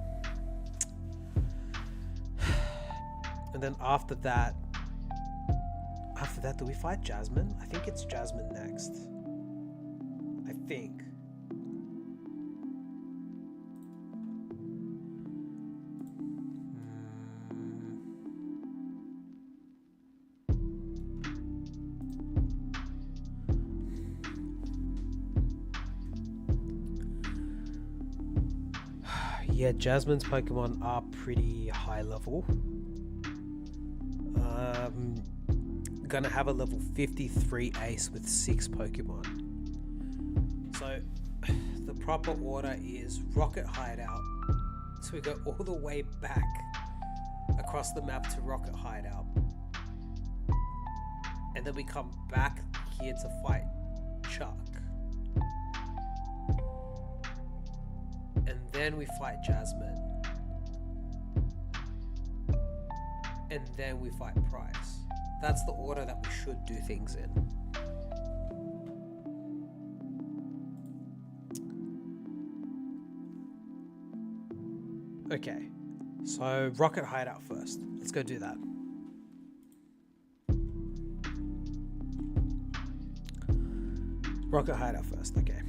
And then after that, do we fight Jasmine? I think it's Jasmine next. I think. Yeah, Jasmine's Pokemon are pretty high level. Gonna have a level 53 ace with 6 Pokemon. So the proper order is Rocket Hideout. So we go all the way back across the map to Rocket Hideout. And then we come back here to fight Chuck. And then we fight Jasmine. and then we fight Price. That's the order that we should do things in. Okay, so Rocket Hideout first. Let's go do that. Rocket Hideout first, okay.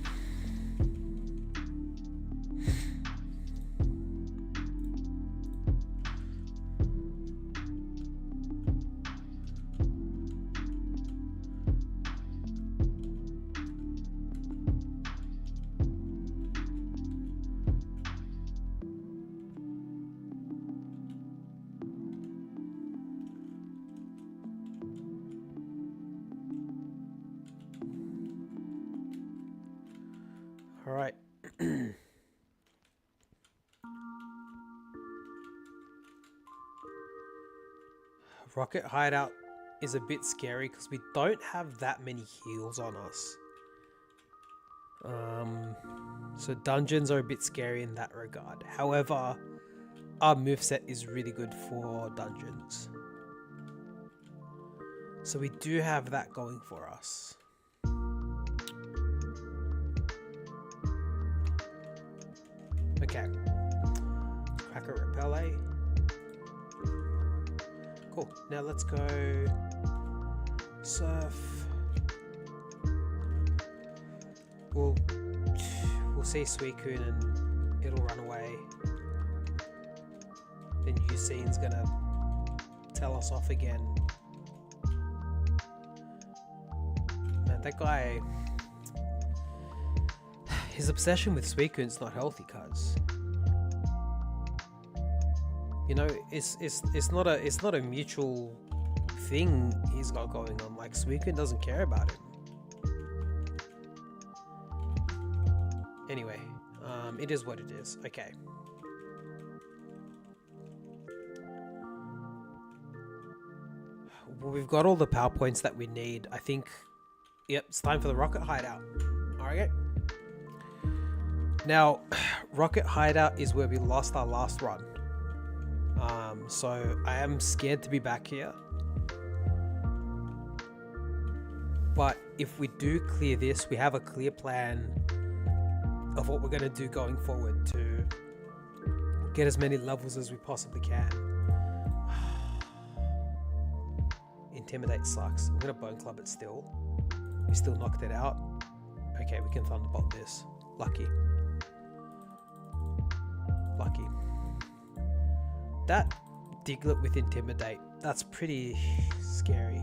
All right. Rocket Hideout is a bit scary because we don't have that many heals on us. So dungeons are a bit scary in that regard. However, our moveset is really good for dungeons. So we do have that going for us. Okay. Cracker Repele. Cool. Now let's go Surf. We'll see Suicune and it'll run away. Then Usain's gonna tell us off again. Man, that guy, his obsession with Suicune's not healthy, cuz. You know, it's not a mutual thing he's got going on. Like, Suicune doesn't care about him. Anyway, it is what it is. Okay. Well, we've got all the power points that we need. I think, yep, it's time for the Rocket Hideout. Alright. Now, Rocket Hideout is where we lost our last run. So I am scared to be back here. But if we do clear this, we have a clear plan of what we're going to do going forward to get as many levels as we possibly can. Intimidate sucks. We're going to Bone Club it still. We still knocked it out. Okay, we can Thunderbolt this. Lucky. Lucky. That Diglett with Intimidate, that's pretty scary.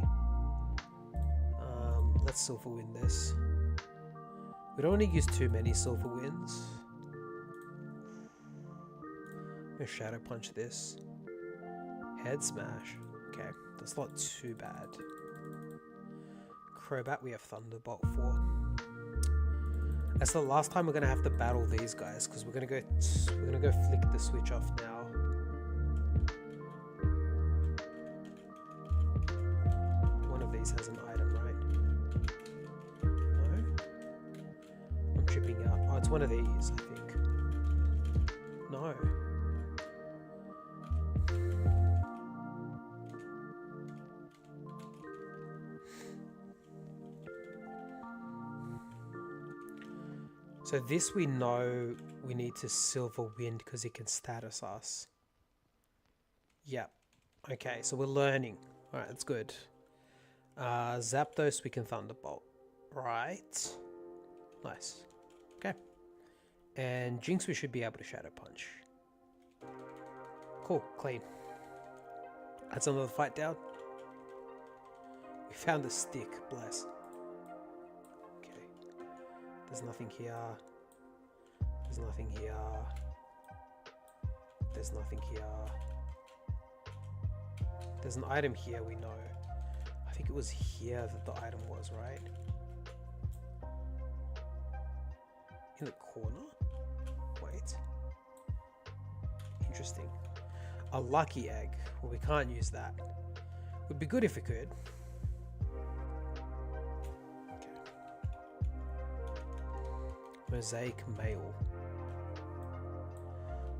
Let's Silph Wind this. We don't want to use too many Silph Winds. I'm gonna Shadow Punch this. Head Smash. Okay, that's not too bad. Crobat we have Thunderbolt for. That's the last time we're gonna have to battle these guys because we're gonna go flick the switch off now. One of these has an item, right? No? I'm tripping out. Oh, it's one of these, I think. No. So this we know we need to Silver Wind because it can status us. Yep. Okay, so we're learning. Alright, that's good. Zapdos we can Thunderbolt. Right. Nice. Okay. And Jinx we should be able to Shadow Punch. Cool, clean. That's another fight down. We found a stick, bless. There's nothing here. There's nothing here. There's nothing here. There's an item here we know. I think it was here that the item was, right? In the corner? Wait. Interesting. A lucky egg. Well, we can't use that. Would be good if we could. Mosaic Mail.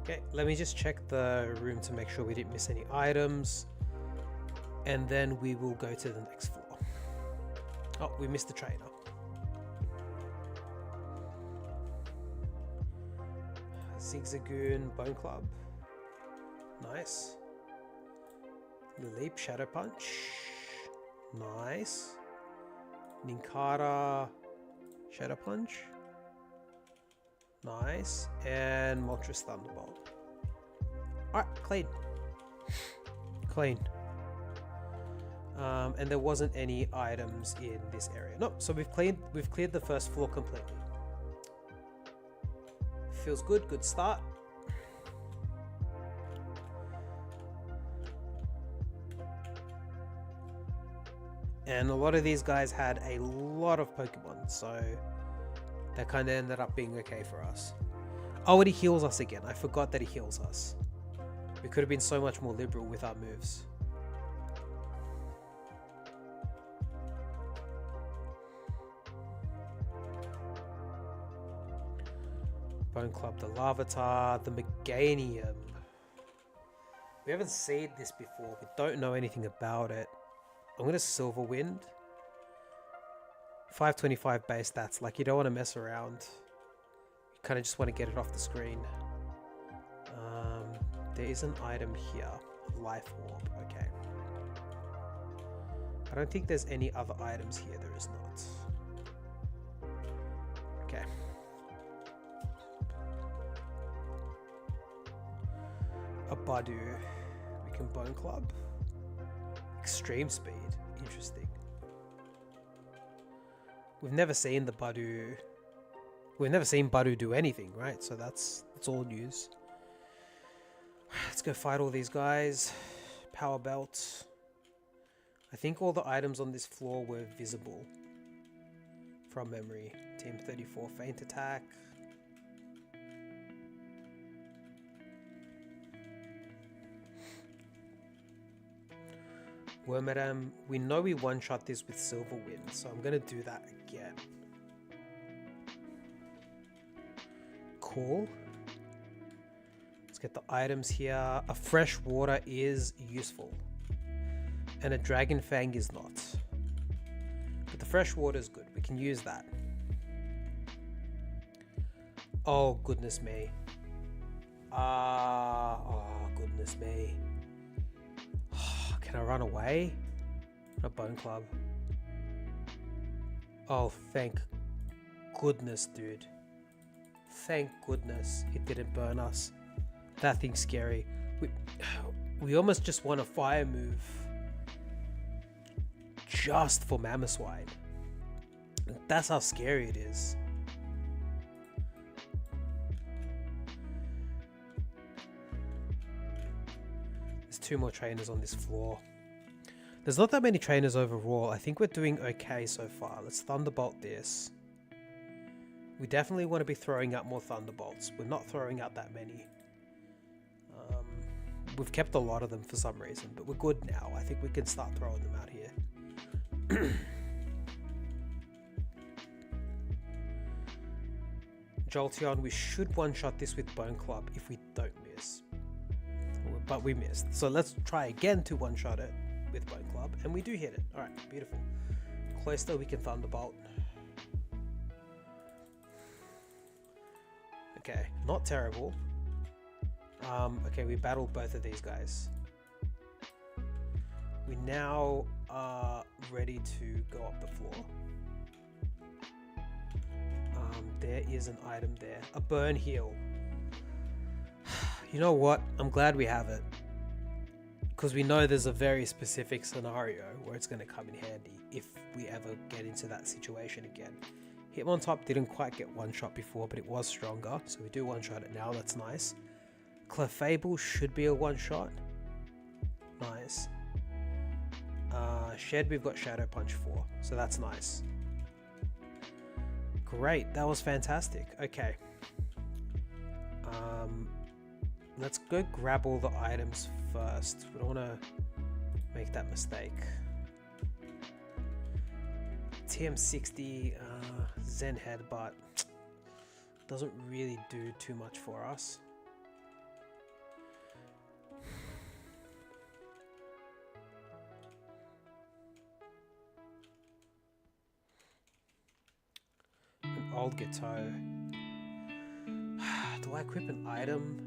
Okay, let me just check the room to make sure we didn't miss any items. and then we will go to the next floor. Oh, we missed the trainer. Zigzagoon, Bone Club. Nice. Leap, Shadow Punch. Nice. Ninkara, Shadow Punch. Nice. And Moltres Thunderbolt. Alright, clean. Clean. And there wasn't any items in this area. Nope, so we've cleared the first floor completely. Feels good, good start. And a lot of these guys had a lot of Pokemon, so that kind of ended up being okay for us. Oh, and he heals us again. I forgot that he heals us. We could have been so much more liberal with our moves. Bone Club, the Larvitar, the Meganium. We haven't seen this before. We don't know anything about it. I'm going to Silver Wind. 525 base stats. Like, you don't want to mess around. You kind of just want to get it off the screen. There is an item here. Life Orb. Okay. I don't think there's any other items here. There is not. Okay. A Badu. We can Bone Club. Extreme Speed. Interesting. We've never seen the Badu. We've never seen Badu do anything, right? So that's all news. Let's go fight all these guys. Power Belt. I think all the items on this floor were visible from memory. Team 34 Feint Attack. Wormadam, we know we one-shot this with Silver Wind, so I'm going to do that again. Cool. Let's get the items here. A Fresh Water is useful, and a Dragon Fang is not. But the Fresh Water is good. We can use that. Oh, goodness me. Oh, goodness me. Can I run away? A Bone Club. Oh, thank goodness, dude. Thank goodness it didn't burn us. That thing's scary. We almost just want a fire move just for Mamoswine. That's how scary it is. Two more trainers on this floor. There's not that many trainers overall. I think we're doing okay so far. Let's Thunderbolt this. We definitely want to be throwing out more Thunderbolts. We're not throwing out that many. We've kept a lot of them for some reason, but we're good now. I think we can start throwing them out here. Jolteon, we should one-shot this with Bone Club if we don't miss. But we missed. So let's try again to one-shot it with Bone Club. And we do hit it. Alright, beautiful. Cloister, we can Thunderbolt. Okay, not terrible. Okay, we battled both of these guys. We now are ready to go up the floor. There is an item there. A Burn Heal. You know what? I'm glad we have it. Because we know there's a very specific scenario where it's going to come in handy if we ever get into that situation again. Hitmontop didn't quite get one shot before, but it was stronger. So we do one shot it now. That's nice. Clefable should be a one shot. Nice. Shed we've got Shadow Punch for. So that's nice. Great. That was fantastic. Okay. Let's go grab all the items first. We don't want to make that mistake. TM60 Zen Headbutt doesn't really do too much for us. Old Ghetto. Do I equip an item?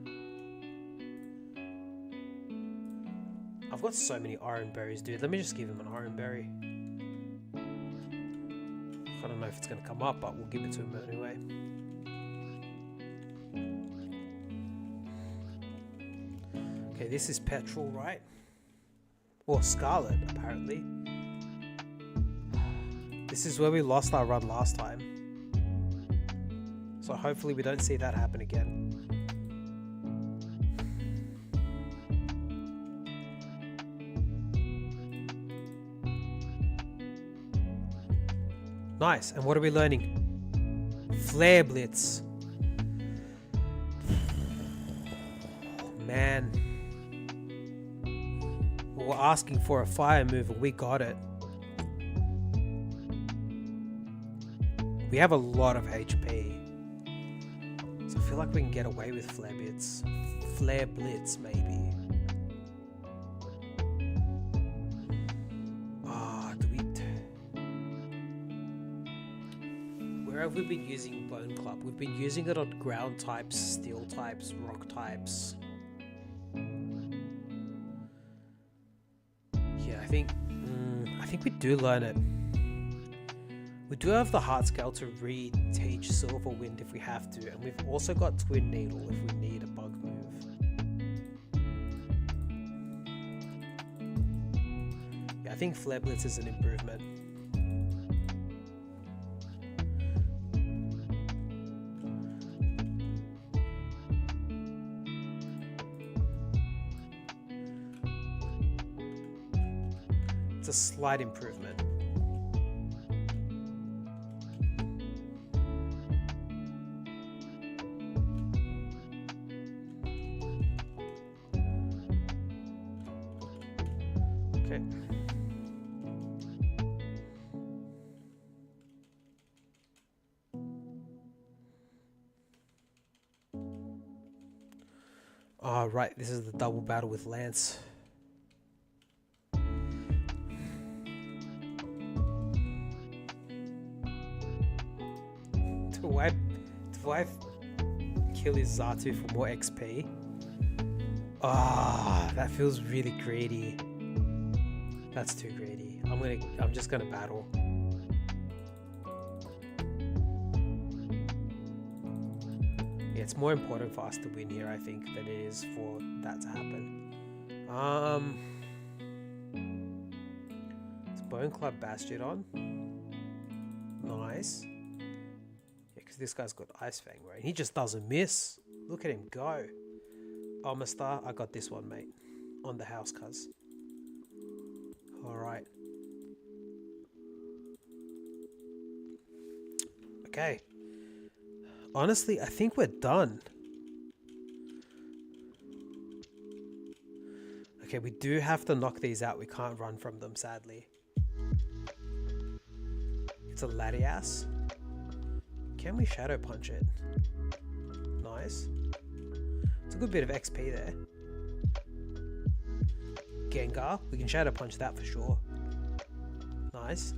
I've got so many iron berries, dude. Let me just give him an iron berry. I don't know if it's going to come up, but we'll give it to him anyway. Okay, this is Petrol, right? Or Scarlet, apparently. This is where we lost our run last time. So hopefully we don't see that happen again. Nice. And what are we learning? Flare Blitz. Man. We were asking for a fire move and we got it. We have a lot of HP. So I feel like we can get away with Flare Blitz. Flare Blitz, maybe. Where have we been using Bone Club? We've been using it on ground types, steel types, rock types. Yeah, I think we do learn it. We do have the Heart Scale to re-teach Silverwind if we have to, and we've also got Twin Needle if we need a bug move. Yeah, I think Flare Blitz is an improvement. It's a slight improvement. Okay. Oh, right, this is the double battle with Lance. Do I kill his Xatu for more XP? Ah, that feels really greedy. That's too greedy. I'm just gonna battle. Yeah, it's more important for us to win here, I think, than it is for that to happen. It's Bone Club Bastiodon. Nice. This guy's got Ice Fang, right? He just doesn't miss. Look at him go. Omastar, I got this one, mate. On the house, cuz. Alright. Okay. Honestly, I think we're done. Okay, we do have to knock these out. We can't run from them, sadly. It's a Latias. Can we Shadow Punch it? Nice. It's a good bit of XP there. Gengar. We can Shadow Punch that for sure. Nice.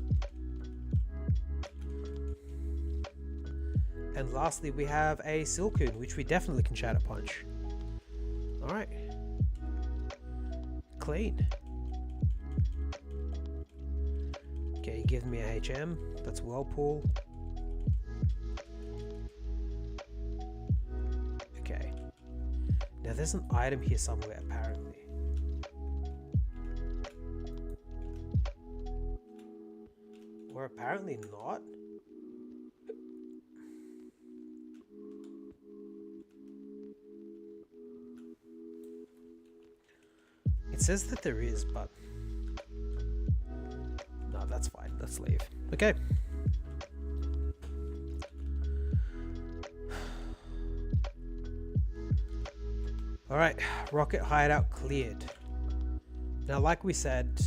And lastly, we have a Silcoon, which we definitely can Shadow Punch. Alright. Clean. Okay, he gives me a HM. That's Whirlpool. Okay. Now there's an item here somewhere, apparently. Or apparently not. It says that there is, but no, that's fine. Let's leave. Okay. All right, Rocket Hideout cleared. Now, like we said,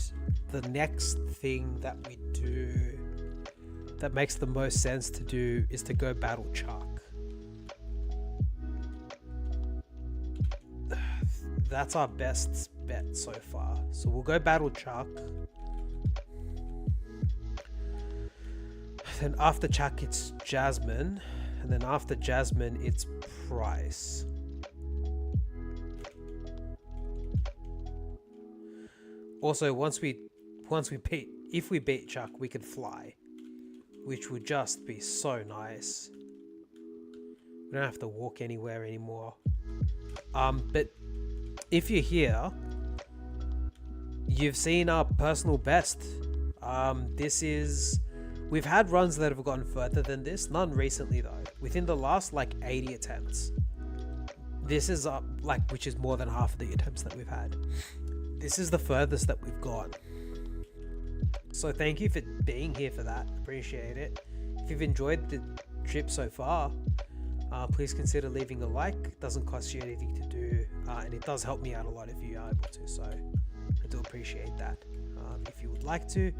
the next thing that we do that makes the most sense to do is to go battle Chuck. That's our best bet so far. So we'll go battle Chuck. Then after Chuck, it's Jasmine. And then after Jasmine, it's Price. Also, if we beat Chuck, we can fly, which would just be so nice. We don't have to walk anywhere anymore. But if you're here, you've seen our personal best. We've had runs that have gone further than this, none recently though. Within the last like 80 attempts. This is up which is more than half of the attempts that we've had. This is the furthest that we've gone. So thank you for being here for that. Appreciate it. If you've enjoyed the trip so far, please consider leaving a like. It doesn't cost you anything to do, and it does help me out a lot if you are able to. So I do appreciate that. If you would like to,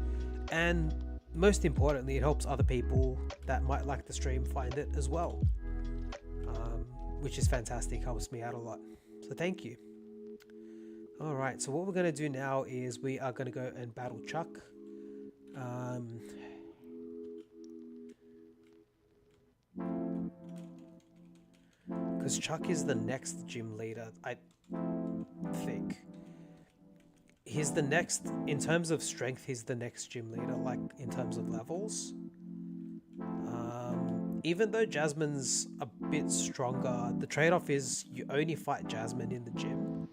and most importantly, it helps other people that might like the stream find it as well, which is fantastic. Helps me out a lot. So thank you. All right. So what we're going to do now is we are going to go and battle Chuck. Because Chuck is the next gym leader, I think. He's the next, in terms of strength, he's the next gym leader, like in terms of levels. Even though Jasmine's a bit stronger, the trade-off is you only fight Jasmine in the gym.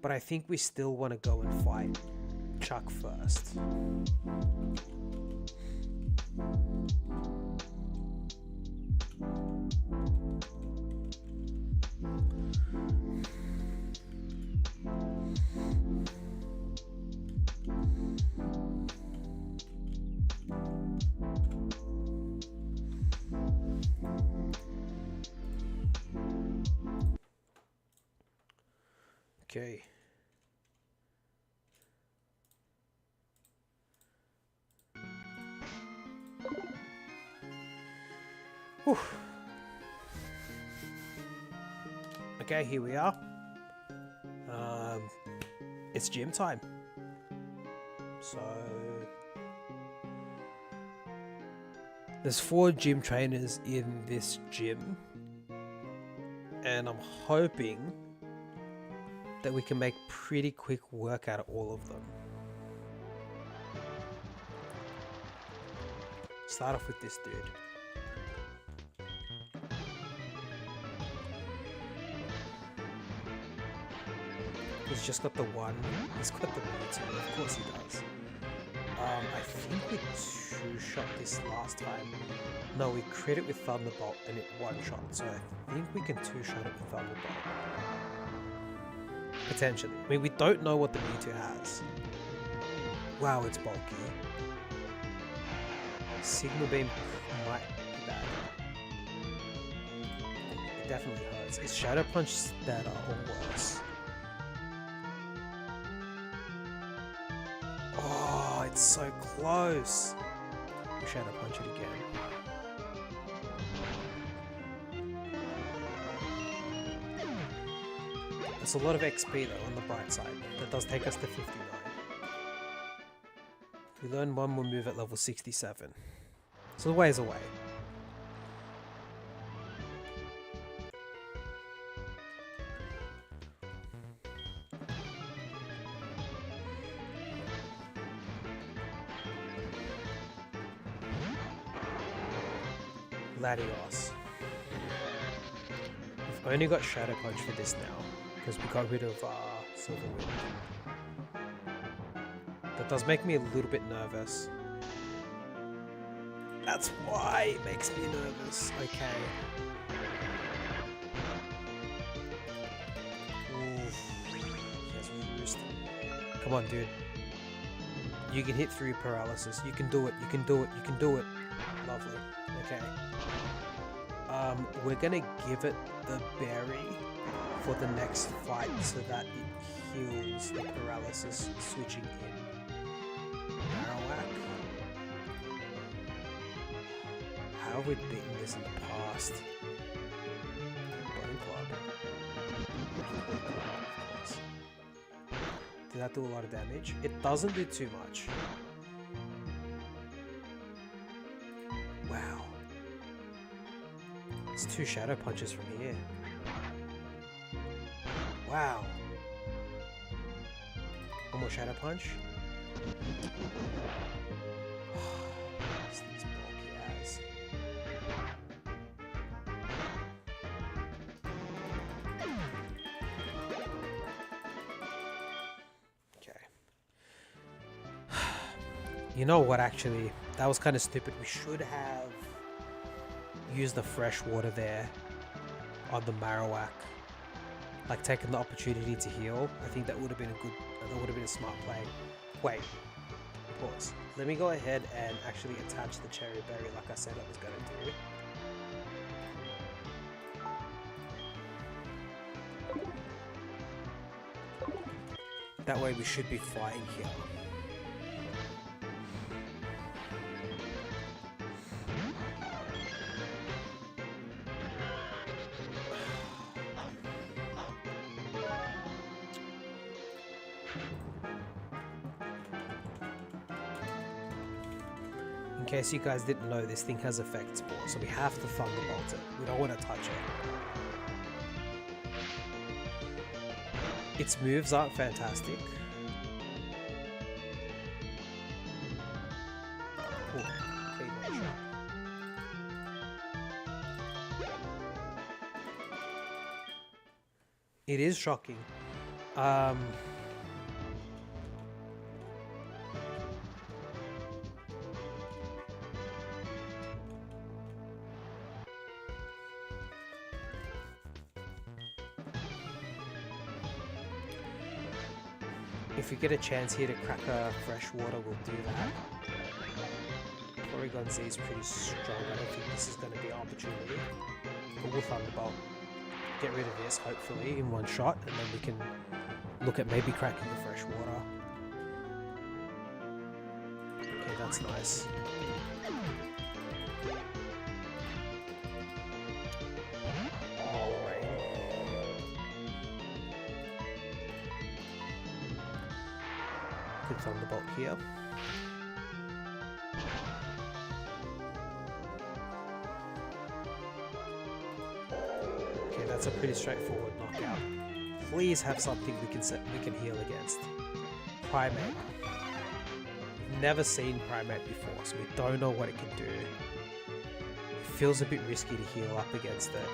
But I think we still want to go and fight Chuck first. Okay. Whew. Okay, here we are. It's gym time. So there's 4 gym trainers in this gym, and I'm hoping that we can make pretty quick work out of all of them. Start off with this dude. He's just got the one. He's got the Mewtwo. Of course he does. I think we 2-shot this last time. No, we crit it with Thunderbolt and it 1-shot. So I think we can 2-shot it with Thunderbolt. Potentially. I mean, we don't know what the Mewtwo has. Wow, it's bulky. Signal Beam might be bad. It definitely hurts. Is Shadow Punch better or worse? Oh, it's so close. We'll Shadow Punch it again. That's a lot of XP though on the bright side. That does take us to 59. We learn one more move at level 67. So the ways away. Latios. We've only got Shadow Punch for this now, because we got rid of Silver Wind. That does make me a little bit nervous. That's why it makes me nervous. Okay. Yes, roost. Come on, dude. You can hit through paralysis. You can do it. You can do it. You can do it. Lovely. Okay. We're gonna give it the berry for the next fight so that it heals the paralysis switching in. Marowak. How have we beaten this in the past? Bone Club. Did that do a lot of damage? It doesn't do too much. 2 Shadow Punches from here. Wow. One more Shadow Punch. It's these bulky ass. Okay. You know what, actually? That was kind of stupid. We should have used the fresh water there on the Marowak. Like, taking the opportunity to heal. I think that would have been a smart play. Wait. Pause. Let me go ahead and actually attach the Cherry Berry like I said I was going to do. That way we should be fine here. In case you guys didn't know, this thing has effect spore, so we have to Thunderbolt it. We don't want to touch it. Its moves aren't fantastic. Ooh, okay, nature. It is shocking. If we get a chance here to crack a fresh water, we'll do that. Porygon Z is pretty strong. I don't think this is going to be an opportunity. But we'll Thunderbolt. Get rid of this, hopefully, in one shot, and then we can look at maybe cracking the fresh water. Okay, that's nice. Good Thunderbolt here. Okay, that's a pretty straightforward knockout. Please have something we can heal against. Primeape. We've never seen Primeape before, so we don't know what it can do. It feels a bit risky to heal up against it.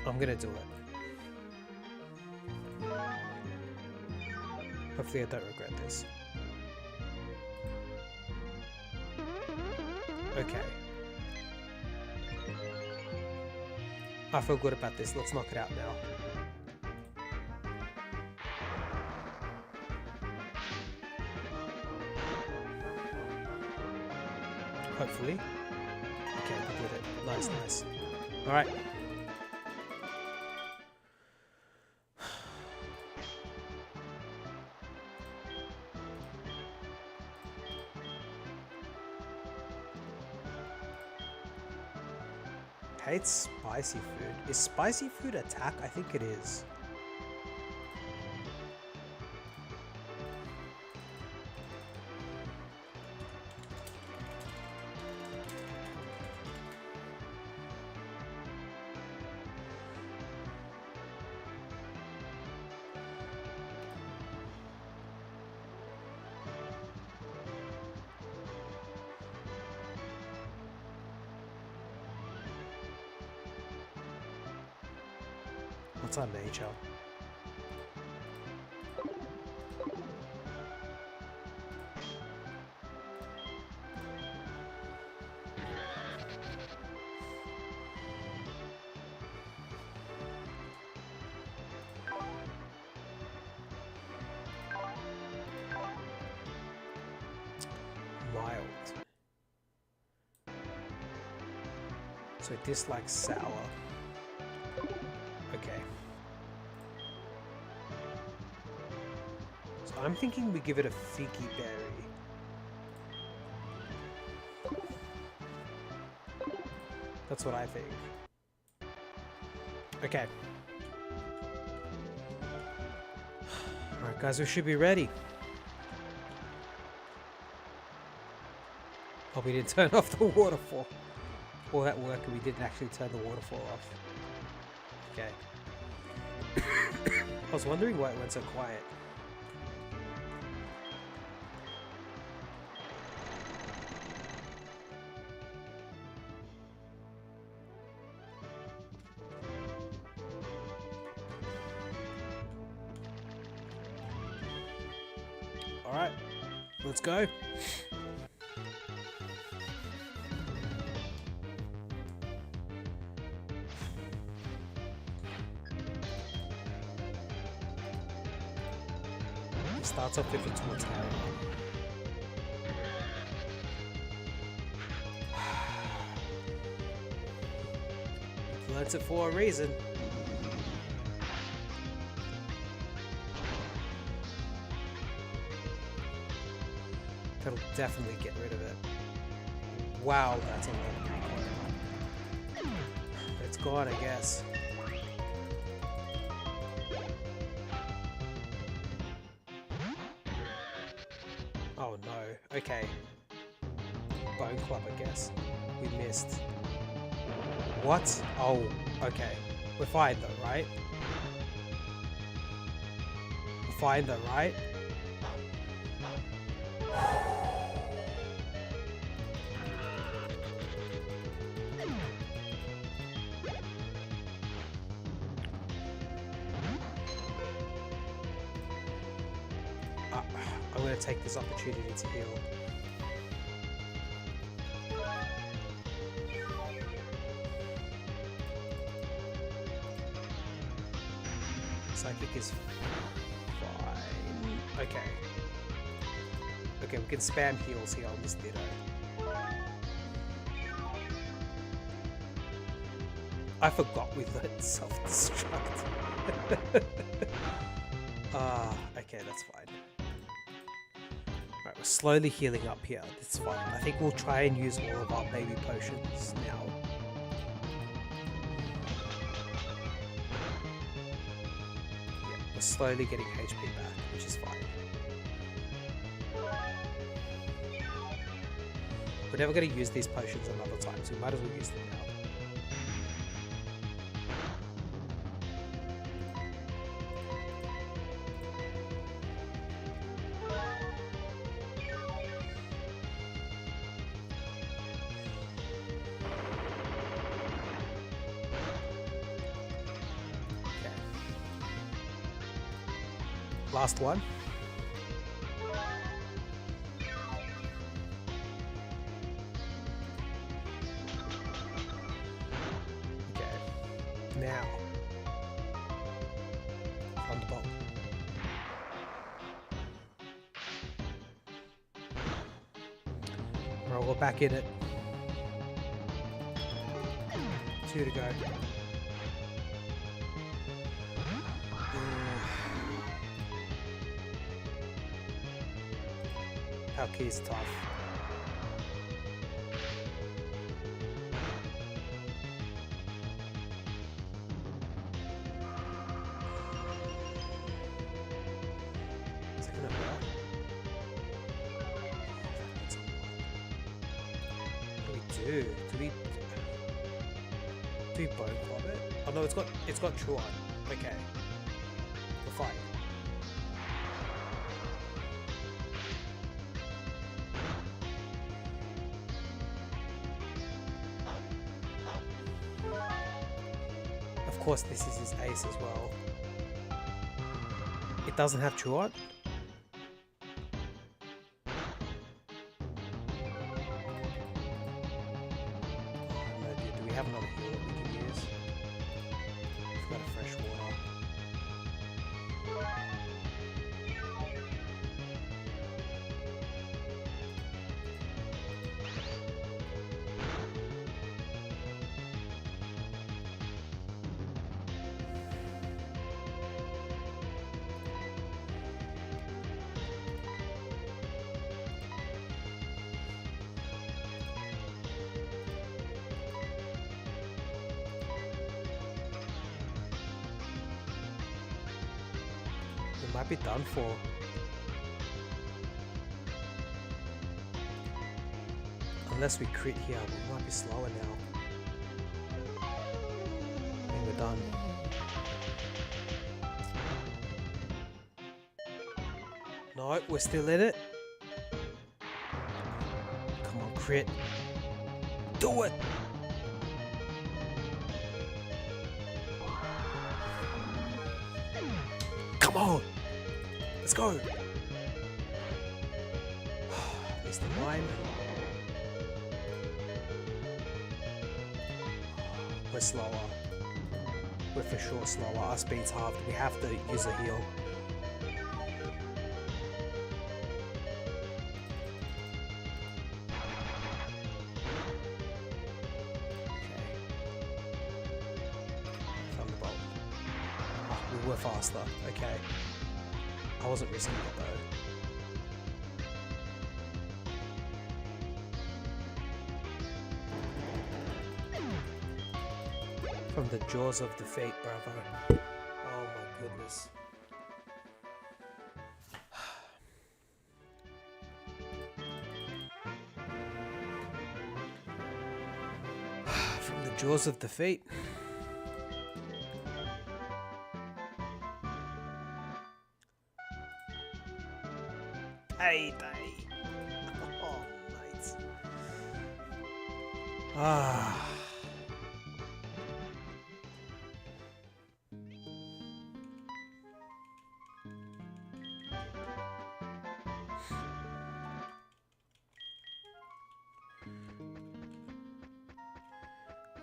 I'm gonna do it. Hopefully I don't regret this. Okay. I feel good about this. Let's knock it out now. Hopefully. Okay, we did it. Nice, nice. Alright. Hates spicy food. Is spicy food attack? I think it is. What's our nature? Mild. So it dislikes sour. Okay. So I'm thinking we give it a figgy berry. That's what I think. Okay. Alright guys, we should be ready. Oh, we didn't turn off the waterfall. All that work and we didn't actually turn the waterfall off. Okay. I was wondering why it went so quiet. Alright, let's go. Starts off with the towards area. Learns it for a reason. That'll definitely get rid of it. Wow, that's a lot of recoil. It's gone, I guess. Oh no, okay. Bone Club, I guess. We missed. What? Oh, okay. We're fine though, right? We're fine though, right? I'm going to take this opportunity to heal. Psychic is fine. Okay. Okay, we can spam heals here on this Ditto. I forgot we learned self-destruct. Okay, that's fine. Alright, we're slowly healing up here. That's fine. I think we'll try and use all of our baby potions now. Yeah, we're slowly getting HP back, which is fine. We're never going to use these potions another time, so we might as well use them now. Last one. Okay. Now. Thunderbolt. Alright, we're back in it. 2 to go. Hgss tough. Is it gonna hurt? What do we do? Do we bone club it? Oh no, it's got true on. Okay. We're fine. Of course, this is his ace as well. It doesn't have true art. No, do we have another heal that we can use? We've got a fresh water. Might be done for. Unless we crit here, we might be slower now. I think we're done. No, we're still in it. Come on, crit. Do it! Come on! Let's go! Missed the line. We're slower. We're for sure slower. Our speed's halved. We have to use a heal. We're faster, okay. I wasn't risking it though. From the jaws of defeat, bravo. Oh my goodness. From the jaws of defeat. Day. Oh, mate. Ah.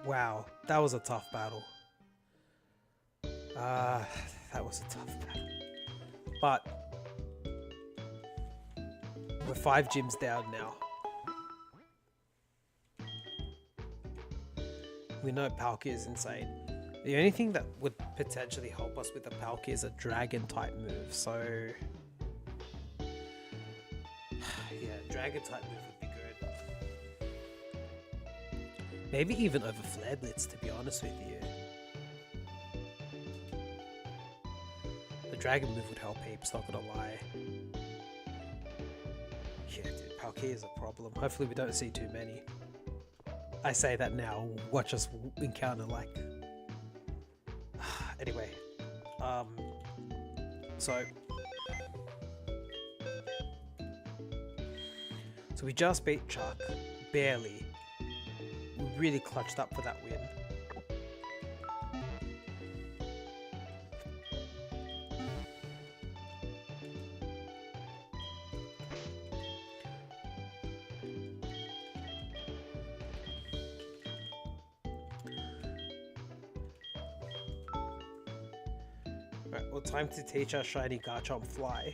Wow, that was a tough battle. That was a tough battle. But we're 5 gyms down now. We know Palkia is insane. The only thing that would potentially help us with the Palkia is a dragon type move, so yeah, dragon type move would be good. Maybe even over Flare Blitz, to be honest with you. The dragon move would help heaps, not gonna lie. Yeah, dude, Palkia is a problem. Hopefully we don't see too many. I say that now, watch us encounter like... Anyway. So we just beat Chuck, barely. We really clutched up for that win. Right, well, time to teach our shiny Garchomp Fly.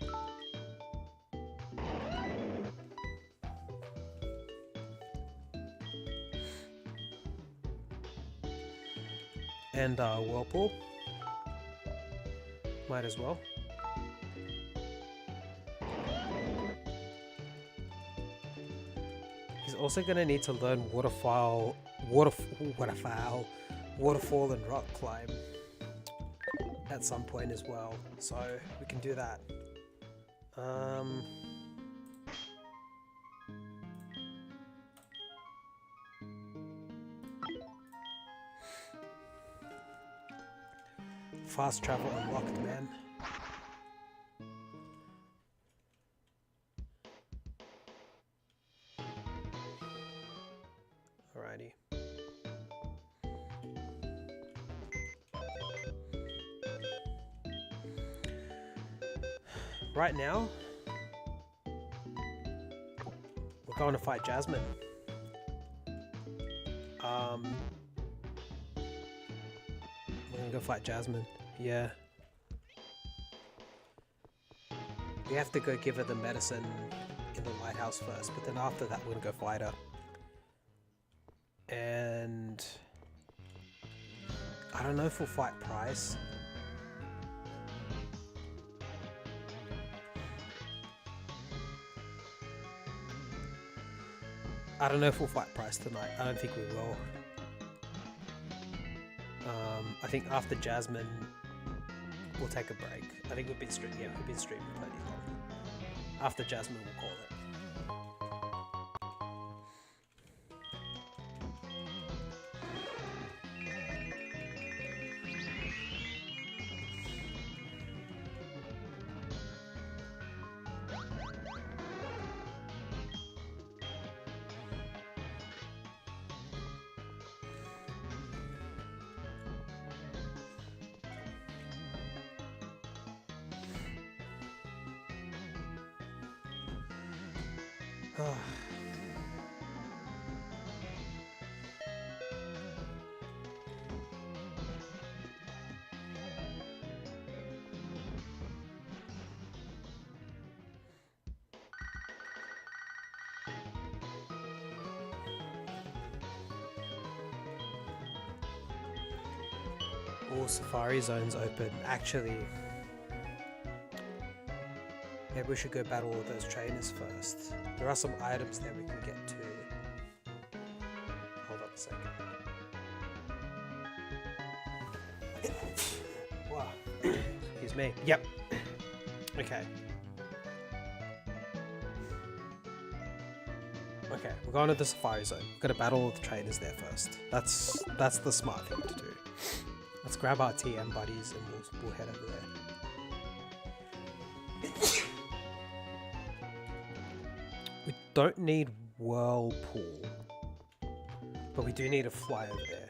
And Whirlpool. Might as well. He's also going to need to learn Waterfall and Rock Climb at some point as well, so we can do that. Fast travel unlocked, man. Alrighty. Right now, we're going to fight Jasmine. We're gonna go fight Jasmine. Yeah. We have to go give her the medicine in the lighthouse first, but then after that we're gonna go fight her. And I don't know if we'll fight Price. I don't know if we'll fight Price tonight. I don't think we will. I think after Jasmine, we'll take a break. I think we've been streaming plenty long. After Jasmine, we'll call it. Oh, Safari Zone's open. Actually, maybe we should go battle all those trainers first. There are some items there we can get to. Hold on a second. Wow. Excuse me. Yep. Okay. Okay, we're going to the Safari Zone. We're gonna battle all the trainers there first. That's the smart thing to do. Let's grab our TM buddies and we'll head over there. We don't need Whirlpool, but we do need a fly over there.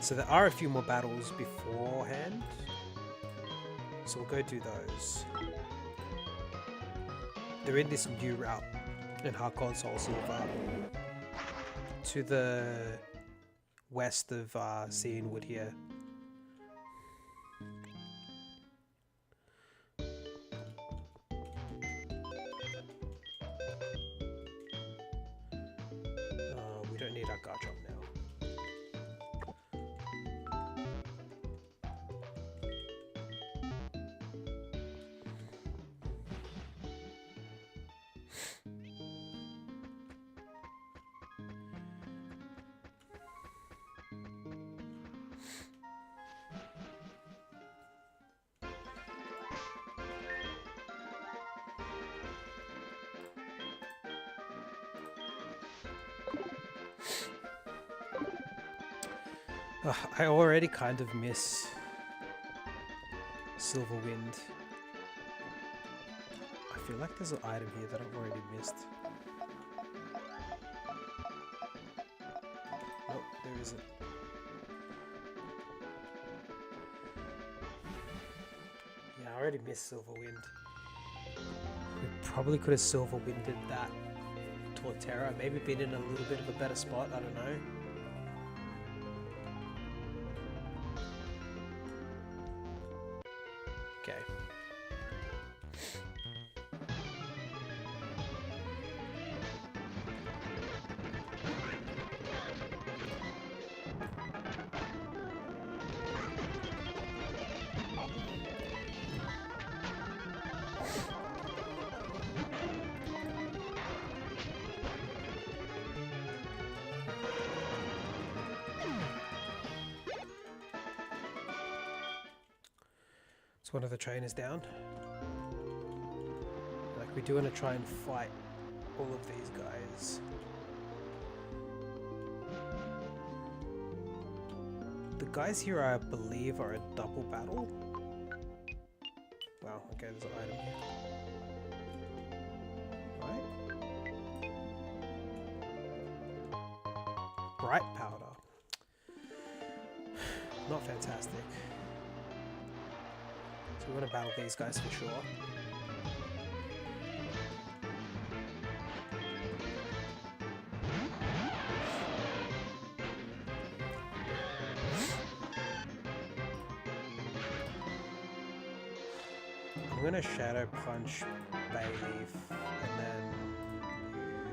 So there are a few more battles beforehand, so we'll go do those. They're in this new route in Hardcore Soul Silver to the west of Seainwood here. We don't need our Garchomp now. I already kind of miss Silverwind. I feel like there's an item here that I've already missed. Nope, there isn't. Yeah, I already missed Silverwind. We probably could have Silverwinded that Torterra. Maybe been in a little bit of a better spot, I don't know. Okay. One of the trainers down. Like, we do want to try and fight all of these guys. The guys here, I believe, are a double battle. Wow, okay, there's an item here. Right? Bright powder. Not fantastic. So we're going to battle these guys for sure. I'm going to Shadow Punch Bayleaf and then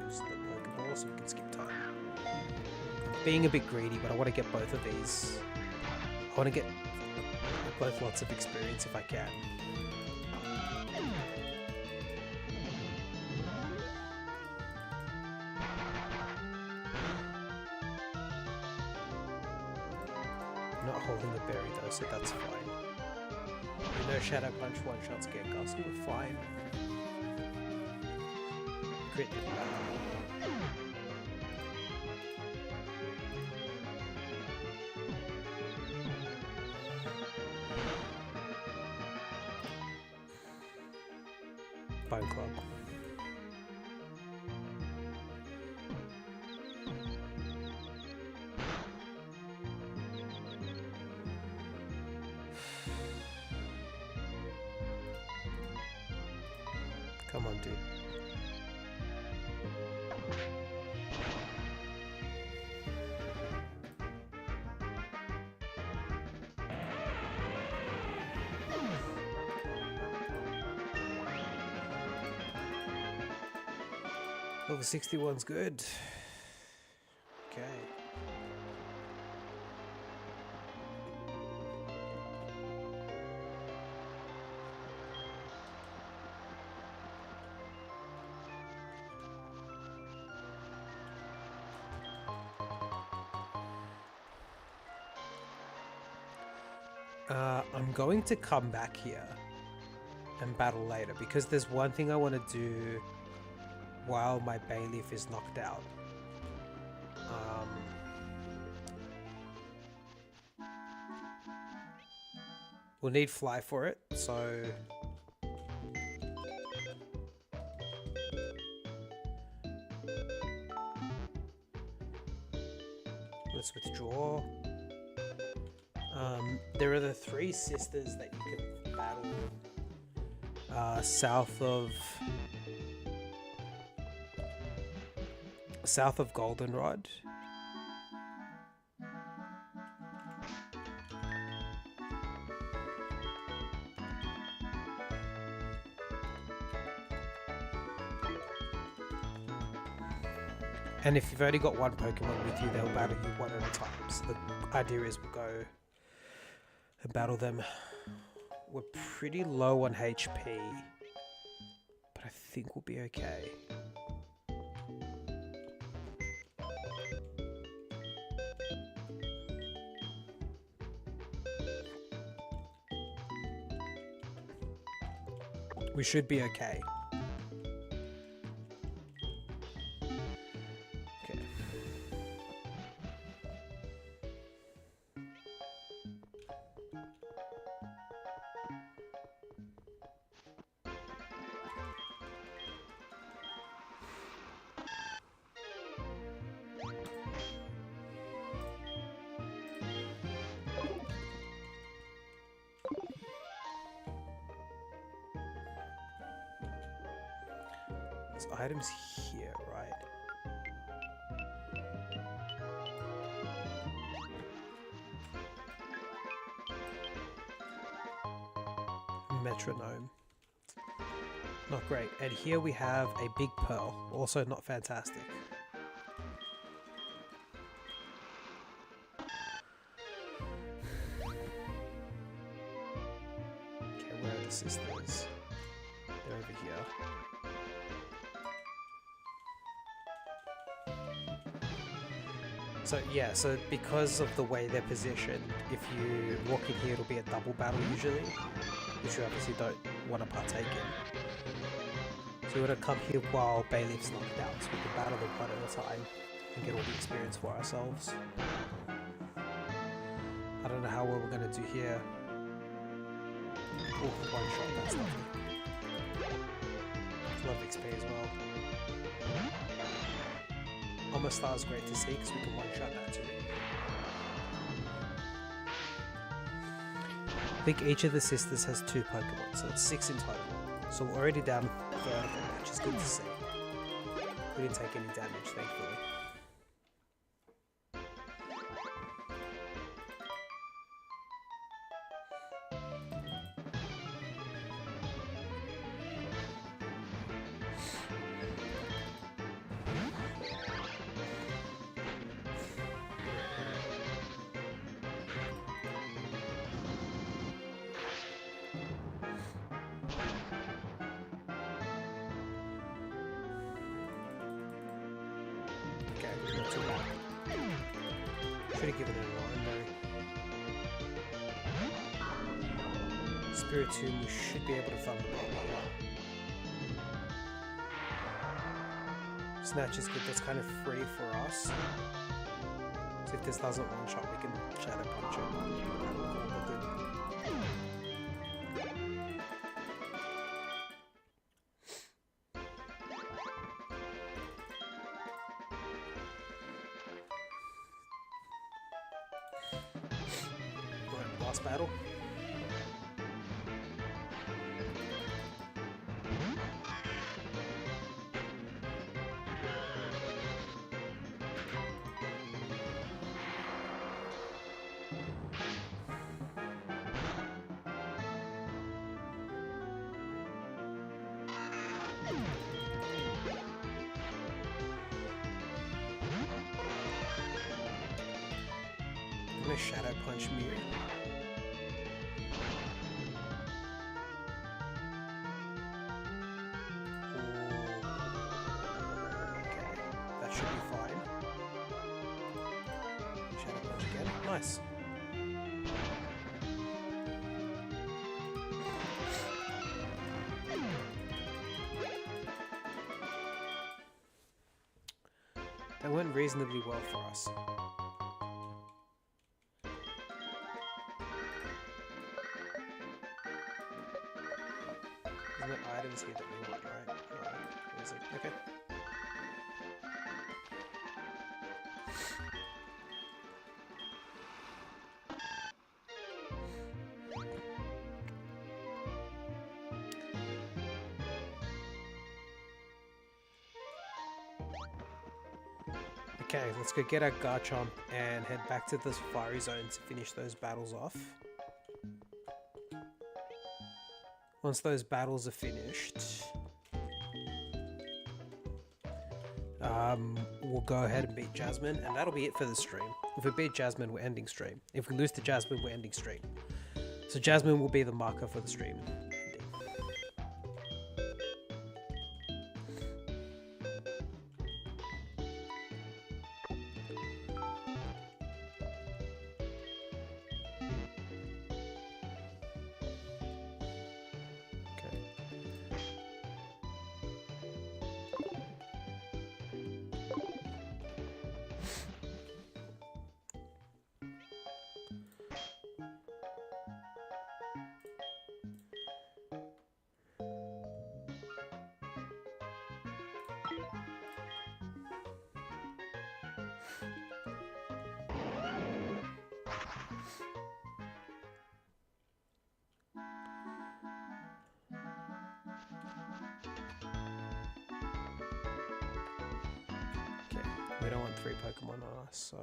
use the Pokeball so we can skip time. Being a bit greedy, but I want to get both of these. I want to get both lots of experience if I can. I'm not holding the berry though, so that's fine. We know Shadow Punch one-shots Gengar, so we're fine. Crit didn't matter. Bone Club. Come on, dude. Level 61's good. Okay. I'm going to come back here and battle later because there's one thing I want to do while my Bayleaf is knocked out. We'll need Fly for it, so let's withdraw. There are the 3 sisters that you can battle south of Goldenrod. And if you've only got one Pokemon with you, they'll battle you one at a time. So the idea is we'll go and battle them. We're pretty low on HP, but I think we'll be okay. We should be okay. Okay. There's items here, right? Metronome. Not great. And here we have a big pearl. Also not fantastic. Okay, where are the sisters? They're over here. So yeah, so because of the way they're positioned, if you walk in here, it'll be a double battle usually, which you obviously don't want to partake in. So we want to come here while Bayleaf's knocked out, so we can battle them one at a time and get all the experience for ourselves. I don't know how well we're going to do here. Oh, one shot, that's lovely. It's a lot of XP as well. Omastar is great to see because we can one-shot that too. I think each of the sisters has 2 Pokemon, so it's 6 in total. So we're already down a third of them, which is good to see. We didn't take any damage, thankfully. Should have given it a line though. Spiritomb, we should be able to Thunderbolt here. Snatch is good, that's kind of free for us. So if this doesn't one shot, we can Shadow Punch it. That'll be good. last battle. I'm gonna Shadow Punch Mew. Okay, that should be fine. Shadow Punch again. Nice. That went reasonably well for us. There's no items here that we want, right? No, is it? Okay. Okay, let's go get our Garchomp and head back to the Safari Zone to finish those battles off. Once those battles are finished, we'll go ahead and beat Jasmine, and that'll be it for the stream. If we beat Jasmine, we're ending stream. If we lose to Jasmine, we're ending stream. So Jasmine will be the marker for the stream. We don't want 3 Pokemon on us, so...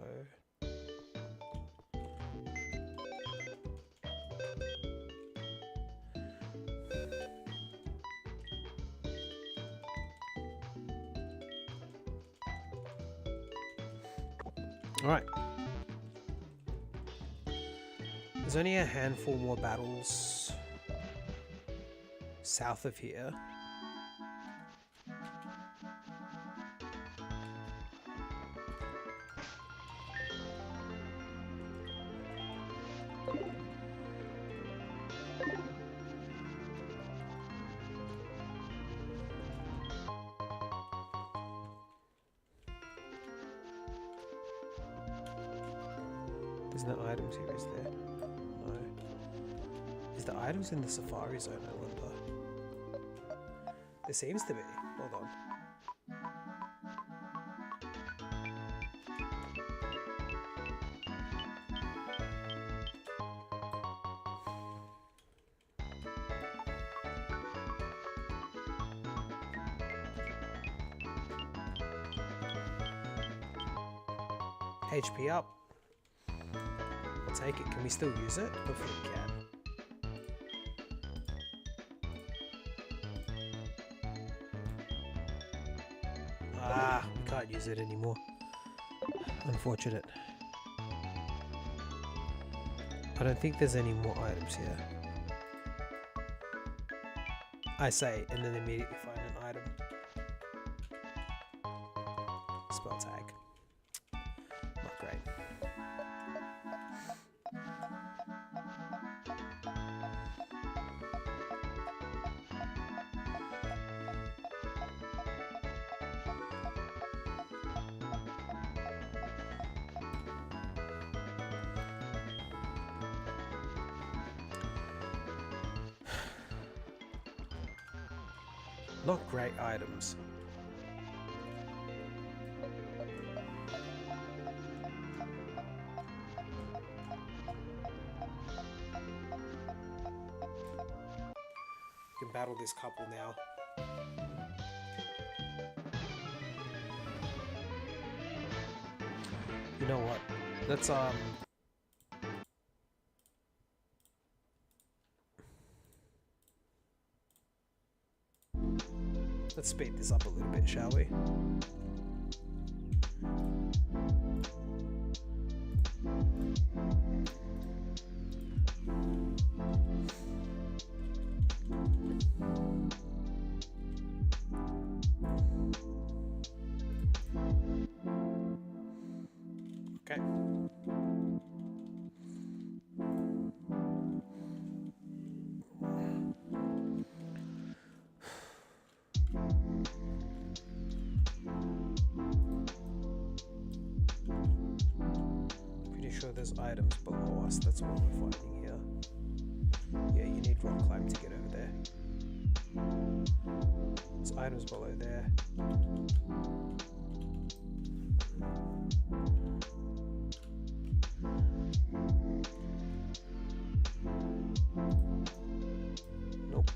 Alright. There's only a handful more battles south of here. There's no items here, is there? No. Is there items in the Safari Zone, I wonder? There seems to be. Hold on. HP up. I'll take it. Can we still use it? Hopefully we can. Ah, we can't use it anymore. Unfortunate. I don't think there's any more items here. I say, and then immediately find an item. Spell tag. Not great. Not great items. battle this couple now. You know what? Let's speed this up a little bit, shall we? Okay. Pretty sure there's items below us. That's what we're fighting here. Yeah, you need rock climb to get over there. There's items below there. Nope.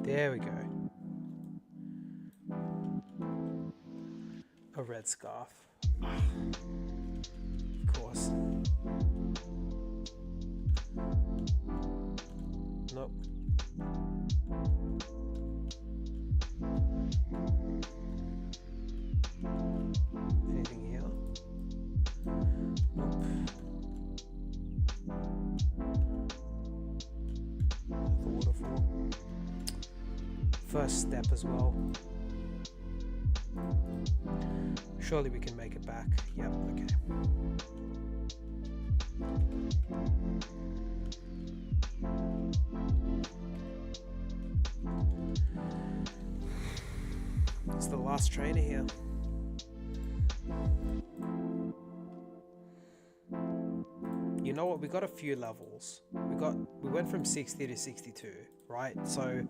There we go. A red scarf. Of course. Nope. Anything here? Nope. The waterfall. First step as well. Surely we can make it back. Yep, okay. It's the last trainer here. You know what? We got a few levels. We went from 60 to 62, right? So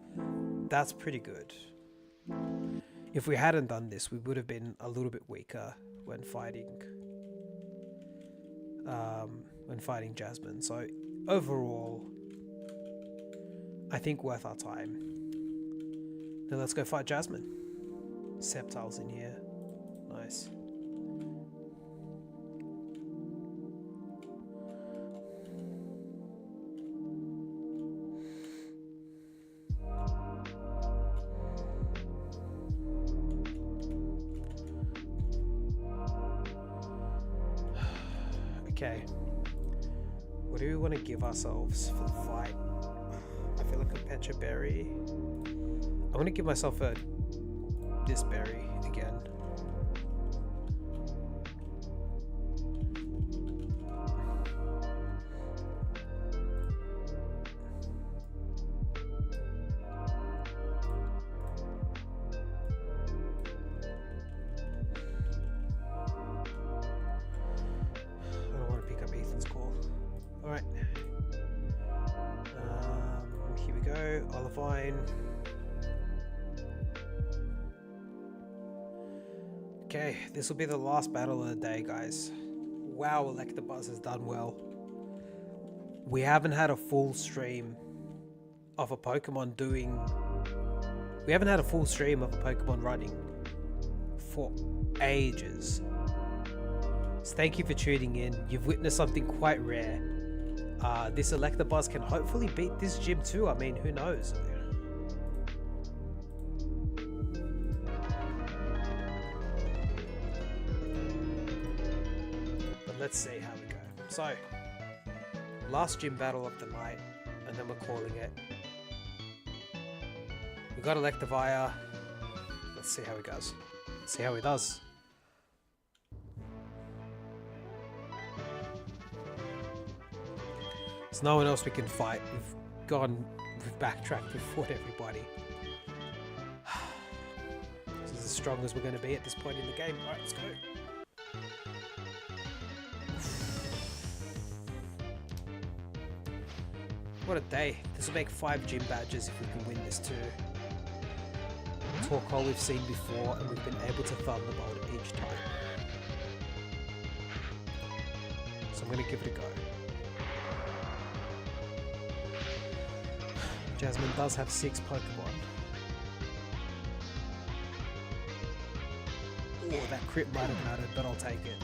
that's pretty good. If we hadn't done this, we would have been a little bit weaker when fighting Jasmine. So overall, I think worth our time. Then let's go fight Jasmine. Sceptile's in here. Nice. Okay. What do we want to give ourselves for the fight? I feel like a Pecha berry. I want to give myself this berry again. Okay, this will be the last battle of the day, guys. Wow, Electivire has done well. We haven't had a full stream of a Pokemon running for ages. So thank you for tuning in. You've witnessed something quite rare. This Electivire can hopefully beat this gym too. I mean, who knows? Let's see how we go. So, last gym battle of the night, and then we're calling it. We got Electivire. Let's see how he goes. See how he does. There's no one else we can fight. We've backtracked, we've fought everybody. This is as strong as we're going to be at this point in the game. Alright, let's go. What a day. This will make 5 gym badges if we can win this too. Torkoal we've seen before and we've been able to Thunderbolt it each time. So I'm going to give it a go. Jasmine does have 6 Pokemon. Oh, that crit might have mattered, but I'll take it.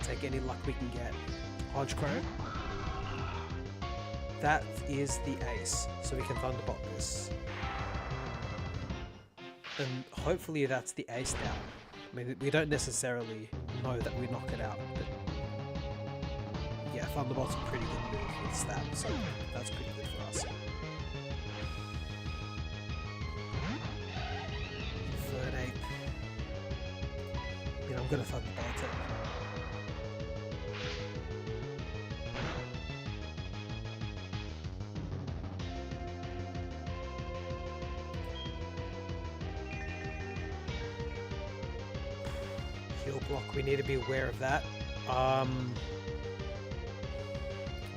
Take any luck we can get. Hgss. That is the ace, so we can Thunderbolt this. And hopefully that's the ace down. I mean, we don't necessarily know that we knock it out, but yeah, Thunderbolt's a pretty good move with stab, so that's pretty good for us. Third ape. I mean, I'm gonna Thunderbolt it. Heal block, we need to be aware of that. I'm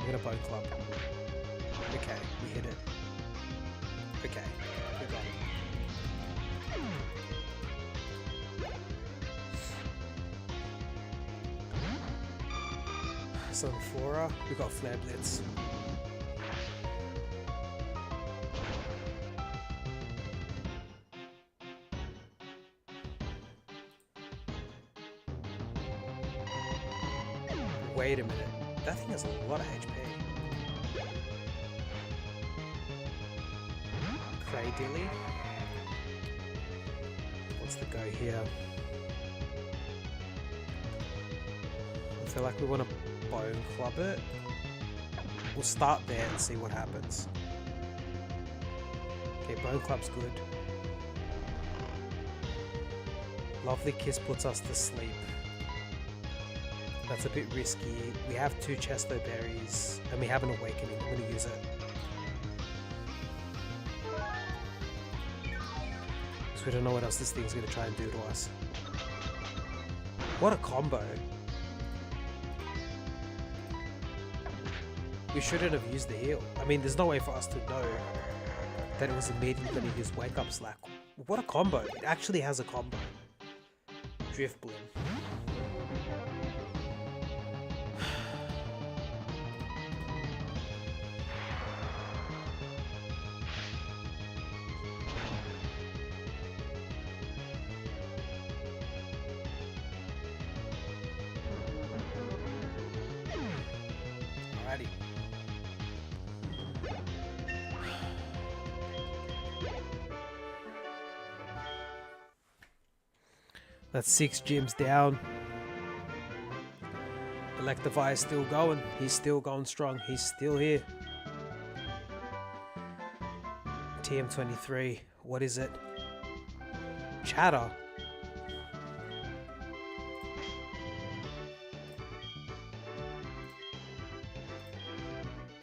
gonna Bone Club. Okay, we hit it. Okay, we got it. Some Flora, we got Flare Blitz. Wait a minute, that thing has a lot of HP. Cradilly. What's the go here? I feel like we want to Bone Club it. We'll start there and see what happens. Okay, Bone Club's good. Lovely Kiss puts us to sleep. That's a bit risky. We have 2 Chesto Berries and we have an Awakening. I'm going to use it. So we don't know what else this thing's going to try and do to us. What a combo. We shouldn't have used the heal. I mean, there's no way for us to know that it was immediately going to use Wake Up Slack. What a combo. It actually has a combo. Drift Bloom. Alrighty. That's 6 gyms down. Electivire is still going. He's still going strong. He's still here. TM23. What is it? Chatter.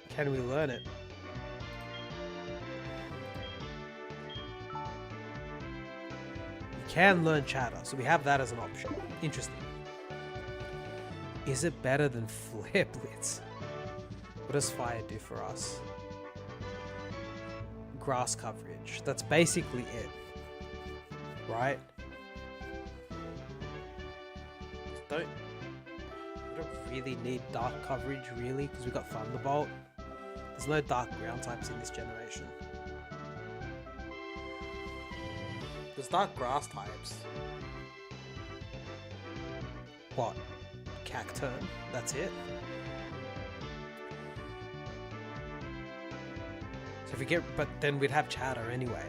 Can we learn it? We can learn Chatter, so we have that as an option. Interesting. Is it better than Flare Blitz? What does Fire do for us? Grass coverage. That's basically it. Right? We don't really need dark coverage, really, because we got Thunderbolt. There's no dark ground types in this generation. There's dark grass types. What? Cacturn? That's it? So if we get... But then we'd have Chatter anyway.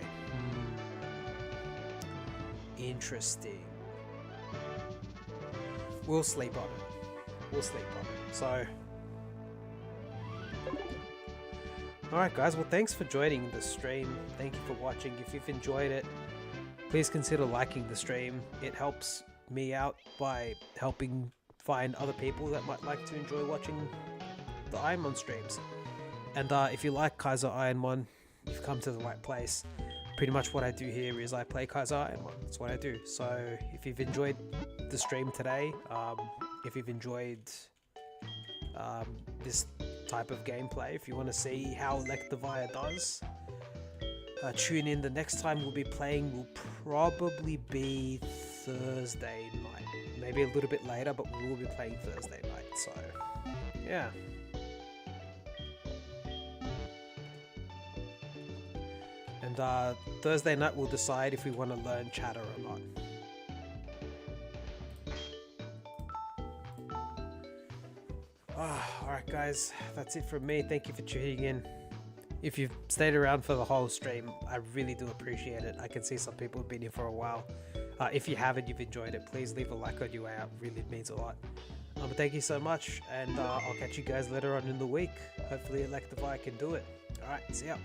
Interesting. We'll sleep on it. We'll sleep on it. So... Alright guys, well thanks for joining the stream. Thank you for watching. If you've enjoyed it, please consider liking the stream. It helps me out by helping find other people that might like to enjoy watching the Ironmon streams. And if you like Kaizo Ironmon, you've come to the right place. Pretty much what I do here is I play Kaizo Ironmon. That's what I do. So if you've enjoyed the stream today, if you've enjoyed this type of gameplay. If you want to see how Electivire does, tune in. The next time we'll be playing will probably be Thursday night. Maybe a little bit later, but we will be playing Thursday night. So, yeah. And Thursday night we'll decide if we want to learn chatter or not. Alright guys, that's it from me. Thank you for tuning in. If you've stayed around for the whole stream, I really do appreciate it. I can see some people have been here for a while. If you haven't, you've enjoyed it, please leave a like on your way out. Really means a lot. But thank you so much, and I'll catch you guys later on in the week. Hopefully Electivire can do it. Alright, see ya.